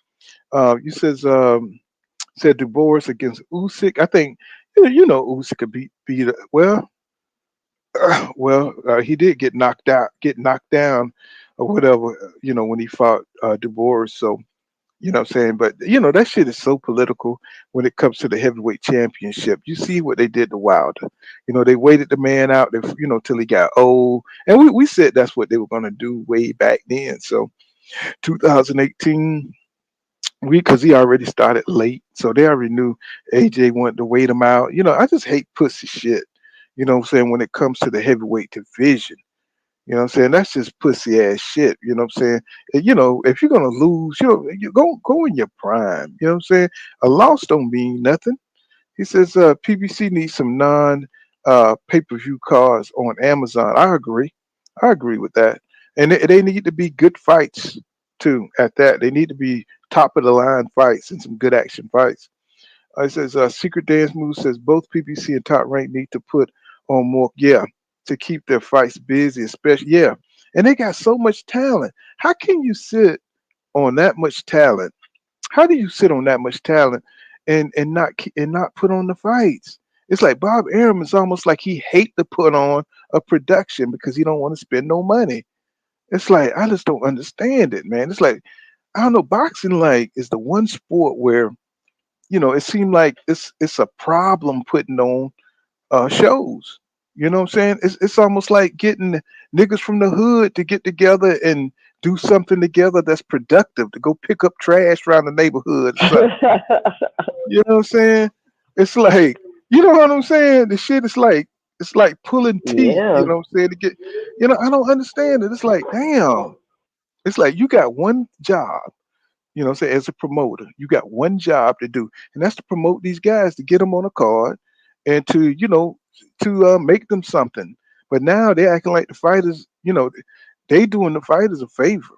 S5: You said divorce against Usyk. I think Usyk could beat well. He did get knocked down, or whatever. When he fought divorce. So what I'm saying, but that shit is so political when it comes to the heavyweight championship. You see what they did to Wilder. They waited the man out, till he got old, and we said that's what they were gonna do way back then. So 2018. Because he already started late, so they already knew AJ wanted to wait him out. I just hate pussy shit. What I'm saying, when it comes to the heavyweight division. What I'm saying? That's just pussy ass shit. What I'm saying? And, if you're gonna lose, you go in your prime. What I'm saying? A loss don't mean nothing. He says PBC needs some non pay-per-view cards on Amazon. I agree. I agree with that. And they need to be good fights too. At that, they need to be top of the line fights and some good action fights. It says Secret Dance Move says both PBC and Top Rank need to put on more, yeah, to keep their fights busy, especially, yeah. And they got so much talent. How can you sit on that much talent? How do you sit on that much talent and not put on the fights It's like Bob Arum is almost like he hate to put on a production because he don't want to spend no money. It's like I just don't understand it, man. It's like I don't know. Boxing like is the one sport where it seemed like it's a problem putting on shows. You know what I'm saying? It's almost like getting niggas from the hood to get together and do something together that's productive to go pick up trash around the neighborhood or something. You know what I'm saying? It's like you know what I'm saying? The shit is like it's like pulling teeth. You
S7: Yeah.
S5: know what I'm saying? To get I don't understand it. It's like damn. It's like you got one job. Say as a promoter, you got one job to do, and that's to promote these guys to get them on a card and to make them something. But now they're acting like the fighters, they doing the fighters a favor,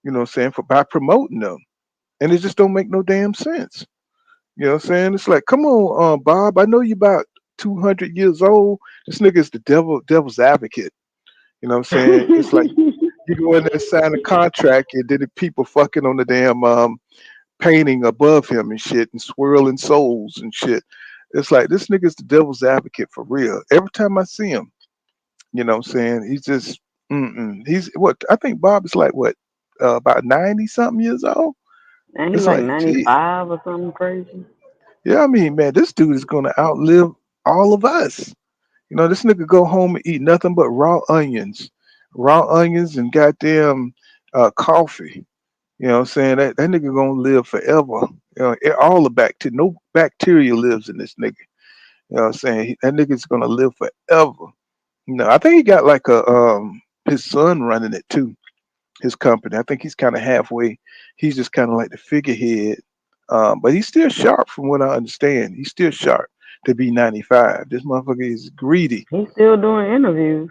S5: what I'm saying, for by promoting them. And it just don't make no damn sense. You know what I'm saying? It's like, come on, Bob, I know you about 200 years old. This nigga is the devil's advocate. You know what I'm saying? It's like you go in there and sign a contract and then the people fucking on the damn painting above him and shit and swirling souls and shit. It's like this nigga's the devil's advocate for real. Every time I see him, what I'm saying, he's just he's what I think Bob is like what about 90 something years old.
S7: And he
S5: It's
S7: like
S5: like, gee,
S7: 95 or something crazy.
S5: yeah, I mean, man, this dude is gonna outlive all of us. This nigga go home and eat nothing but raw onions and goddamn coffee. You know what I'm saying? That nigga gonna live forever. All the bacteria, no bacteria lives in this nigga. You know what I'm saying? That nigga's gonna live forever. I think he got like a his son running it too, his company. I think he's kind of halfway. He's just kind of like the figurehead. But he's still sharp from what I understand. He's still sharp to be 95. This motherfucker is greedy.
S7: He's still doing interviews.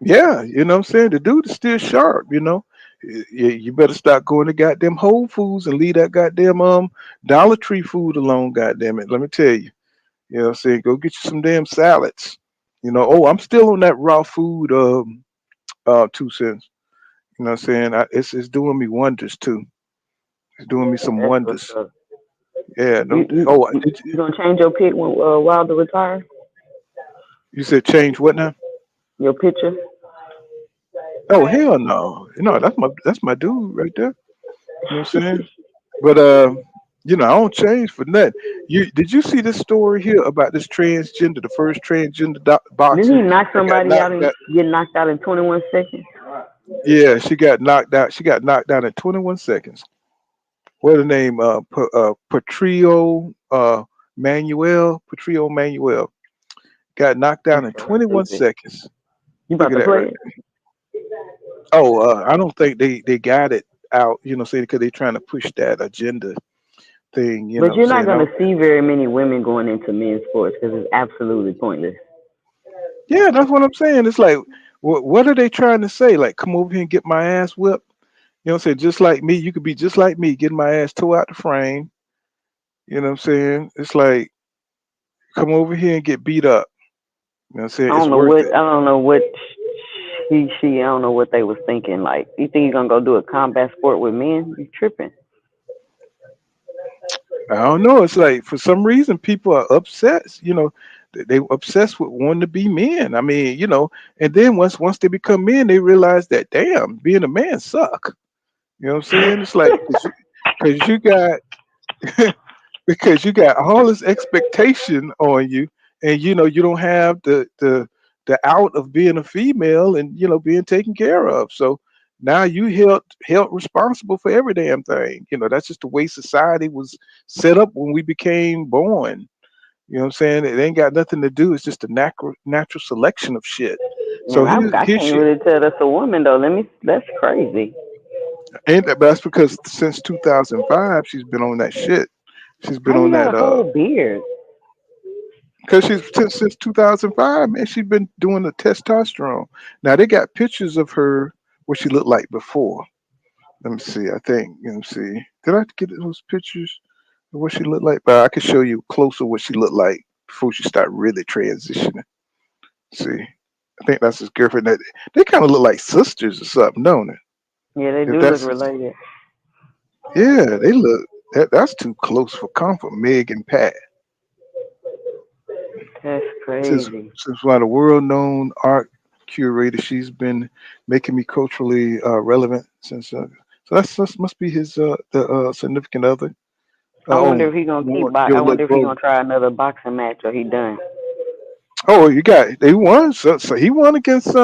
S5: Yeah, you know what I'm saying? The dude is still sharp. You better start going to goddamn Whole Foods and leave that goddamn Dollar Tree food alone, goddamn it. Let me tell you. You know what I'm saying? Go get you some damn salads. Oh, I'm still on that raw food 2 cents. You know what I'm saying? It's doing me wonders too. It's doing me some
S7: That's what's
S5: wonders.
S7: up.
S5: Yeah,
S7: You
S5: no.
S7: you
S5: Oh,
S7: you, you gonna change your pick when Wilder retire?
S5: you said change what now?
S7: Your picture?
S5: Oh hell no. No, that's my dude right there. You know what I'm saying? But I don't change for nothing. Did you see this story here about this transgender, the first transgender
S7: Didn't
S5: boxer
S7: he knock
S5: that got
S7: somebody out
S5: knocked
S7: and
S5: out?
S7: get knocked out in 21 seconds?
S5: Yeah, she got knocked out. She got knocked out in 21 seconds. What the name? Patrio Manuel got knocked
S7: He's
S5: out in
S7: so
S5: 21
S7: stupid.
S5: seconds.
S7: You
S5: Look
S7: about
S5: at
S7: to
S5: that
S7: play
S5: right
S7: it?
S5: there. Oh, I don't think they got it out. Say because they're trying to push that agenda thing. You know
S7: But
S5: what I'm
S7: you're not
S5: saying?
S7: gonna see very many women going into men's sports because it's absolutely pointless.
S5: Yeah, that's what I'm saying. It's like, what are they trying to say? Like, come over here and get my ass whipped. You know what I'm saying? Just like me, you could be just like me, getting my ass tore out the frame. You know what I'm saying? It's like, come over here and get beat up. You know what I'm saying? It's worth it.
S7: I don't know what she I don't know what they was thinking. Like, you think you're gonna go do a combat sport with men? You tripping?
S5: I don't know. It's like for some reason people are upset. They obsessed with wanting to be men. I mean, and then once they become men, they realize that damn, being a man suck. You know what I'm saying? It's like because you got because you got all this expectation on you, and you don't have the out of being a female and being taken care of. So now you held responsible for every damn thing. That's just the way society was set up when we became born. You know what I'm saying? It ain't got nothing to do. It's just a natural selection of shit. So
S7: Man, I
S5: here
S7: can't
S5: she
S7: really tell that's a woman though. That's crazy.
S5: ain't that, but that's because since 2005 she's been on that shit. She's been
S7: How
S5: on
S7: you got
S5: that
S7: a whole beard?
S5: because she's since 2005, man, she's been doing the testosterone. Now they got pictures of her what she looked like before. Let me see. I think let me see. Did I get those pictures of what she looked like? But I can show you closer what she looked like before she started really transitioning. See, I think that's his girlfriend. That they kind of look like sisters or something, don't they?
S7: Yeah, they
S5: If
S7: do look
S5: that's his,
S7: related.
S5: yeah, they look. That's too close for comfort. Meg and Pat.
S7: That's
S5: Since
S7: crazy.
S5: one of the world-known art curator, she's been making me culturally relevant since. So that's must be his the significant other.
S7: I wonder
S5: Oh,
S7: if he gonna keep
S5: more
S7: box.
S5: your
S7: I
S5: little
S7: wonder if he
S5: brother.
S7: gonna try another boxing match or he done.
S5: Oh, you got they won. So he won against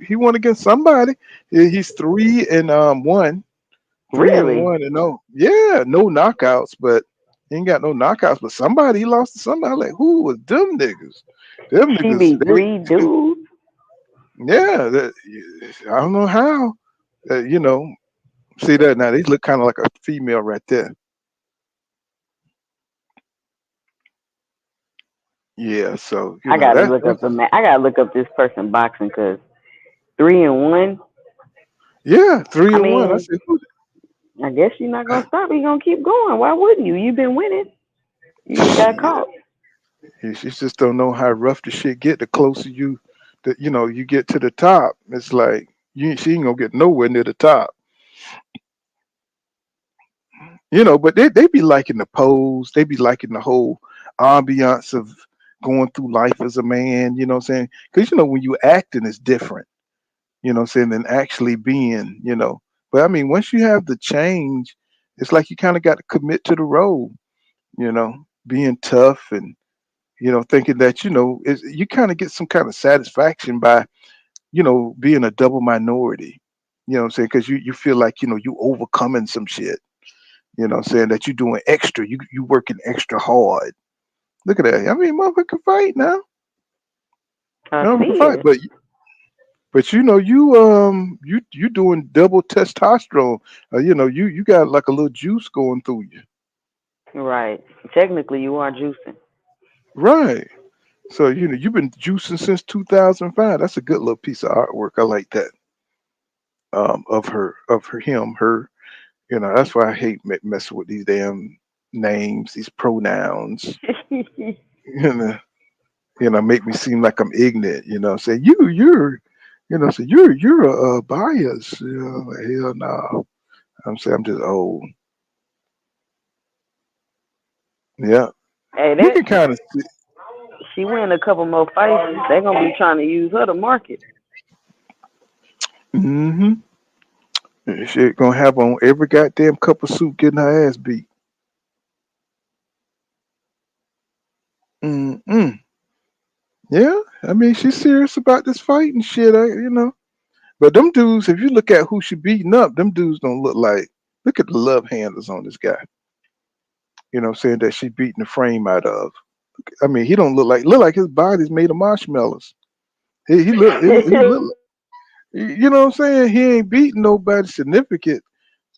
S5: he won against somebody. He's 3-1, three and
S7: Really?
S5: one, and no, yeah, no knockouts, but he ain't got no knockouts. But somebody he lost to somebody. Like who was them niggas? Them
S7: She
S5: niggas,
S7: beat three dudes.
S5: yeah. I don't know how. You know, see that now? They look kind of like a female right there. Yeah, so
S7: I gotta look up the I gotta look up this person boxing because 3-1.
S5: yeah, three
S7: I
S5: and one. I
S7: mean,
S5: said, who?
S7: I guess you're not gonna stop. You're gonna keep going. Why wouldn't you? You've been winning. You just got
S5: Shit.
S7: caught.
S5: You just don't know how rough the shit get. The closer you get to the top, it's like she ain't gonna get nowhere near the top. But they be liking the pose. They be liking the whole ambiance of going through life as a man. You know what I'm saying? Because when you acting is different. You know what I'm saying, than actually being. But I mean, once you have the change, it's like you kind of got to commit to the role. Being tough and thinking that you kind of get some kind of satisfaction by being a double minority. You know what I'm saying? Because you feel like you overcoming some shit. You know what I'm saying? That you're doing extra. You working extra hard. Look at that. I mean, motherfucker can fight now.
S7: I
S5: Motherfucker can
S7: see
S5: fight,
S7: it.
S5: but you doing double testosterone. You got like a little juice going through you.
S7: Right. Technically, you are juicing.
S5: Right. So you've been juicing since 2005. That's a good little piece of artwork. I like that. Him, her. That's why I hate messing with these damn names, these pronouns. You know, make me seem like I'm ignorant. Say so you're a bias. Hell no. I'm saying I'm just old. Yeah,
S7: Hey,
S5: you
S7: that
S5: can kind of see.
S7: she win a couple more fights. They're gonna be trying to use her to market.
S5: Mm-hmm. Shit gonna have on every goddamn cup of soup getting her ass beat. Mm-mm. Yeah, I mean she's serious about this fight and shit. But them dudes, if you look at who she beating up, them dudes don't look like. Look at the love handles on this guy. Saying that she beating the frame out of. I mean, he don't look like his body's made of marshmallows. He look. You know what I'm saying? He ain't beating nobody significant.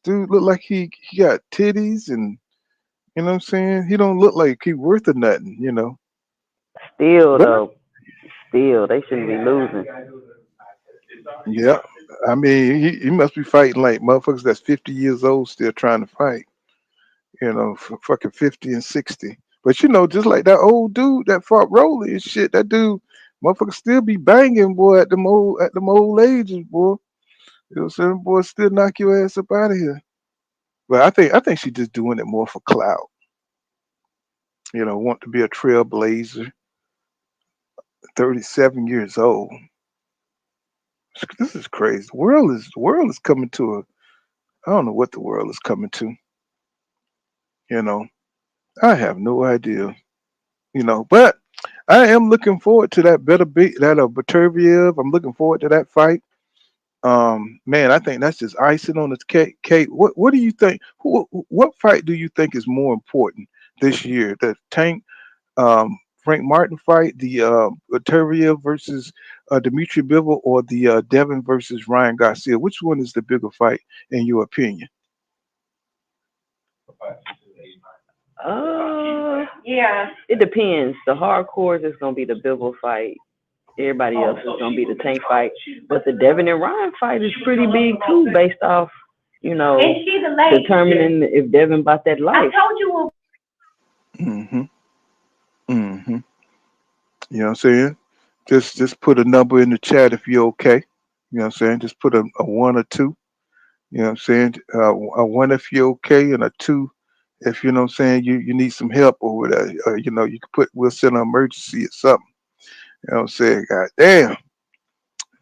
S5: Dude look like he got titties and what I'm saying. He don't look like he worth of nothing.
S7: Still
S5: But
S7: though, still they shouldn't be losing.
S5: yeah, I mean he must be fighting like motherfuckers that's 50 years old still trying to fight. Fucking 50 and 60. But just like that old dude that fought Rolly and shit, that dude, motherfucker still be banging, boy, at them old ages, boy. You know what I'm saying? Boy, still knock your ass up out of here. But I think she's just doing it more for clout. Want to be a trailblazer. 37 years old. This is crazy. The world is coming to a. I don't know what the world is coming to. You know, I have no idea. But I am looking forward to that better beat that of Baturviev. I'm looking forward to that fight. Man, I think that's just icing on the cake. Cake. What do you think? What fight do you think is more important this year? The Tank Frank Martin fight, the Baturviev versus Dimitri Bivol, or the Devin versus Ryan Garcia? Which one is the bigger fight in your opinion?
S7: Yeah. It depends. The hardcores is gonna be the Bivol fight. Everybody else is gonna be the Tank fight. But the Devin and Ryan fight is pretty big too, based off, determining if Devin bought that life.
S5: Mm-hmm. Mm-hmm. You know what I'm saying? Just put a number in the chat if you're okay. You know what I'm saying? Just put a one or two. You know what I'm saying? A one if you're okay, and a two if you know what I'm saying you need some help or whatever. You can we'll send an emergency or something. You know what I'm saying? God damn.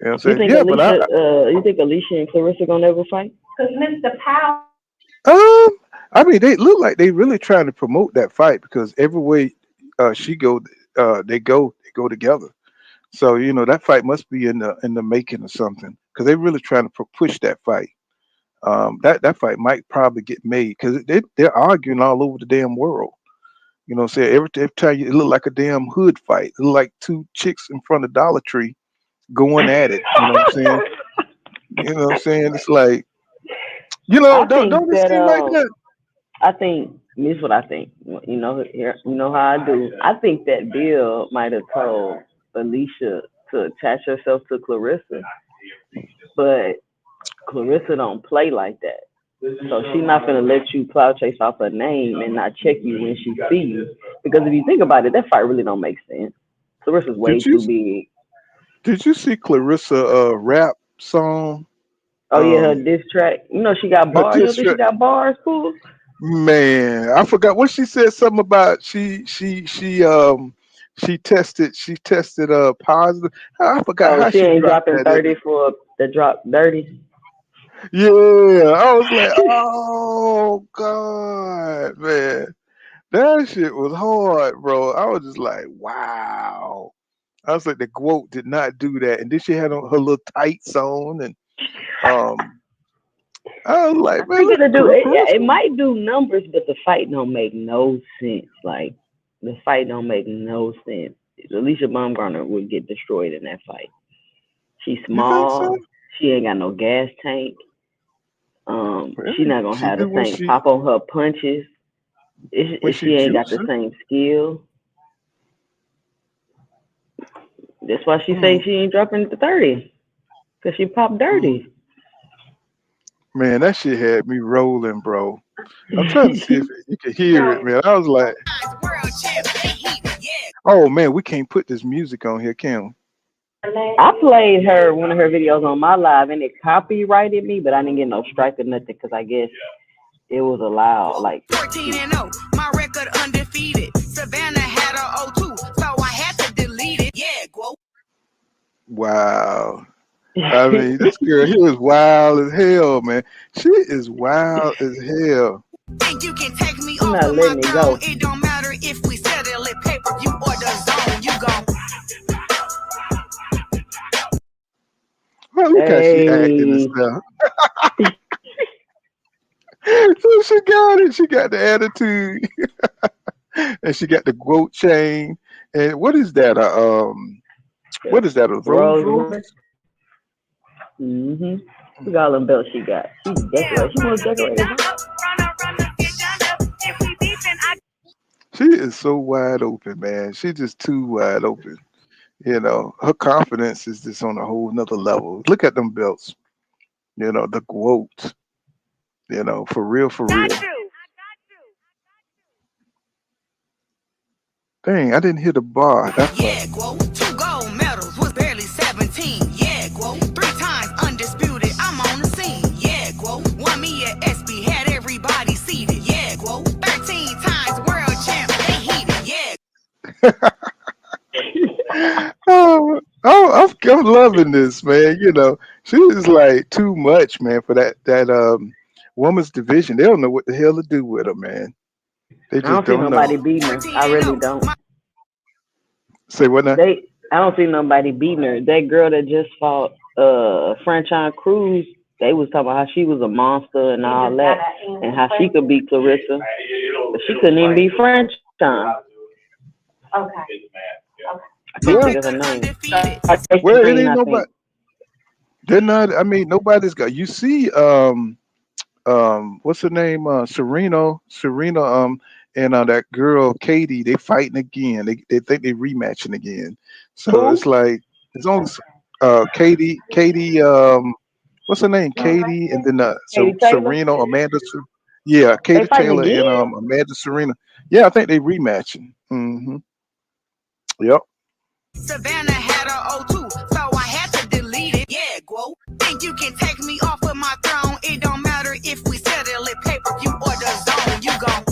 S5: You know what I'm
S7: You
S5: saying?
S7: think
S5: Yeah, but
S7: Alicia and Clarissa gonna ever fight?
S4: Because Mr. Powell.
S5: um, I mean, they look like they really trying to promote that fight because every way she go, they go together. So you know that fight must be in the making or something because they really trying to push that fight. That fight might probably get made because they're arguing all over the damn world. You know, what I'm saying every time it look like a damn hood fight. It look like two chicks in front of Dollar Tree going at it. You know what I'm saying? You know what I'm saying? It's like
S7: I think
S5: don't it
S7: that
S5: seem like that?
S7: I think this is what I think. You know how I do. I think that Bill might have told Alicia to attach herself to Clarissa, but Clarissa don't play like that. So she's not gonna let you plow chase off her name and not check you when she see you. Because if you think about it, that fight really don't make sense. Clarissa's way
S5: Did you
S7: too big.
S5: did you see Clarissa rap song?
S7: Oh yeah, her diss track. You know she got
S5: Her
S7: bars. You know
S5: diss
S7: that she
S5: track.
S7: got bars, fool.
S5: Man, I forgot what she said. Something about she tested positive. I forgot
S7: Oh,
S5: how
S7: she
S5: she
S7: ain't
S5: dropped
S7: dropping
S5: that in.
S7: 30 for the drop dirty.
S5: Yeah, I was like, oh God, man, that shit was hard, bro. I was just like, wow. I was like, the quote did not do that, and then she had on her little tights on, and um, I was
S7: I
S5: like, man,
S7: think
S5: look
S7: it'll
S5: at
S7: do it. Yeah, it
S5: Carissa.
S7: might do numbers, but the fight don't make no sense. Like the fight don't make no sense. Alicia Baumgartner would get destroyed in that fight. She's
S5: You think so?
S7: small. She ain't got no gas tank. She
S5: Really?
S7: not gonna
S5: She
S7: have
S5: do
S7: the
S5: when
S7: same
S5: she
S7: pop on her punches.
S5: she
S7: She ain't got the
S5: juicing.
S7: same skill. That's why she
S5: Mm,
S7: say she ain't dropping the 30. Cause she popped
S5: mm.
S7: dirty.
S5: Man, that shit had me rolling, bro. I'm trying to see if you can hear it, man. I was like, oh man, we can't put this music on here, can
S7: I played her one of her videos on my live and it copyrighted me, but I didn't get no strike or nothing because I guess it was allowed. Like
S3: 14-0, my record undefeated. Savannah had a 02, so I had to delete it. Yeah, go.
S5: we? Wow. I mean, this girl here is wild as hell, man. She is wild as hell.
S3: Think you can take me
S7: I'm
S3: off
S7: not
S3: of my
S7: letting it
S3: throne?
S7: go.
S3: It don't matter if we settle it, pay-per-view or the zone. You gon'
S5: Man, look how she acting and
S7: Hey,
S5: stuff. So she got it. She got the attitude, and she got the quote chain. And what is that? What is that? A Rolls
S7: Rose.
S5: Royce?
S7: Look at all them belts she got. She's decorated. She most decorated.
S5: She is so wide open, man. She just too wide open. You know, her confidence is just on a whole nother level. Look at them belts. You know, the quote. You know, for real, for real. Dang, I didn't hear the bar. That part.
S3: yeah, Guo. 2 gold medals, was barely 17. Yeah, Guo. 3 times undisputed, I'm on the scene. Yeah, Guo. Won me at SB, had everybody seated. Yeah, Guo. 13 times world champ, they heated. Yeah.
S5: I'm loving this, man. You know, she is like too much, man, for that woman's division. They don't know what the hell to do with her, man. They
S7: I
S5: just
S7: don't see
S5: don't know.
S7: nobody beating her. I really don't.
S5: Say what now?
S7: I don't see nobody beating her. That girl that just fought Franchise Cruz, they was talking about how she was a monster and all that, and how she could beat Clarissa, but she couldn't even beat Franchise.
S4: Okay.
S7: I can't
S5: Well,
S7: think of her name.
S5: well, it
S7: Green,
S5: ain't
S7: I
S5: nobody.
S7: think.
S5: They're not. I mean, nobody's got. You see, what's her name? Serena, and that girl Katie. They fighting again. They think they rematching again. So it's
S7: Who?
S5: like it's only Katie. What's her name? Katie, and then
S7: Katie Taylor.
S5: Serena, Amanda. Yeah,
S7: They
S5: Katie
S7: fighting
S5: Taylor
S7: again?
S5: and Amanda Serena. Yeah, I think they rematching. Yep.
S3: Savannah had a 02, so I had to delete it. Yeah, Guo. Think you can take me off of my throne? It don't matter if we settle it, pay-per-view or the zone. You gon'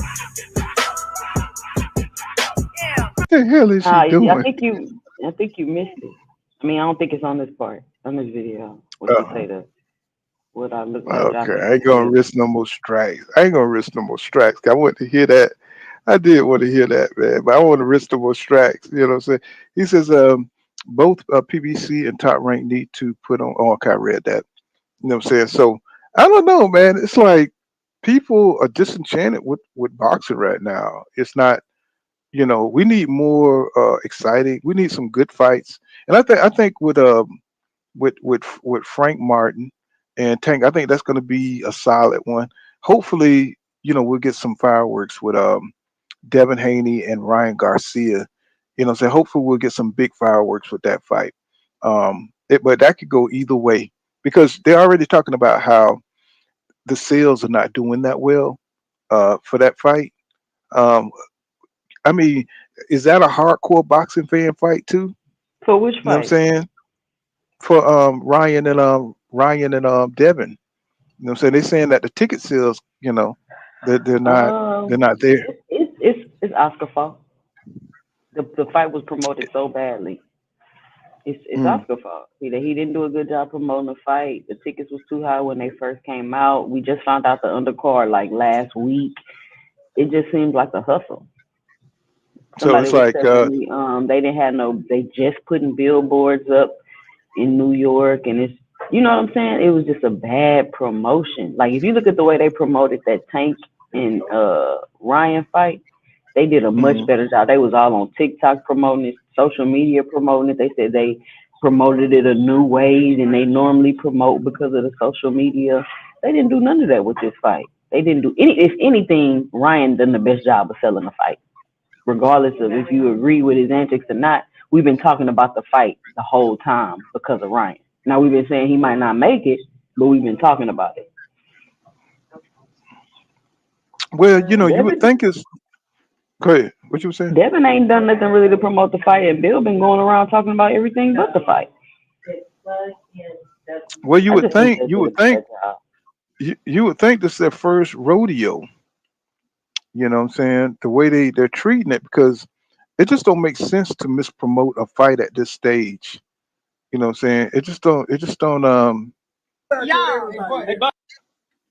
S5: What the hell is she
S7: I
S5: doing?
S7: think you. I think you missed it. I mean, I don't think it's on this part, on this video. What you
S5: Uh,
S7: say the what I look like
S5: okay,
S7: dropping
S5: I
S7: the
S5: ain't gonna
S7: field.
S5: risk no more strikes. I ain't gonna risk no more strikes. I want to hear that. I did want to hear that, man, but I want to risk no more strikes. You know what I'm saying? He says, both PBC and Top Rank need to put on. Oh, okay, I read that. You know what I'm saying? So I don't know, man. It's like people are disenchanted with boxing right now. It's not. We need more exciting. We need some good fights. And I think with Frank Martin and Tank, I think that's going to be a solid one. Hopefully, we'll get some fireworks with Devin Haney and Ryan Garcia. So hopefully we'll get some big fireworks with that fight. But that could go either way because they're already talking about how the sales are not doing that well for that fight. Um, I mean, is that a hardcore boxing fan fight too?
S7: For which
S5: You know what I'm
S7: fight?
S5: saying? For Ryan and Devin. You know what I'm saying? They're saying that the ticket sales, they're not they're
S7: Um,
S5: not there.
S7: it's Oscar fault. The fight was promoted so badly. It's
S5: Mm.
S7: Oscar fault. He didn't do a good job promoting the fight. The tickets was too high when they first came out. We just found out the undercard like last week. It just seems like a hustle.
S5: So
S7: Somebody
S5: it's
S7: was
S5: like
S7: telling me they didn't have no, they just putting billboards up in New York, and it's, you know what I'm saying? It was just a bad promotion. Like if you look at the way they promoted that Tank and Ryan fight, they did a much
S5: mm,
S7: better job. They was all on TikTok promoting it, social media promoting it. They said they promoted it a new way than they normally promote because of the social media. They didn't do none of that with this fight. They didn't do any. If anything, Ryan done the best job of selling the fight, regardless of if you agree with his antics or not. We've been talking about the fight the whole time because of Ryan. Now we've been saying he might not make it, but we've been talking about it.
S5: well, you would
S7: Devin,
S5: think it's go ahead. What you were saying?
S7: Devin ain't done nothing really to promote the fight, and Bill been going around talking about everything but the fight.
S5: Well,
S7: I just think they
S5: you
S7: did a
S5: would think
S7: bad job.
S5: you would think this is their first rodeo. You know what I'm saying? The way they're treating it because it just don't make sense to mispromote a fight at this stage. You know what I'm saying? It just don't
S4: Y'all,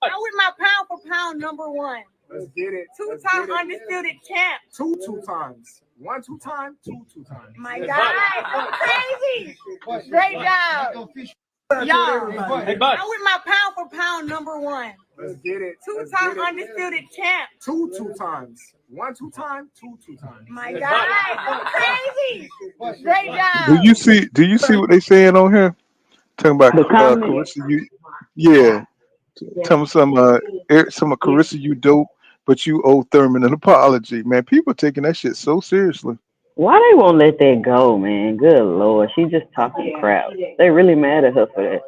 S4: I'm with my pound for pound number one. Let's get it. Two-time undisputed champ. Two times. One, two time, two times. My God, crazy. Great job. Y'all, I'm with my pound for pound number one. Let's get it. Two-time undisputed champ. Two times. One, two-time, two times. My God, crazy. Great
S5: do
S4: job.
S5: you see what they saying on here? Talking about
S7: The comment,
S5: Carissa, yeah. Tell me some of Carissa, you dope, but you owe Thurman an apology, man. People taking that shit so seriously.
S7: why they won't let that go, man? Good Lord, she just talking crap. They really mad at her for that.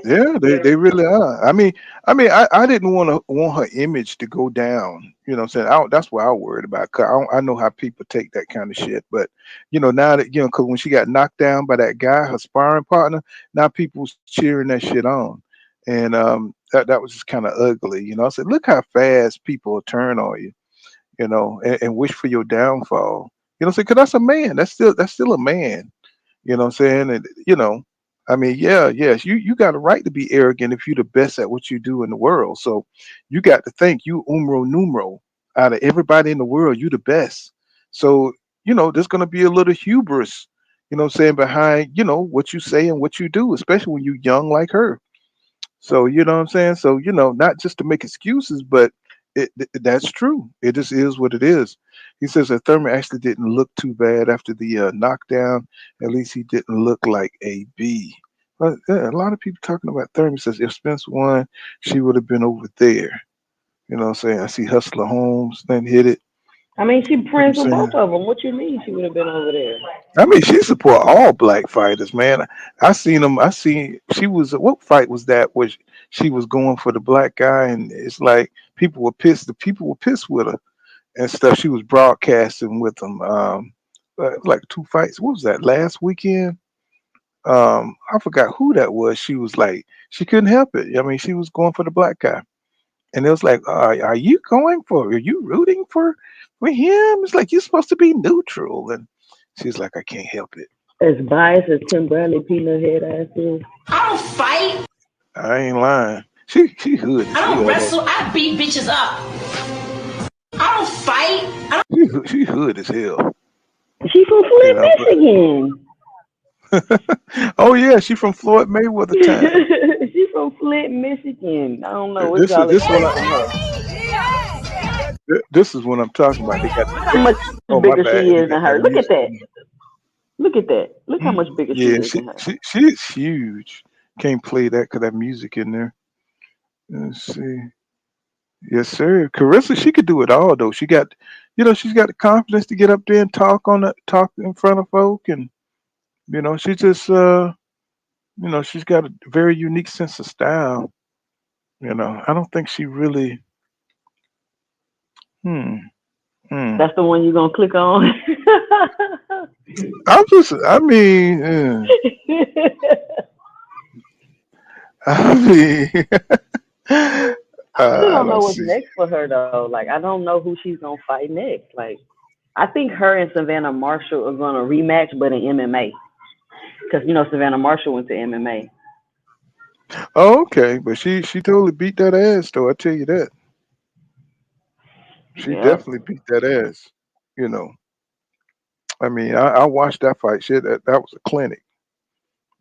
S5: Yeah, they really are. I didn't want her image to go down. You know what I'm saying? That's what I worried about. 'Cause I know how people take that kind of shit. But now that because when she got knocked down by that guy, her sparring partner, now people's cheering that shit on, and that was just kind of ugly. I said, look how fast people turn on you. And wish for your downfall. Because that's a man. That's still a man. You know what I'm saying? And yeah, yes, you got a right to be arrogant if you're the best at what you do in the world. So you got to think you umro numero out of everybody in the world, you the best. So, there's gonna be a little hubris, what I'm saying, behind, what you say and what you do, especially when you're young like her. So you know what I'm saying? So not just to make excuses, but that's true. It just is what it is. He says that Thurman actually didn't look too bad after the knockdown. At least he didn't look like a B. But a lot of people talking about Thurman. Says if Spence won, she would have been over there. You know what I'm saying? I see Hustler Holmes then hit it.
S7: I mean, she
S5: What I'm
S7: friends with
S5: saying?
S7: both of them. What you mean she would have been over there?
S5: I mean, she support all black fighters, man. I seen them. I seen she was. What fight was that? Where she was going for the black guy, and it's like people were pissed. The people were pissed with her and stuff. She was broadcasting with them. Like two fights. What was that last weekend? I forgot who that was. She was like she couldn't help it. I mean, she was going for the black guy, and it was like, are you going for? Are you rooting with him, it's like you're supposed to be neutral. And she's like, I can't help it.
S7: As biased as Tim Bradley peanut head ass is.
S8: I don't fight.
S5: I ain't lying. She hood as
S8: I don't
S5: hell.
S8: wrestle. I beat bitches up. I don't fight.
S5: She hood as hell.
S7: She from Flint, Michigan.
S5: Oh yeah, she from Floyd Mayweather town.
S7: She from Flint, Michigan. I don't know what
S5: This
S7: y'all
S5: is
S7: expect from her.
S5: this is what I'm talking about. They got
S7: How much bigger she is than her. Look at that. Look at that. Look how much bigger she is than her.
S5: She's huge. Can't play that because that music in there. Let's see. Yes, sir. Carissa, she could do it all though. She got, she's got the confidence to get up there and talk in front of folk, and she just, she's got a very unique sense of style. I don't think she really.
S7: That's the one you're gonna click on.
S5: I mean,
S7: I still don't know what's next for her though. Like, I don't know who she's gonna fight next. Like, I think her and Savannah Marshall are gonna rematch, but in MMA, because Savannah Marshall went to MMA.
S5: Oh, okay, but she totally beat that ass though. I tell you that. She definitely beat that ass. I mean, I watched that fight. Shit, that was a clinic.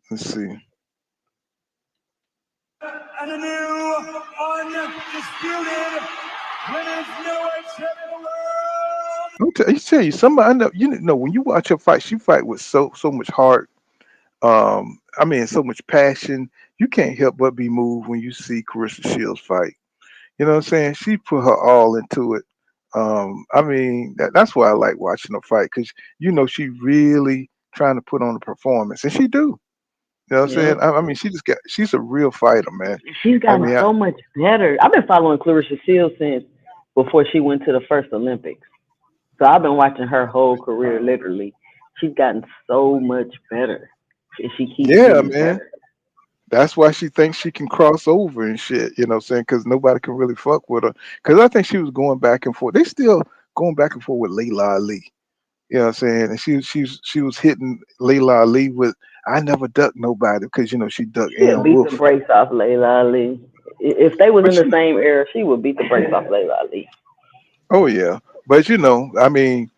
S5: Let's see.
S9: And a new undisputed women's middleweight champion of the world.
S5: I'll tell you, somebody I know. When you watch her fight, she fight with so much heart. I mean, so much passion. You can't help but be moved when you see Carissa Shields fight. You know what I'm saying? She put her all into it. I mean, that's why I like watching her fight, because she really trying to put on a performance, and she do. You know what I'm saying? I mean, she's a real fighter, man.
S7: She's gotten so much better. I've been following Clarissa Shields since before she went to the first Olympics. So I've been watching her whole career, literally. She's gotten so much better. And she keeps getting better.
S5: That's why she thinks she can cross over and shit, you know what I'm saying? Because nobody can really fuck with her. Because I think she was going back and forth. They still going back and forth with Layla Ali. You know what I'm saying? And she was hitting Layla Ali with, I never ducked nobody, because she ducked Ann
S7: beat
S5: Wolf.
S7: The brakes off Layla Ali. If they was in the same era, she would beat the brakes off Layla Ali.
S5: Oh yeah. But I mean,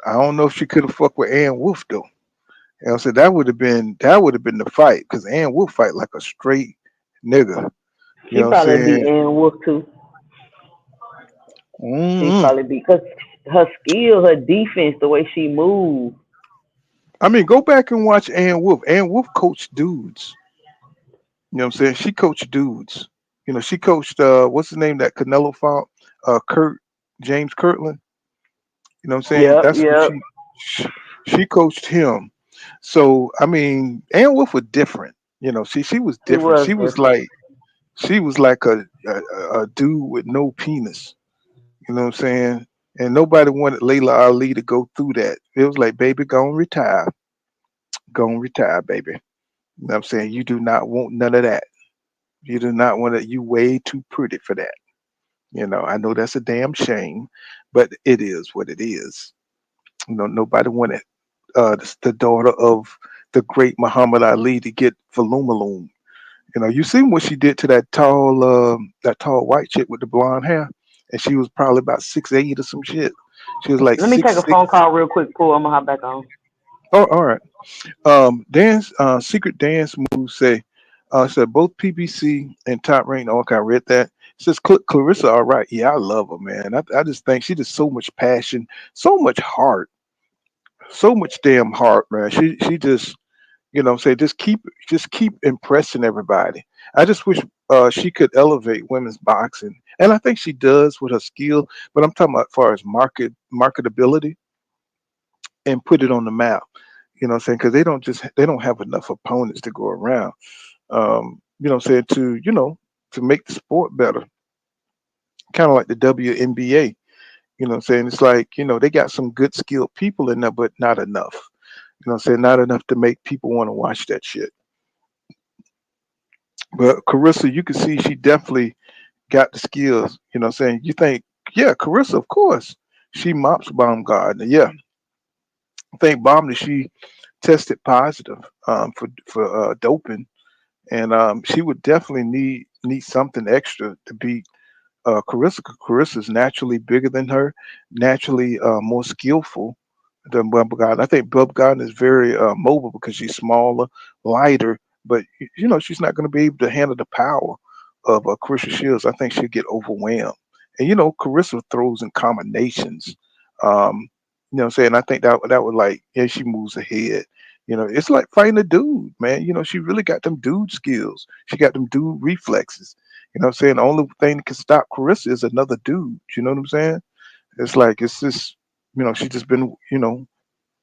S5: I don't know if she could have fucked with Ann Wolf though. You know, so that would have been the fight, because Ann Wolf fight like a straight nigga.
S7: She probably beat Ann Wolf too. She probably beat, because her skill, her defense, the way she moved.
S5: I mean, go back and watch Ann Wolf. Ann Wolf coached dudes. You know what I'm saying? She coached dudes. She coached what's his name that Canelo fought? James Kirtland. You know what I'm saying? That's what she coached him. So I mean, Ann Wolf was different. She was different. She was like a dude with no penis. You know what I'm saying? And nobody wanted Layla Ali to go through that. It was like, baby, go and retire. Go and retire, baby. You know what I'm saying? You do not want none of that. You do not want it. You way too pretty for that. I know that's a damn shame, but it is what it is. Nobody wanted the daughter of the great Muhammad Ali to get volume. You seen what she did to that tall white chick with the blonde hair, and she was probably about 6'8" or some shit. She was like,
S7: let me take a phone call real quick, Paul. I'm gonna hop back on.
S5: Oh, all right. Secret dance moves say, said both PBC and Top Rank. Okay, I read that. It says Clarissa, all right. Yeah, I love her, man. I just think she just so much passion, so much heart, so much damn heart, man. She just, say just keep impressing everybody. I just wish she could elevate women's boxing, and I think she does with her skill. But I'm talking about as far as marketability and put it on the map. You know what I'm saying? Because they don't have enough opponents to go around. You know what I'm saying? To make the sport better. Kind of like the WNBA. You know what I'm saying? It's like, they got some good skilled people in there, but not enough. You know what I'm saying? Not enough to make people want to watch that shit. But Carissa, you can see she definitely got the skills. You know what I'm saying? You think, yeah, Carissa, of course. she mops Baumgartner. Yeah, I think Baumgartner, she tested positive for doping, and she would definitely need something extra to beat Carissa. 'Cause Carissa's naturally bigger than her, naturally more skillful than Baumgartner. I think Baumgartner is very mobile because she's smaller, lighter, but she's not going to be able to handle the power of Carissa Shields. I think she'll get overwhelmed. And Carissa throws in combinations. What I'm saying? I think that would, like, yeah, she moves ahead. It's like fighting a dude, man. She really got them dude skills. She got them dude reflexes. What I'm saying? The only thing that can stop Carissa is another dude. You know what I'm saying? It's like it's just she's just been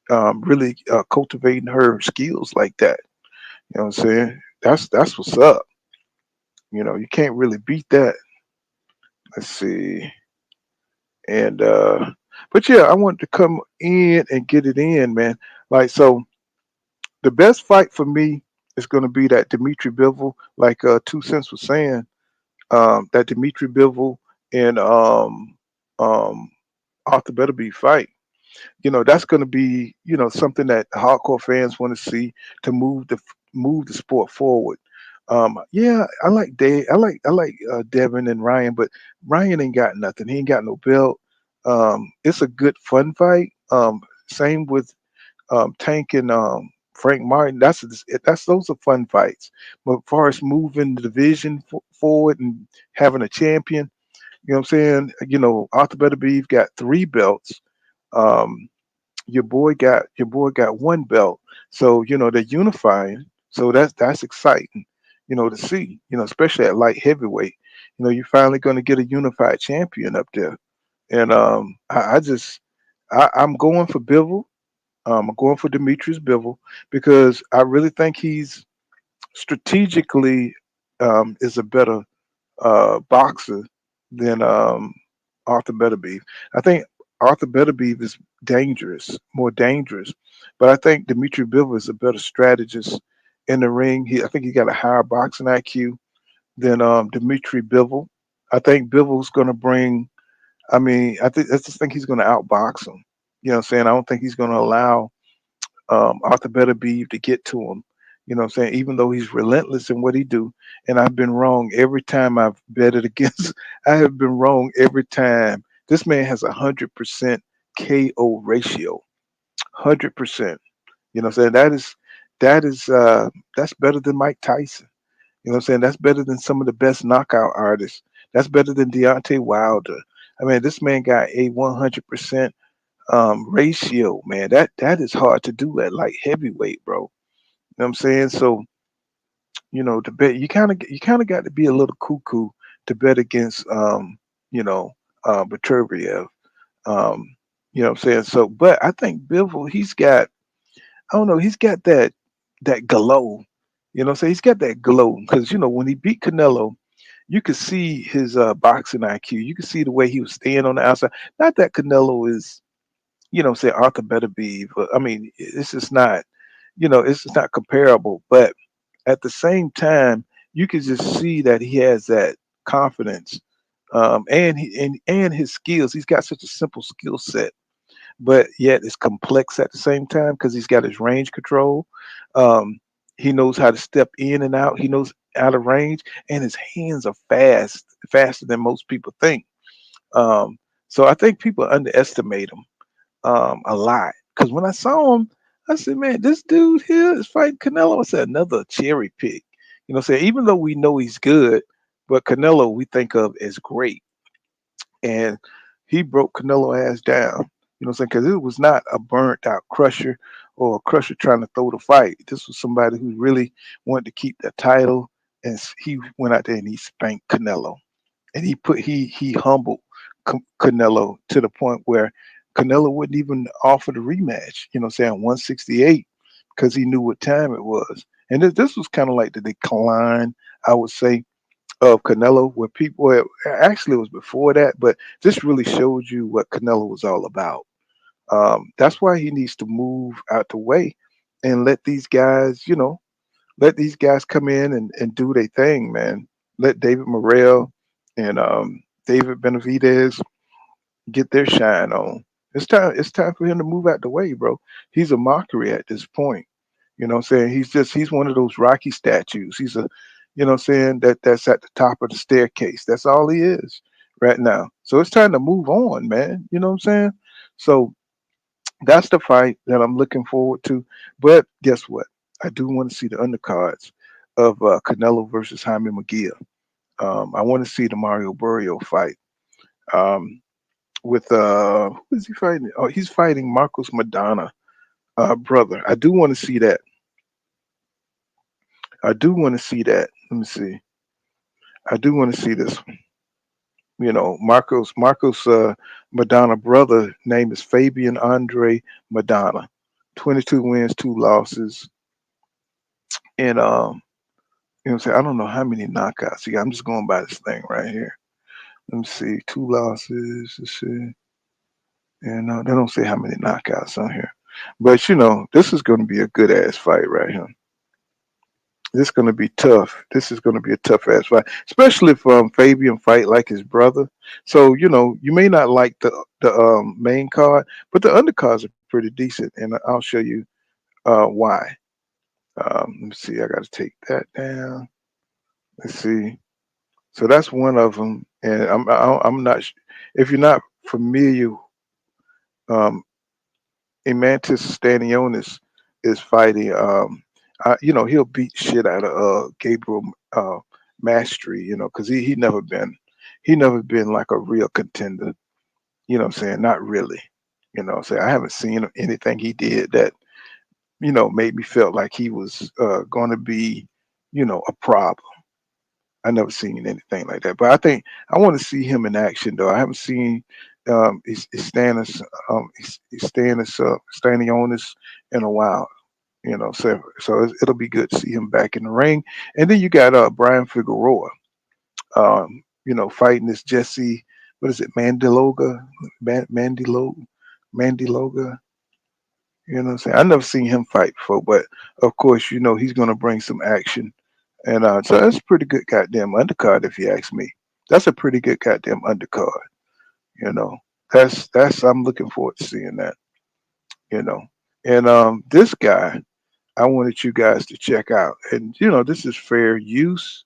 S5: really cultivating her skills like that. You know what I'm saying? That's what's up. You can't really beat that. Let's see. And but yeah, I wanted to come in and get it in, man. Like, so the best fight for me is going to be that Dimitri Bivol, like 2 Cents was saying, that Dimitri Bivol and um Arthur Beterbiev fight. That's going to be something that hardcore fans want to see to move the sport forward. Yeah, I like Devin and Ryan, but Ryan ain't got nothing. He ain't got no belt. It's a good fun fight. Same with Tank and Frank Martin. That's those are fun fights. But as far as moving the division forward and having a champion, what I'm saying? Arthur Beterbiev got 3 belts. Um, your boy got 1 belt. So they're unifying. So that's exciting. To see. Especially at light heavyweight. You're finally going to get a unified champion up there. And I'm going for Bivol. I'm going for Demetrius Bivol because I really think he's strategically is a better boxer than Arthur Beterbiev. I think Arthur Beterbiev is more dangerous, but I think Dimitri Bivol is a better strategist in the ring. I think he got a higher boxing IQ than Dimitri Bivol. I think Bivol's going to bring. I mean, I just think he's going to outbox him. You know what I'm saying? I don't think he's going to allow Arthur Beterbiev to get to him. You know what I'm saying? Even though he's relentless in what he do, and I've been wrong every time I've betted against. I have been wrong every time. This man has 100% KO ratio. 100%. You know what I'm saying? That's better than Mike Tyson. You know what I'm saying? That's better than some of the best knockout artists. That's better than Deontay Wilder. I mean, this man got a 100% ratio, man. That is hard to do at light heavyweight, bro. You know what I'm saying? So, to bet you kind of got to be a little cuckoo to bet against you know, Baturbiev. You know what I'm saying? So, but I think Bivol, I don't know, he's got that glow. You know what I'm saying? He's got that glow because when he beat Canelo, you could see his boxing IQ. You could see the way he was staying on the outside. Not that Canelo is, say Arthur Beterbiev. I mean, it's just not comparable. But at the same time, you can just see that he has that confidence, and his skills. He's got such a simple skill set, but yet it's complex at the same time because he's got his range control. Um, he knows how to step in and out. He knows out of range, and his hands are faster than most people think. Um, so I think people underestimate him a lot. Because when I saw him, I said, "Man, this dude here is fighting Canelo." I said, "Another cherry pick." Say even though we know he's good, but Canelo we think of as great, and he broke Canelo ass down. Saying? Because it was not a burnt out crusher or a crusher trying to throw the fight. This was somebody who really wanted to keep the title, and he went out there and he spanked Canelo, and he humbled Canelo to the point where Canelo wouldn't even offer the rematch. Saying 168 because he knew what time it was, and this was kind of like the decline, I would say, of Canelo, where actually it was before that, but this really showed you what Canelo was all about. That's why he needs to move out the way and let these guys come in and do their thing, man. Let David Morrell and David Benavidez, get their shine on. It's time for him to move out the way, bro. He's a mockery at this point. You know what I'm saying? He's one of those Rocky statues. He's a, you know what I'm saying, that's at the top of the staircase. That's all he is right now. So it's time to move on, man. You know what I'm saying? So that's the fight that I'm looking forward to. But guess what? I do want to see the undercards of Canelo versus Jaime Magia. I want to see the Mario Burrio fight. Um, with who is he fighting? Oh, he's fighting Marcos Madonna, brother. I do want to see that. I do want to see that. Let me see. I do want to see this one. You know, Marcos Madonna brother name is Fabian Andre Madonna. 22 wins, 2 losses, and you know what I'm saying? I don't know how many knockouts. See, I'm just going by this thing right here. Let me see. 2 losses. Let's see. And they don't say how many knockouts on here. But you know, this is going to be a good ass fight right here. This is going to be tough. This is going to be a tough ass fight, especially if Fabian fight like his brother. So you know, you may not like the main card, but the undercards are pretty decent, and I'll show you why. Let me see. I got to take that down. Let's see. So that's one of them, and I'm not. If you're not familiar, um, Imantis Stanionis is fighting. You know, he'll beat shit out of Gabriel Mastery. You know, because he never been like a real contender. You know what I'm saying? Not really. You know what I'm saying? I haven't seen anything he did that, you know, made me felt like he was going to be, you know, a problem. I never seen anything like that. But I think I want to see him in action though. I haven't seen Stanionis in a while. You know, so it'll be good to see him back in the ring. And then you got Brian Figueroa, you know, fighting this Jesse, what is it, Mandiloga, Mandiloga. You know what I'm saying? I never seen him fight before, but of course, you know, he's gonna bring some action. And so that's a pretty good goddamn undercard, if you ask me. That's a pretty good goddamn undercard. You know, that's I'm looking forward to seeing that. You know, and this guy, I wanted you guys to check out, and you know, this is fair use.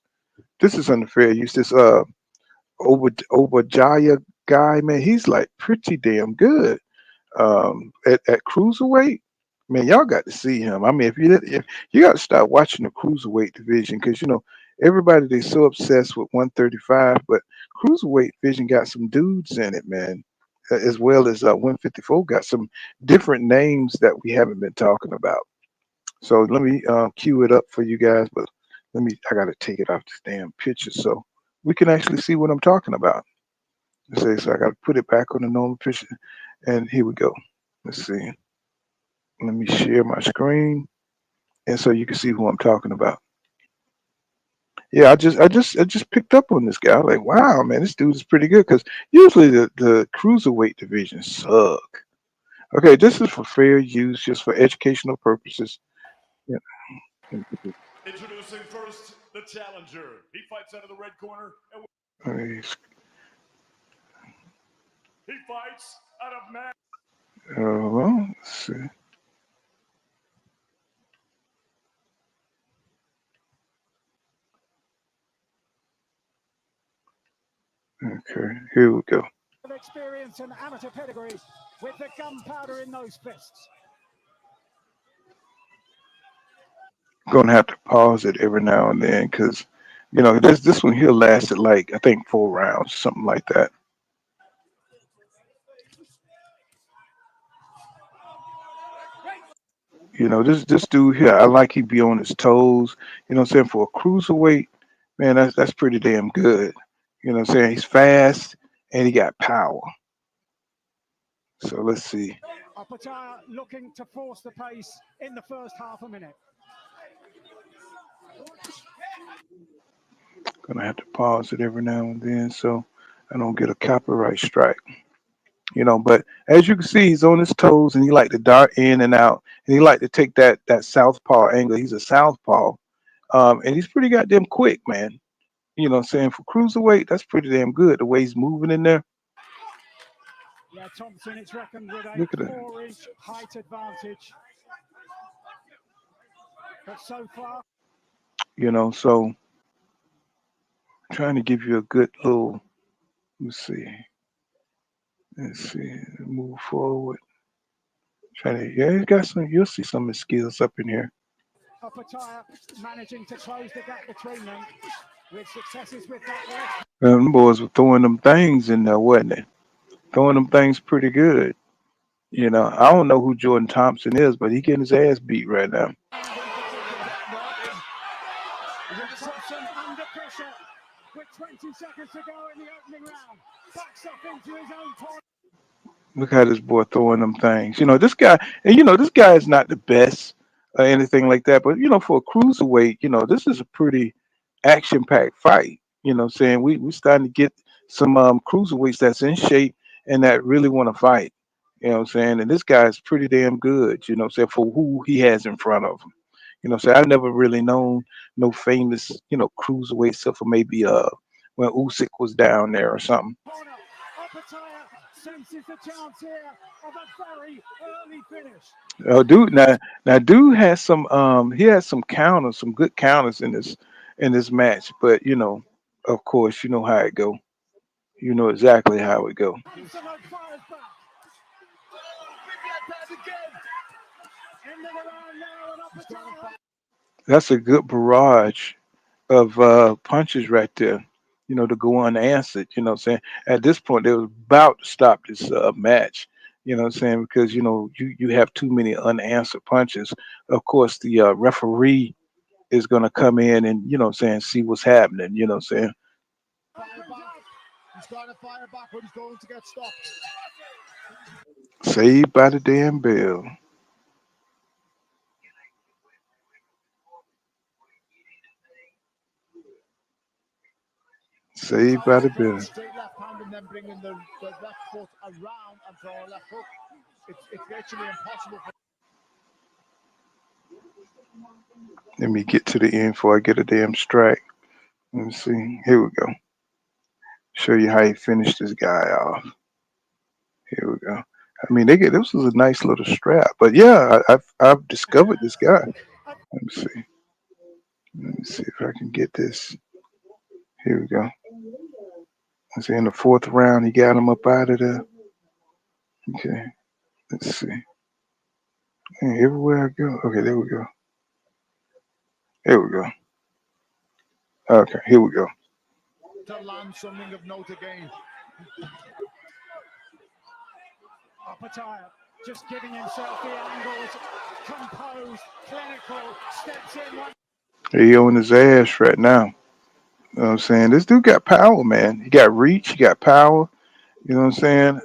S5: This is under fair use. This Obajaya guy, man, he's like pretty damn good. At cruiserweight, man, y'all got to see him. I mean, if you got to start watching the cruiserweight division, because you know everybody they so obsessed with 135, but cruiserweight division got some dudes in it, man, as well as 154 got some different names that we haven't been talking about. So let me cue it up for you guys, but I got to take it off this damn picture so we can actually see what I'm talking about. So I got to put it back on the normal picture, and here we go. Let's see. Let me share my screen, and so you can see who I'm talking about. Yeah, I just picked up on this guy. I was like, wow, man, this dude is pretty good. Because usually the cruiserweight divisions suck. Okay, this is for fair use, just for educational purposes. Yeah.
S2: Introducing first the challenger. He fights out of the red corner.
S5: Okay.
S2: He fights out of man.
S5: Well, let's see. Okay, here we go.
S9: Experience and amateur pedigree with the gunpowder in those fists.
S5: Gonna have to pause it every now and then because you know this one here lasted like I think 4 rounds, something like that. You know, this dude here, I like he be on his toes. You know what I'm saying? For a cruiserweight, man, that's pretty damn good. You know what I'm saying? He's fast and he got power. So let's see.
S9: Opataya looking to force the pace in the first half a minute.
S5: Gonna have to pause it every now and then so I don't get a copyright strike. You know, but as you can see, he's on his toes and he like to dart in and out, and he like to take that southpaw angle. He's a southpaw, and he's pretty goddamn quick, man. You know what I'm saying? For cruiserweight, that's pretty damn good. The way he's moving in there.
S9: Yeah, Thompson, it's reckoned with a
S5: Look at that.
S9: 4-inch height advantage. But so far,
S5: You know, so trying to give you a good little. Let's see. Let's see. Move forward. Trying to. Yeah, you got some. You'll see some of the skills up in here.
S9: Opataya managing to close the gap between them with successes with that left.
S5: Them boys were throwing them things in there, wasn't they? Throwing them things pretty good. You know, I don't know who Jordan Thompson is, but he getting his ass beat right now.
S9: Thompson under pressure with 20 seconds to go in the opening round. Backs up into his own point.
S5: Look how this boy throwing them things. You know, this guy, and this guy is not the best or anything like that, but for a cruiserweight, this is a pretty action-packed fight. You know what I'm saying? We starting to get some cruiserweights that's in shape and that really want to fight. You know what I'm saying? And this guy is pretty damn good, saying, for who he has in front of him. So I've never really known no famous, cruiserweight except for maybe when Usyk was down there or something.
S9: Opataya senses the chance here of a very early finish.
S5: Oh, dude, now, dude has some he has some counters, some good counters in this match. But of course, you know how it go. You know exactly how it go.
S9: Thompson fires back. End of the round now, and Opataya.
S5: That's a good barrage of punches right there. To go unanswered. You know what I'm saying? At this point, they were about to stop this match. You know what I'm saying? Because you have too many unanswered punches. Of course, the referee is gonna come in and see what's happening. You know what I'm saying?
S9: He's going to fire back, but he's going to get stopped.
S5: Saved by the damn bell. Saved by the bell.
S9: Straight left hand and then bringing the left foot around and throw a left hook. It's virtually impossible.
S5: Let me get to the end before I get a damn strike. Let me see. Here we go. Show you how he finished this guy off. Here we go. I mean, this was a nice little strap, but yeah, I've discovered this guy. Let me see. Let me see if I can get this. Here we go. Let's see. In the fourth round, he got him up out of there. Okay. Let's see. And everywhere I go. Okay, there we go. Here we go. Okay, here we go.
S9: To land something of note again. Opataya just giving himself the angles, composed, clinical, steps in.
S5: He on his ass right now. You know what I'm saying? This dude got power, man. He got reach, he got power. You know what I'm saying?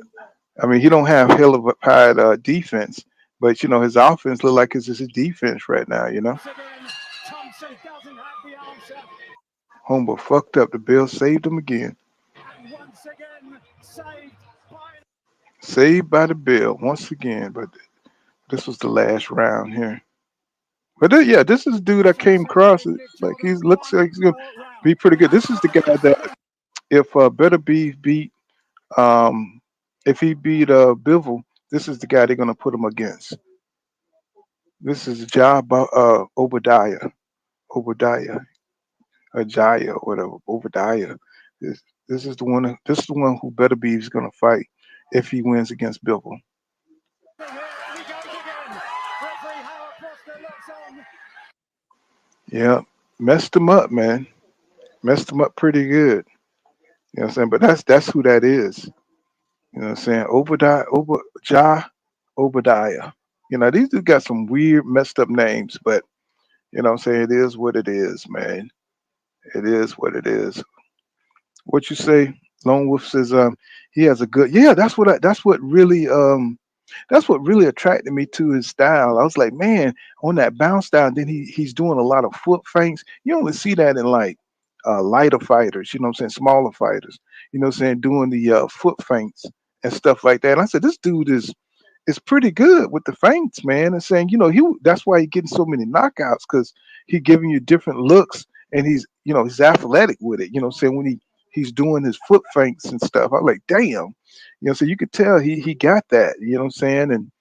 S5: I mean, he don't have hell of a high defense, but his offense look like it's his defense right now,
S9: Thompson doesn't have the answer.
S5: Homeboy fucked up. The Bill saved him again.
S9: And once again,
S5: Saved by the Bill once again, but this was the last round here. But yeah, this is the dude I came across. Like he looks like he's gonna be pretty good. This is the guy that if Better Beef beat if he beat Bivol, this is the guy they're gonna put him against. This is Obadiah, Jaya, or whatever, Obadiah. This is the one. This is the one who Better Beef is gonna fight if he wins against Bivol. Yeah, messed him up, man. Messed him up pretty good. You know what I'm saying? But that's who that is. You know what I'm saying? Obadiah. These dudes got some weird, messed up names, but you know what I'm saying? It is what it is, man. It is what it is. What you say? Lone Wolf says he has a good that's what really attracted me to his style. I was like, man, on that bounce style, then he's doing a lot of foot feints. You only see that in like lighter fighters, you know what I'm saying, smaller fighters, you know what I'm saying, doing the foot feints and stuff like that. And I said, this dude is pretty good with the feints, man. And saying, that's why he's getting so many knockouts, because he's giving you different looks and he's athletic with it, you know what I'm saying, when he's doing his foot feints and stuff. I'm like, damn, So you could tell he got that. You know what I'm saying? And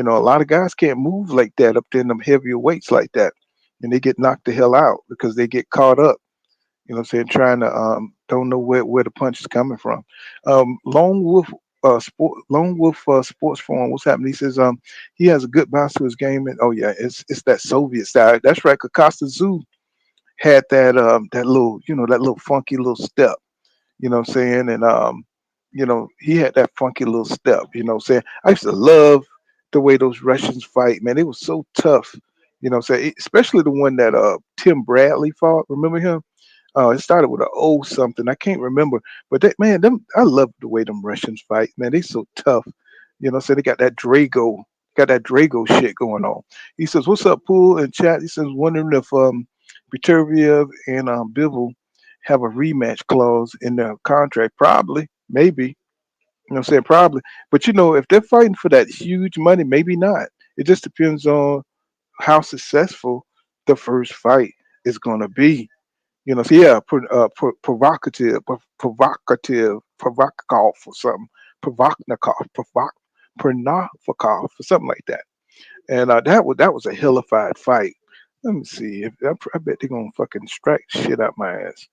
S5: a lot of guys can't move like that up there in them heavier weights like that, and they get knocked the hell out because they get caught up. What I'm saying? Trying to don't know where the punch is coming from. Lone Wolf Sports Forum. What's happening? He says he has a good bounce to his game, and oh yeah, it's that Soviet style. That's right. Costa Zoo had that little that little funky little step. What I'm saying? And he had that funky little step. What I'm saying? I used to love the way those Russians fight. Man, they was so tough. What I'm saying? Especially the one that Tim Bradley fought. Remember him? It started with an O something. I can't remember. But that man, them I love the way them Russians fight. Man, they so tough. So they got that Drago shit going on. He says, "What's up, Pool and chat?" He says, "Wondering if Peterviev and Bivol have a rematch clause in their contract. Probably, maybe. I'm saying probably. But if they're fighting for that huge money, maybe not. It just depends on how successful the first fight is going to be. So yeah, Provokov or something, Pronovikov or something like that. And that was a hellified fight. Let me see. I bet they're gonna fucking strike shit out my ass.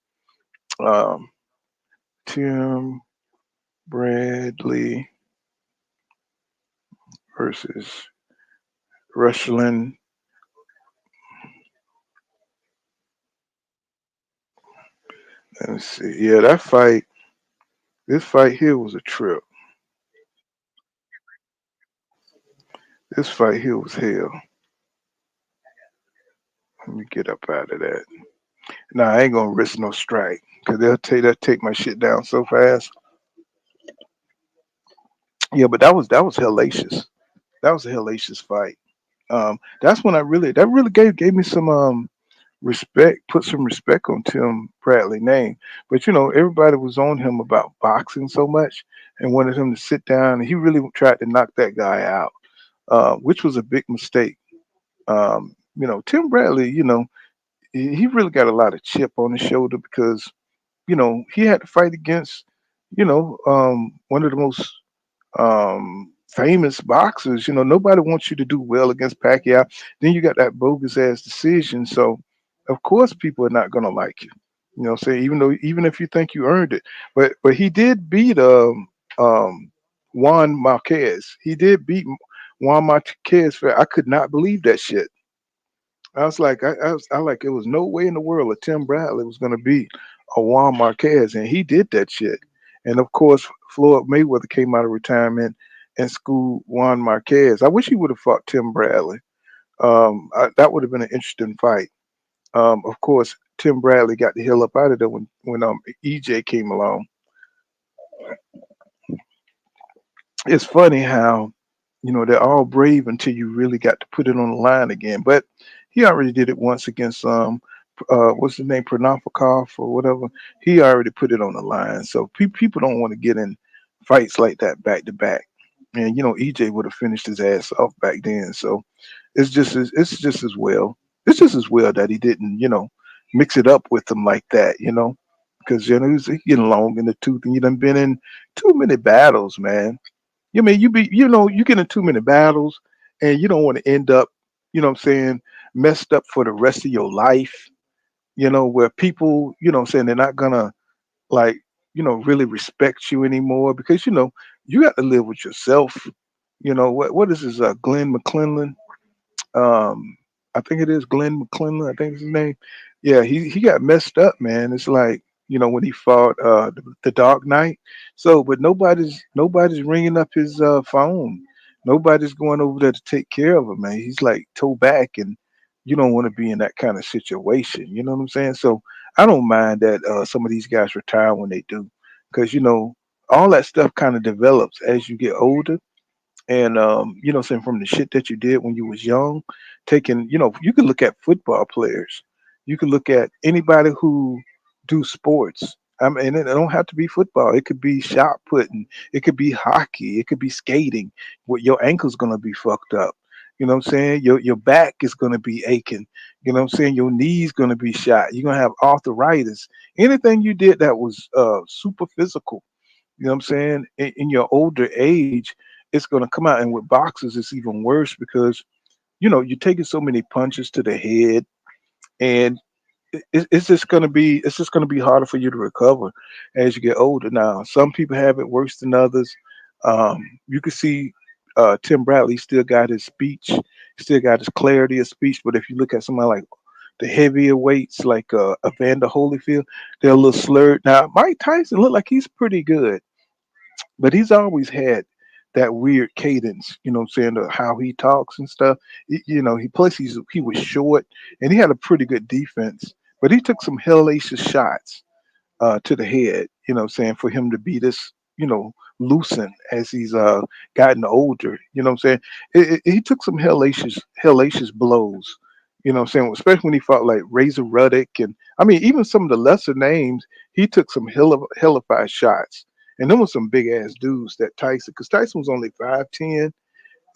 S5: Um, Tim Bradley versus Ruslan. Let me see. Yeah, that fight. This fight here was a trip. This fight here was hell. Let me get up out of that. Nah, I ain't gonna risk no strike because they'll take my shit down so fast. Yeah, but that was hellacious. That was a hellacious fight. That's when that really gave me some respect, put some respect on Tim Bradley name. But everybody was on him about boxing so much and wanted him to sit down, and he really tried to knock that guy out, which was a big mistake. Tim Bradley, he really got a lot of chip on his shoulder because he had to fight against one of the most famous boxers. Nobody wants you to do well against Pacquiao. Then you got that bogus ass decision. So of course people are not gonna like you. Say even if you think you earned it. But he did beat Juan Marquez. He did beat Juan Marquez. I could not believe that shit. I was like, I like, it was no way in the world that Tim Bradley was going to beat a Juan Marquez, and he did that shit. And of course, Floyd Mayweather came out of retirement and schooled Juan Marquez. I wish he would have fought Tim Bradley. That would have been an interesting fight. Of course, Tim Bradley got the hell up out of there when EJ came along. It's funny how they're all brave until you really got to put it on the line again. But he already did it once against what's his name, Pronofikov or whatever. He already put it on the line. So people don't want to get in fights like that back to back. And EJ would have finished his ass off back then. So it's just as well. It's just as well that he didn't mix it up with them like that. Because he's getting long in the tooth, and you done been in too many battles, man. You mean you get in too many battles and you don't want to end up, what I'm saying, messed up for the rest of your life, where people, what I'm saying, they're not gonna like, really respect you anymore because you got to live with yourself. What is this Glenn McClellan? um I think it is Glenn McClellan, I think is his name. Yeah, he got messed up, man. It's like, when he fought the Dark Knight. So, but nobody's ringing up his phone. Nobody's going over there to take care of him, man. He's like toe back, and you don't want to be in that kind of situation. You know what I'm saying? So I don't mind that some of these guys retire when they do, because all that stuff kind of develops as you get older. And saying from the shit that you did when you was young, taking, you can look at football players, you can look at anybody who do sports. I mean, it don't have to be football. It could be shot putting, it could be hockey, it could be skating. What your ankle's gonna be fucked up. You know what I'm saying? Your back is gonna be aching. You know what I'm saying? Your knee's gonna be shot. You're gonna have arthritis. Anything you did that was super physical, You know what I'm saying? In your older age, it's going to come out. And with boxers, it's even worse because, you're taking so many punches to the head, and it's just going to be harder for you to recover as you get older. Now, some people have it worse than others. You can see Tim Bradley still got his speech, still got his clarity of speech. But if you look at somebody like the heavier weights, like Evander Holyfield, they're a little slurred. Now, Mike Tyson look like he's pretty good, but he's always had that weird cadence, what I'm saying, how he talks and stuff. He plus he was short and he had a pretty good defense, but he took some hellacious shots to the head, what I'm saying, for him to be this, loosened as he's gotten older, what I'm saying. He took some hellacious blows, what I'm saying, especially when he fought like Razor Ruddock, and I mean even some of the lesser names, he took some hellified shots. And there was some big ass dudes that Tyson, because Tyson was only 5'10",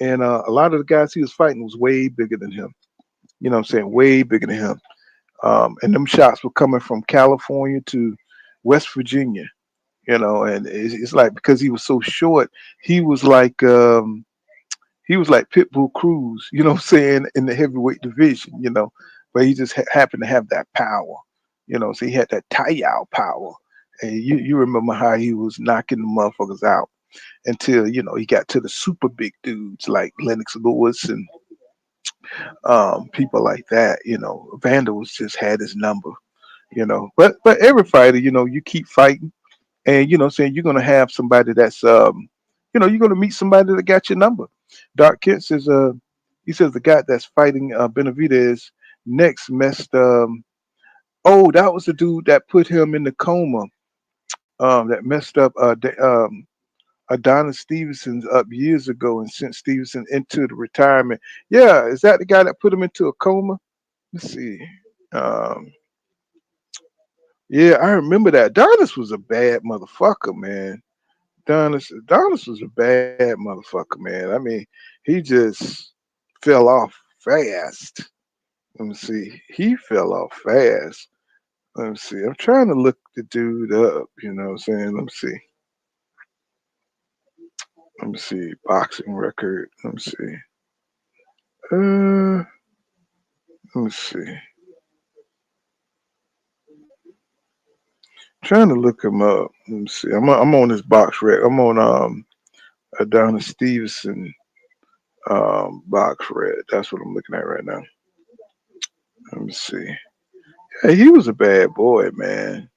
S5: and a lot of the guys he was fighting was way bigger than him. You know what I'm saying? Way bigger than him. And them shots were coming from California to West Virginia. And it's like because he was so short, he was like Pitbull Cruz. You know what I'm saying, in the heavyweight division. But he just happened to have that power. So he had that Tayao power. And you remember how he was knocking the motherfuckers out until he got to the super big dudes like Lennox Lewis and people like that. Vander was just had his number. But every fighter, you keep fighting, and saying you're gonna have somebody that's you're gonna meet somebody that got your number. Dark Kent says he says the guy that's fighting Benavidez next messed oh, that was the dude that put him in the coma, that messed up Adonis Stevenson's up years ago and sent Stevenson into the retirement. Yeah, is that the guy that put him into a coma? Let's see. Um, yeah, I remember that. Adonis was a bad motherfucker, man. Adonis was a bad motherfucker, man. I mean, he just fell off fast. Let me see. He fell off fast. Let me see. I'm trying to look the dude up. You know what I'm saying? Let me see. Let me see. Boxing record. Let me see. Let me see. Trying to look him up. Let me see. I'm on his box rec. I'm on Adonis Stevenson box red. That's what I'm looking at right now. Let me see. Yeah, he was a bad boy, man.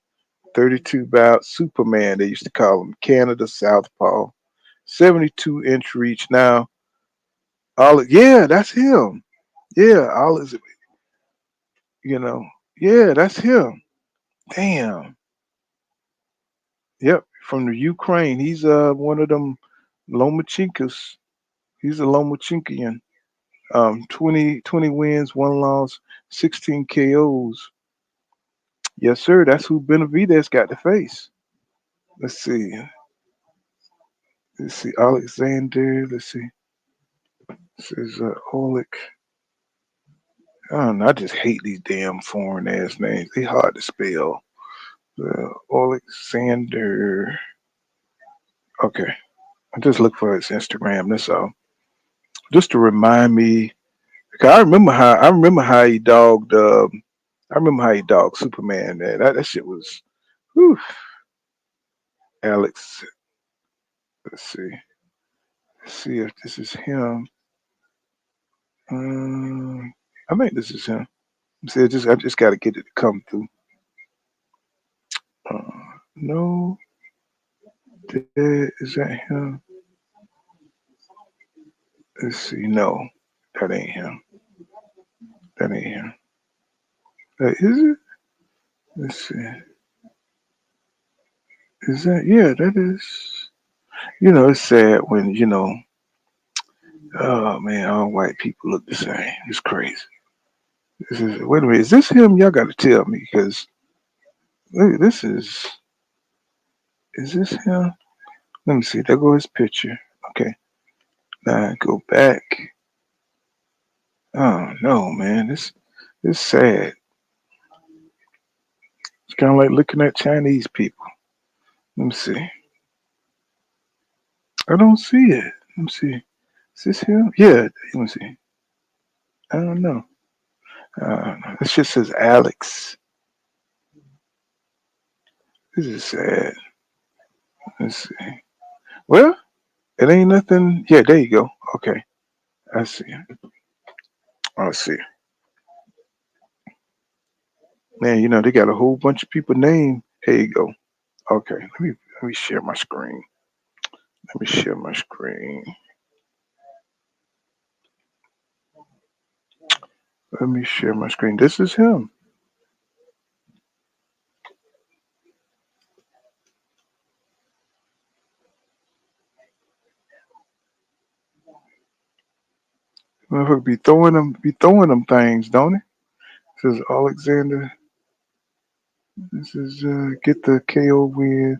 S5: 32 bout Superman. They used to call him Canada Southpaw. 72-inch reach. Now, yeah, that's him. Yeah, all is you know. Yeah, that's him. Damn. Yep, from the Ukraine. He's one of them Lomachenkas. He's a Lomachenkian. 20 wins, 1 loss, 16 KOs. Yes, sir. That's who Benavidez got to face. Let's see. Let's see. Alexander. Let's see. This is Oleg. I don't know. I just hate these damn foreign ass names. They hard to spell. Alexander. Okay. I just look for his Instagram. That's all. Just to remind me. Because I remember how he dogged. I remember how he dogged Superman. Man. That shit was. Whew. Alex. Let's see. Let's see if this is him. I think this is him. See, I just got to get it to come through. No, is that him? Let's see. No, that ain't him. That ain't him. Is it? Let's see. Is that? Yeah, that is. It's sad when oh man, all white people look the same. It's crazy. Wait a minute. Is this him? Y'all got to tell me because this is. Is this him? Let me see. There goes his picture. Okay. Now go back. Oh no, man. It's sad. It's kind of like looking at Chinese people. Let me see. I don't see it. Let me see. Is this him? Yeah. Let me see. I don't know. It just says Alex. This is sad. Let's see. Well, it ain't nothing. Yeah, there you go. Okay. I see. I see. Man, they got a whole bunch of people named. Here you go. Okay. Let me share my screen. Let me share my screen. Let me share my screen. This is him. Motherfucker be throwing them things, don't he? This is Alexander. This is get the KO win.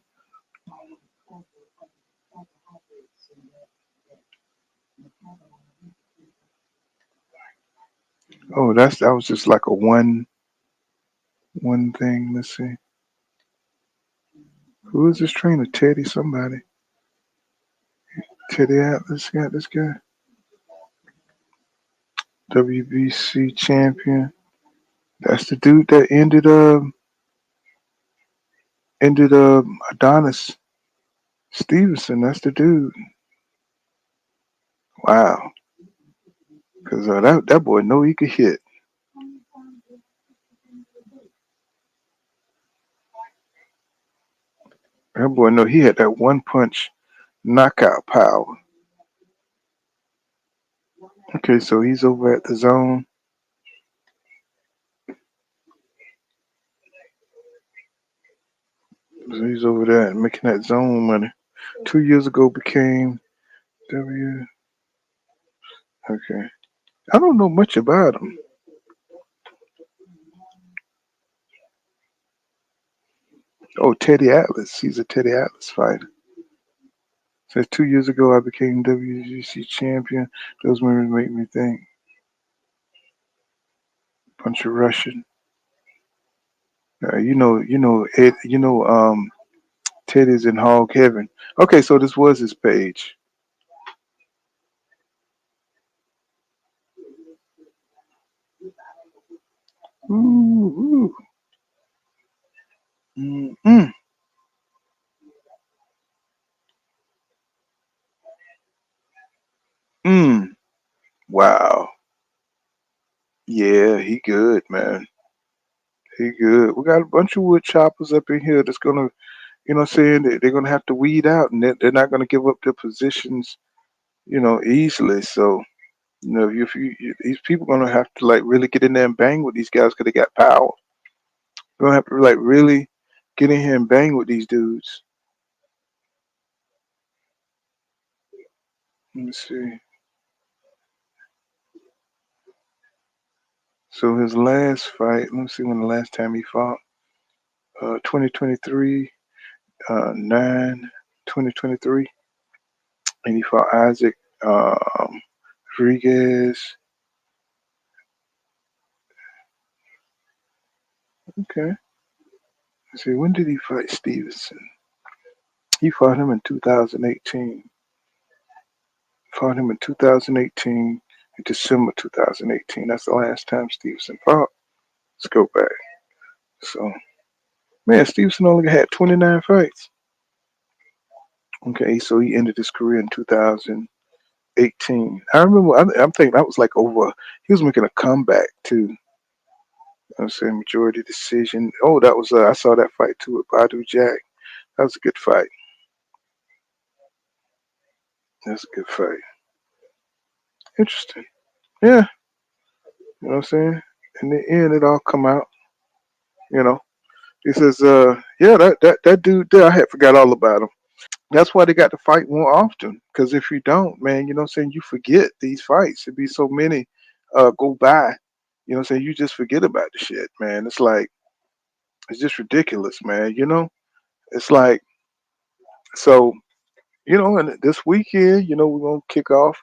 S5: Oh, that was just like a one thing. Let's see. Who is this trainer? Teddy somebody. Teddy Atlas got this guy. WBC champion. That's the dude that ended Adonis Stevenson. That's the dude. Wow. Cause that boy know he could hit. That boy know he had that one punch knockout power. Okay, so he's over at the zone. So he's over there and making that zone money. 2 years ago became W. Okay. I don't know much about him. Oh, Teddy Atlas. He's a Teddy Atlas fighter. Says 2 years ago I became WGC champion. Those memories make me think. Bunch of Russian. Ed, Teddy's in hog heaven. Okay, so this was his page. Ooh. Mm-mm. Mm. Wow. Yeah, he good, man. He good. We got a bunch of wood choppers up in here that's gonna, saying they're gonna have to weed out, and they're not gonna give up their positions, easily. So, these people gonna have to like really get in there and bang with these guys because they got power. Gonna have to like really get in here and bang with these dudes. Let me see. So his last fight. Let me see when the last time he fought. 2023, 9, 2023, and he fought Isaac Rodriguez. Okay. Let's see, when did he fight Stevenson? He fought him in 2018. Fought him in 2018, in December 2018. That's the last time Stevenson fought. Let's go back. So, man, Stevenson only had 29 fights. Okay, so he ended his career in 2018. I remember, I'm thinking that was like over, he was making a comeback too. I'm saying majority decision. Oh, that was, I saw that fight too with Badu Jack. That was a good fight. That's a good fight. Interesting. Yeah. You know what I'm saying? In the end, it all come out. You know, he says, yeah, that dude there, I had forgot all about him. That's why they got to fight more often. Because if you don't, man, you know what I'm saying, you forget these fights. It'd be so many go by. You know what I'm saying? You just forget about the shit, man. It's like, it's just ridiculous, man. It's like, so, and this weekend, we're going to kick off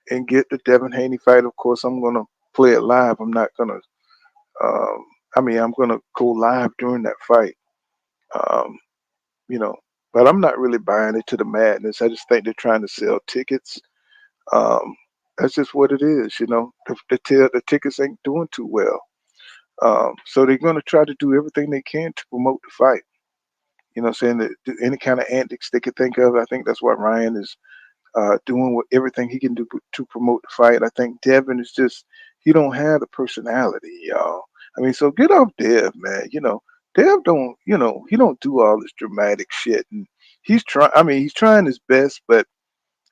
S5: and get the Devin Haney fight. Of course, I'm going to play it live. I'm not going to, I'm going to go live during that fight. Um, you know, But I'm not really buying into the madness. I just think they're trying to sell tickets. Um, that's just what it is, you know. The tickets ain't doing too well. So they're going to try to do everything they can to promote the fight. You know, saying that any kind of antics they could think of. I think that's what Ryan is doing with everything he can do to promote the fight. I think Devin is just he don't have the personality, y'all. I mean, so get off Dev, man. You know, Dev don't, you know, he don't do all this dramatic shit, and he's trying. I mean, he's trying his best, but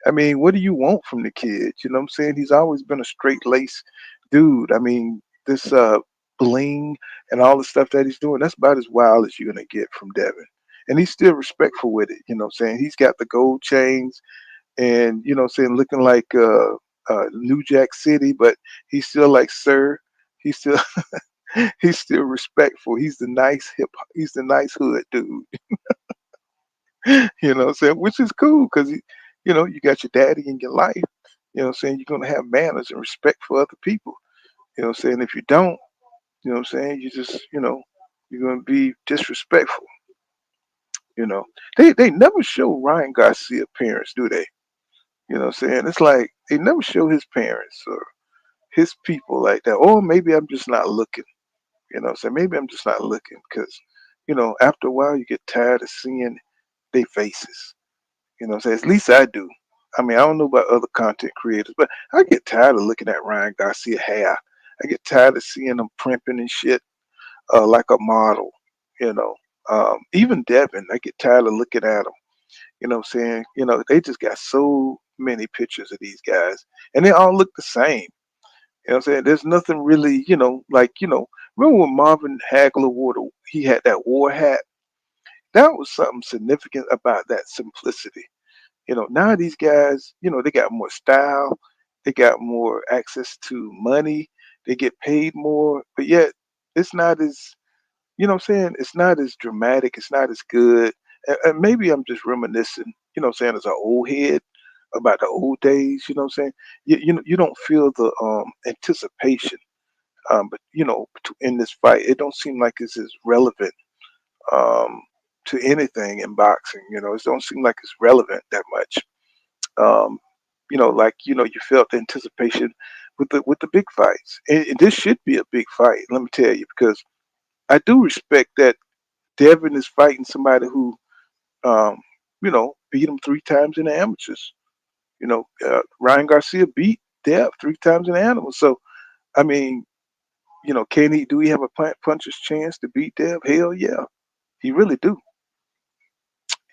S5: I mean, what do you want from the kid? You know what I'm saying? He's always been a straight lace dude. I mean, this bling and all the stuff that he's doing, that's about as wild as you're gonna get from Devin. And he's still respectful with it, you know what I'm saying? He's got the gold chains and you know what I'm saying, looking like New Jack City, but he's still like sir. He's still he's still respectful. He's the nice hood dude. You know what I'm saying? Which is cool because you know, you got your daddy in your life. You know what I'm saying? You're gonna have manners and respect for other people. You know what I'm saying? If you don't, you know what I'm saying, you just, you know, you're gonna be disrespectful. You know. They never show Ryan Garcia parents, do they? You know what I'm saying? It's like they never show his parents or his people like that. Or maybe I'm just not looking. You know what I'm saying? Maybe I'm just not looking because, you know, after a while you get tired of seeing their faces. You know what I'm saying? At least I do. I mean, I don't know about other content creators, but I get tired of looking at Ryan Garcia hair. I get tired of seeing him primping and shit like a model. You know, even Devin, I get tired of looking at him. You know what I'm saying? You know, they just got so many pictures of these guys, and they all look the same. You know what I'm saying? There's nothing really, you know, like, you know, remember when Marvin Hagler he had that war hat? That was something significant about that simplicity. You know, now these guys, you know, they got more style, they got more access to money, they get paid more, but yet it's not as, you know what I'm saying? It's not as dramatic, it's not as good. And maybe I'm just reminiscing, you know what I'm saying, as an old head about the old days, you know what I'm saying? You don't feel the anticipation. But you know, in this fight, it don't seem like it's as relevant um, to anything in boxing. You know, it don't seem like it's relevant that much. Um, you know, like you know, you felt the anticipation with the big fights, and this should be a big fight. Let me tell you, because I do respect that Devin is fighting somebody who, um, you know, beat him 3 times in the amateurs. You know, Ryan Garcia beat Dev 3 times in the animals. So I mean, you know, can he? Do he have a puncher's chance to beat Dev? Hell yeah, he really do.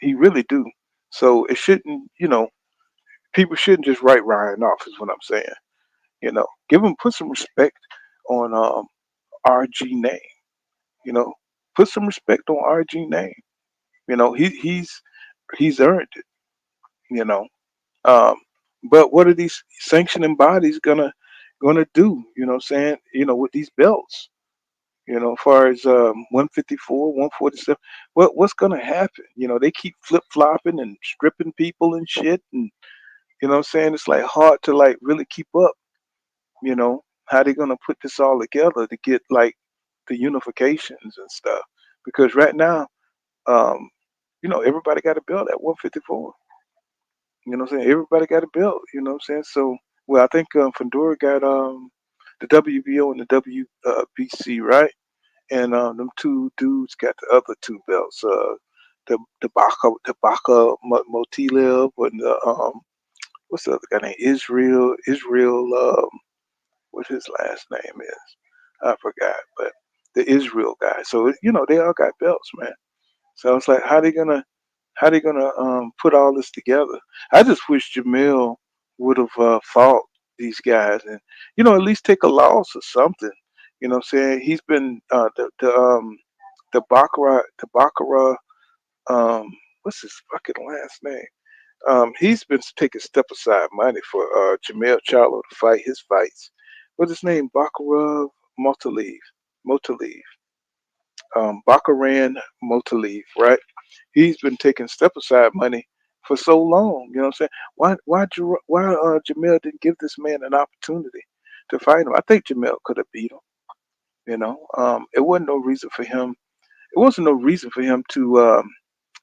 S5: He really do. So it shouldn't, you know, people shouldn't just write Ryan off. Is what I'm saying. You know, put some respect on RG name. You know, put some respect on RG name. You know, he's earned it. You know, um, but what are these sanctioning bodies gonna do? You know, what I'm saying, you know, with these belts. You know, as far as 154, 147, what's gonna happen? You know, they keep flip flopping and stripping people and shit, and you know, what I'm saying, it's like hard to like really keep up. You know, how they gonna put this all together to get like the unifications and stuff? Because right now, um, you know, everybody got a belt at 154. You know what I'm saying? Everybody got a belt. You know what I'm saying? So, well, I think Fedora got the WBO and the WBC, right? And them two dudes got the other two belts. Motilev and the what's the other guy named Israel. What his last name is? I forgot, but the Israel guy. So you know they all got belts, man. So it's like how they gonna put all this together? I just wish Jamil would have fought these guys and you know at least take a loss or something. You know what I'm saying? He's been the Baccarat what's his fucking last name? He's been taking step aside money for Jamel Charlo to fight his fights. What's his name? Baccarat Motalev. Motalev. Baccaran Motalev, right? He's been taking step aside money for so long. You know what I'm saying? Why Jamel didn't give this man an opportunity to fight him? I think Jamel could have beat him. You know, it wasn't no reason for him. It wasn't no reason for him to.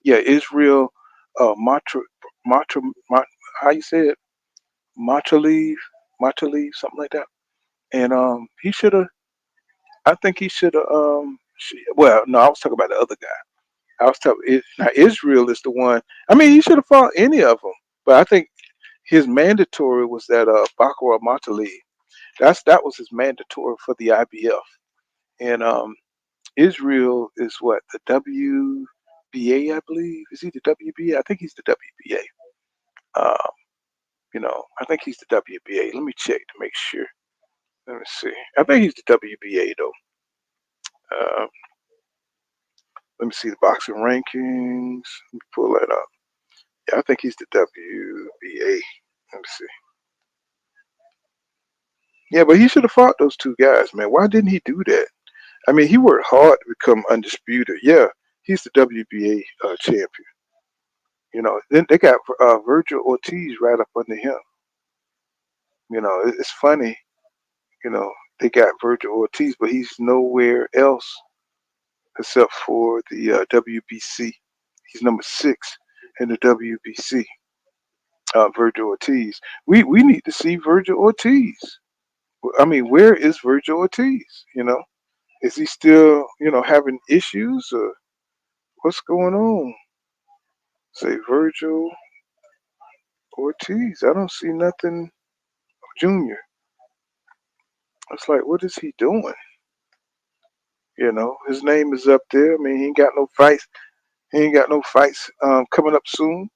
S5: Yeah, Israel. Matra, Matra, how you say it? Matalev, Matalev, something like that. And he should have. I think he should have. Well, no, I was talking about the other guy. I was talking. Now Israel is the one. I mean, he should have fought any of them, but I think his mandatory was that Bakar Matalev. That was his mandatory for the IBF. And Israel is what, the WBA, I believe. Is he the WBA? I think he's the WBA. I think he's the WBA. Let me check to make sure. Let me see. I think he's the WBA though. Uh, Let me see the boxing rankings. Let me pull that up. Yeah, I think he's the WBA. Let me see. Yeah, but he should have fought those two guys, man. Why didn't he do that? I mean, he worked hard to become undisputed. Yeah, he's the WBA champion. Then they got Virgil Ortiz right up under him. It's funny. They got Virgil Ortiz, but he's nowhere else except for the WBC. He's number 6 in the WBC. Virgil Ortiz. We need to see Virgil Ortiz. I mean, where is Virgil Ortiz? Is he still having issues or what's going on? Say Virgil Ortiz. I don't see nothing. Junior. It's like, what is he doing? His name is up there. I mean, he ain't got no fights. He ain't got no fights coming up soon.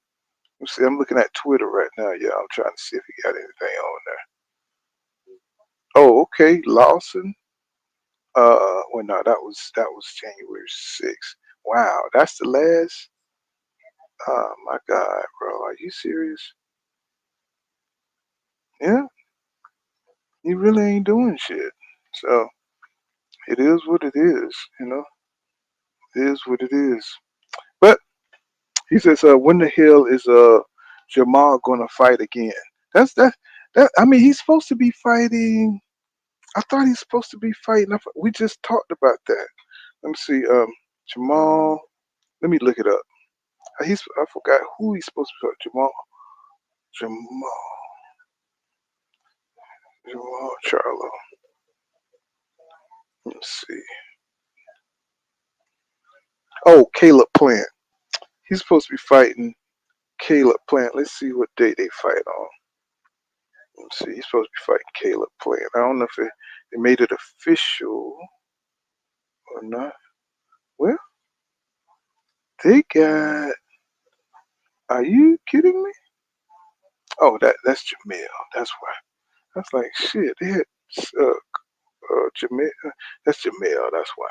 S5: Let's see, I'm looking at Twitter right now. Yeah, I'm trying to see if he got anything on there. Oh, okay, Lawson. Well, no, that was January 6th. Wow, that's the last. Oh my God, bro, are you serious? Yeah, he really ain't doing shit. So it is what it is. It is what it is. But he says, when the hell is Jamal gonna fight again? That's that. I mean, he's supposed to be fighting. I thought he's supposed to be fighting. We just talked about that. Let me see. Jamal. Let me look it up. I forgot who he's supposed to be. Jamal Charlo. Let's see. Oh, Caleb Plant. He's supposed to be fighting Caleb Plant. Let's see what day they fight on. Let's see. He's supposed to be fighting Caleb Plant. I don't know if they made it official or not. Well, they got. Are you kidding me? Oh, that's Jamil. That's why. That's like shit. They had Jamil. That's Jamil. That's why.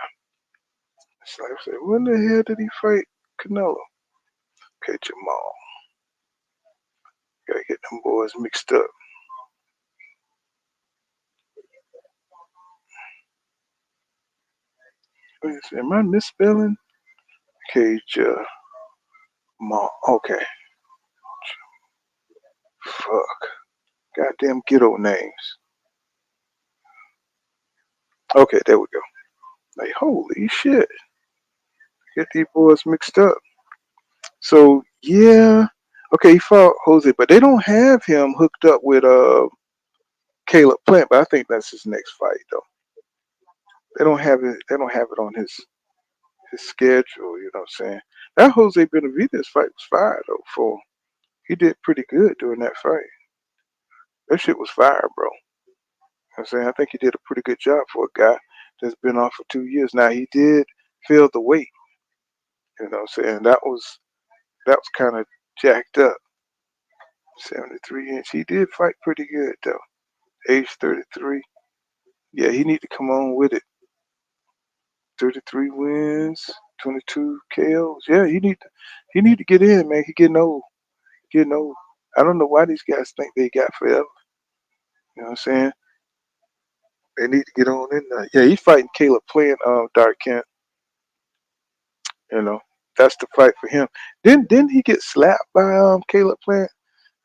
S5: It's like, I said, when the hell did he fight Canelo? Okay, Jamal. Gotta get them boys mixed up. Am I misspelling? Okay, Jamal. Okay. Fuck. Goddamn ghetto names. Okay, there we go. Like, holy shit. Get these boys mixed up. So, yeah. Okay, he fought Jose, but they don't have him hooked up with Caleb Plant, but I think that's his next fight though. They don't have it on his schedule, you know what I'm saying? That Jose Benavidez fight was fire though. He did pretty good during that fight. That shit was fire, bro. You know what I'm saying? I think he did a pretty good job for a guy that's been off for 2 years. Now he did feel the weight. You know what I'm saying? That was kind of jacked up. 73 inch. He did fight pretty good though. Age 33. Yeah, he need to come on with it. 33 wins, 22 KOs. Yeah, he need to get in, man. He getting old. Getting old. I don't know why these guys think they got forever. You know what I'm saying? They need to get on in there. Yeah, he's fighting Caleb Plant, Dark Kent. You know, that's the fight for him. Didn't he get slapped by Caleb Plant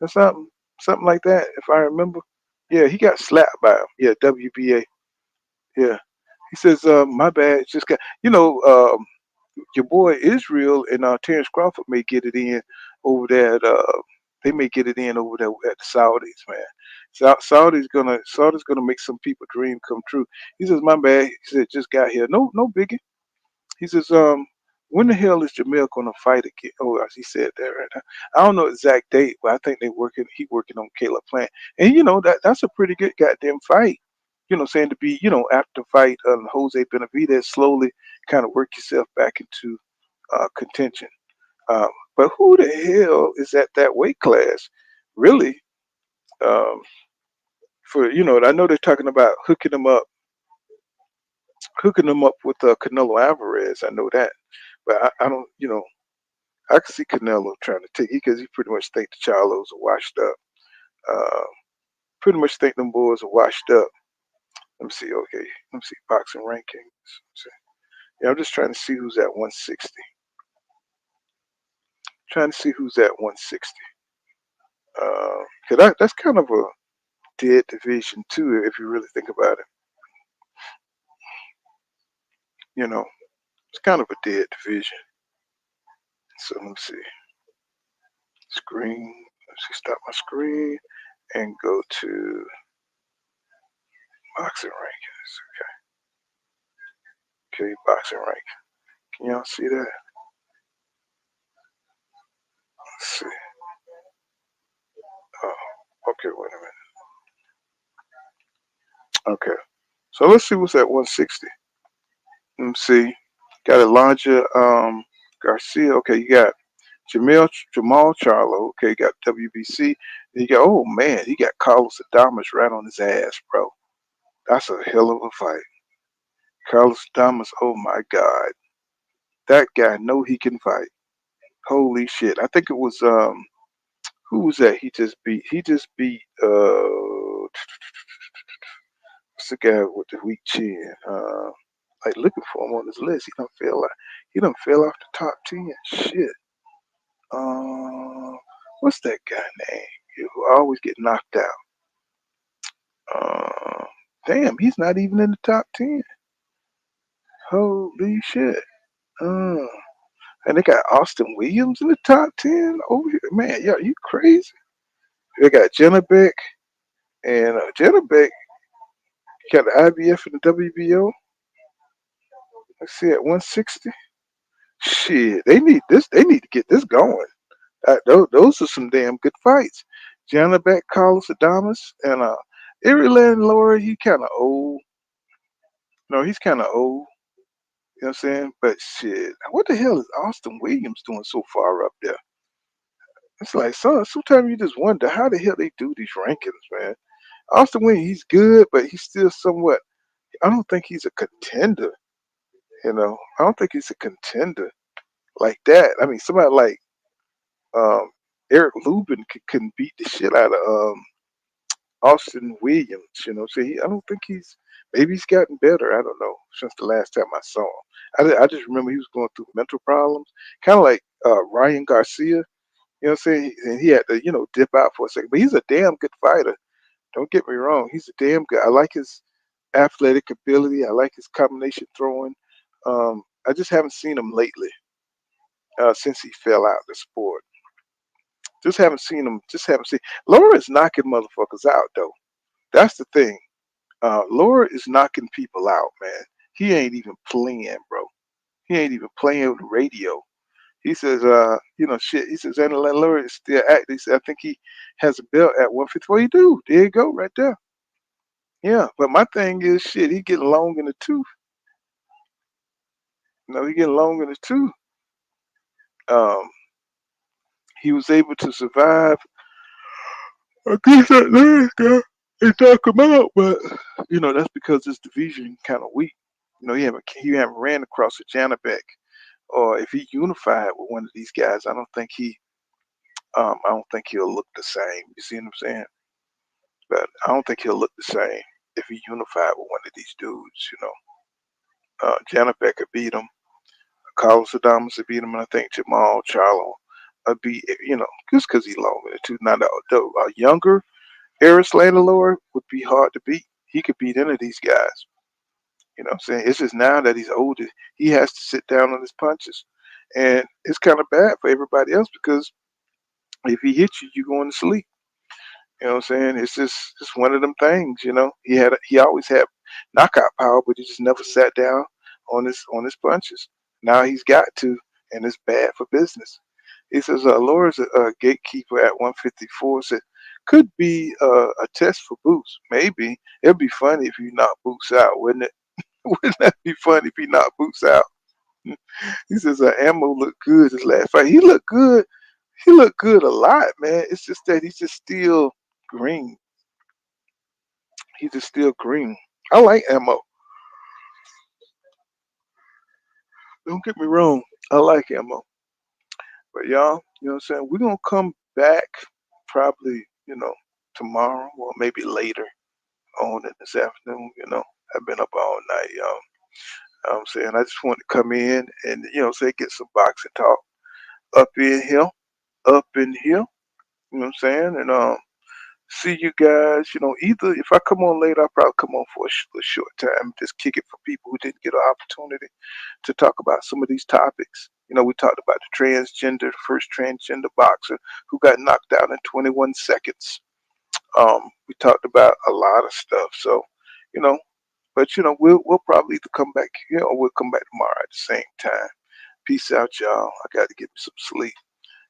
S5: or something like that? If I remember. Yeah, he got slapped by him. Yeah, WBA. Yeah. He says, my bad. It's just got your boy Israel and Terrence Crawford may get it in over there at they may get it in over there at the Saudis, man. Saudi's gonna make some people dream come true. He says, my bad. He said, just got here. No, no biggie. He says, when the hell is Jamil gonna fight again? Oh, he said that right now. I don't know exact date, but I think he working on Caleb Plant. And you know, that's a pretty good goddamn fight. You know, saying to be, you know, after the fight Jose Benavidez, slowly kind of work yourself back into contention. Um, but who the hell is at that weight class? Really? Um, for you know, I know they're talking about hooking them up with Canelo Alvarez. I know that, but I don't. You know, I can see Canelo trying to take because he pretty much think the Charlos are washed up. Uh, pretty much think them boys are washed up. Let me see. Okay, let me see boxing rankings. Yeah, I'm just trying to see who's at 160. Trying to see who's at 160. Cause that's kind of a dead division too, if you really think about it. You know, it's kind of a dead division. So let me see. Screen. Let's see. Stop my screen and go to boxing rankings. Okay, boxing rank. Can y'all see that? Let's see. Oh, okay. Wait a minute. Okay. So let's see what's at 160. Let me see. Got Elijah Garcia. Okay, you got Jamal Charlo. Okay, you got WBC. You got, oh man, he got Carlos Adames right on his ass, bro. That's a hell of a fight. Carlos Adames, oh my God. That guy know he can fight. Holy shit. I think it was who was that he just beat? He just beat what's the guy with the weak chin? Like looking for him on his list. He done fell off the top 10. Shit. What's that guy name? Who always get knocked out? Damn, he's not even in the top 10. Holy shit. And they got Austin Williams in the top 10 over here. Man, yo, you crazy. They got Jenna Beck. And Jenna Beck got the IBF and the WBO. Let's see, at 160. Shit, they need this. They need to get this going. Those are some damn good fights. Jenna Beck, Carlos Adames, and Ireland Laura, he kind of old. No, he's kind of old. You know what I'm saying? But shit, what the hell is Austin Williams doing so far up there? It's like, sometimes you just wonder how the hell they do these rankings, man. Austin Williams, he's good, but he's still somewhat. I don't think he's a contender. You know, I don't think he's a contender like that. I mean, somebody like Eric Lubin can beat the shit out of Austin Williams. You know, so I don't think maybe he's gotten better. I don't know since the last time I saw him. I just remember he was going through mental problems, kind of like Ryan Garcia. You know what I'm saying? And he had to, you know, dip out for a second. But he's a damn good fighter. Don't get me wrong. He's a damn good. I like his athletic ability. I like his combination throwing. I just haven't seen him lately since he fell out of the sport. Just haven't seen him. Just haven't seen. Laura is knocking motherfuckers out, though. That's the thing. Laura is knocking people out, man. He ain't even playing, bro. He ain't even playing with the radio. He says, you know, shit. He says, Anna Laura is still active. He said, I think he has a belt at 154. You do. There you go, right there. Yeah, but my thing is, shit, he getting long in the tooth. No, he getting long in the tooth. He was able to survive against that last guy and knock him out, but you know that's because this division kind of weak. You know, he haven't ran across a Janabek, or if he unified with one of these guys, I don't think he'll look the same. You see what I'm saying? But I don't think he'll look the same if he unified with one of these dudes. You know, Janabek could beat him. Carlos Adames would beat him, and I think Jamal Charlo would be, you know, just because he's long in the tooth. Now, the younger Eris Landalore would be hard to beat. He could beat any of these guys. You know what I'm saying? It's just now that he's older, he has to sit down on his punches. And it's kind of bad for everybody else because If he hits you, you're going to sleep. You know what I'm saying? It's just one of them things. He always had knockout power, but he just never sat down on his punches. Now he's got to, and it's bad for business. He says Laura's a gatekeeper at 154. Said could be a test for Boots. Maybe it'd be funny if you knock Boots out, wouldn't it? Wouldn't that be funny if he knocked Boots out? He says Ammo looked good his last fight. He looked good. He looked good a lot, man. It's just that he's just still green. He's just still green. I like Ammo. Don't get me wrong. I like Ammo. But y'all, you know what I'm saying? We're gonna come back probably, tomorrow or maybe later on in this afternoon. I've been up all night, y'all. You know what I'm saying? I just wanted to come in and, say get some boxing talk up in here. Up in here. You know what I'm saying? And see you guys, either if I come on later, I'll probably come on for a short time, just kick it for people who didn't get an opportunity to talk about some of these topics. We talked about the first transgender boxer who got knocked out in 21 seconds. We talked about a lot of stuff. So, you know, but we'll probably either come back here or we'll come back tomorrow at the same time. Peace out, y'all. I got to get me some sleep.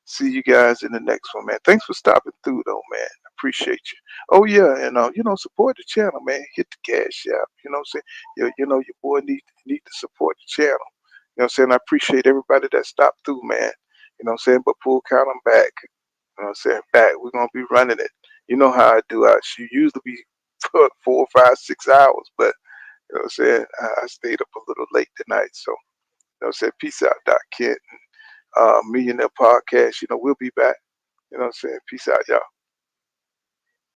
S5: See you guys in the next one, man. Thanks for stopping through, though, man. Appreciate you. Oh yeah, and support the channel, man. Hit the cash app. You know what I'm saying? Your boy need to support the channel. You know what I'm saying? I appreciate everybody that stopped through, man. You know what I'm saying? But full count, I'm back. You know what I'm saying? Back. We're gonna be running it. You know how I do. I should usually be for 4, 5, 6 hours, but you know what I'm saying? I stayed up a little late tonight. So you know what I'm saying? Peace out, Doc Kent. Millionaire Podcast. We'll be back. You know what I'm saying? Peace out, y'all.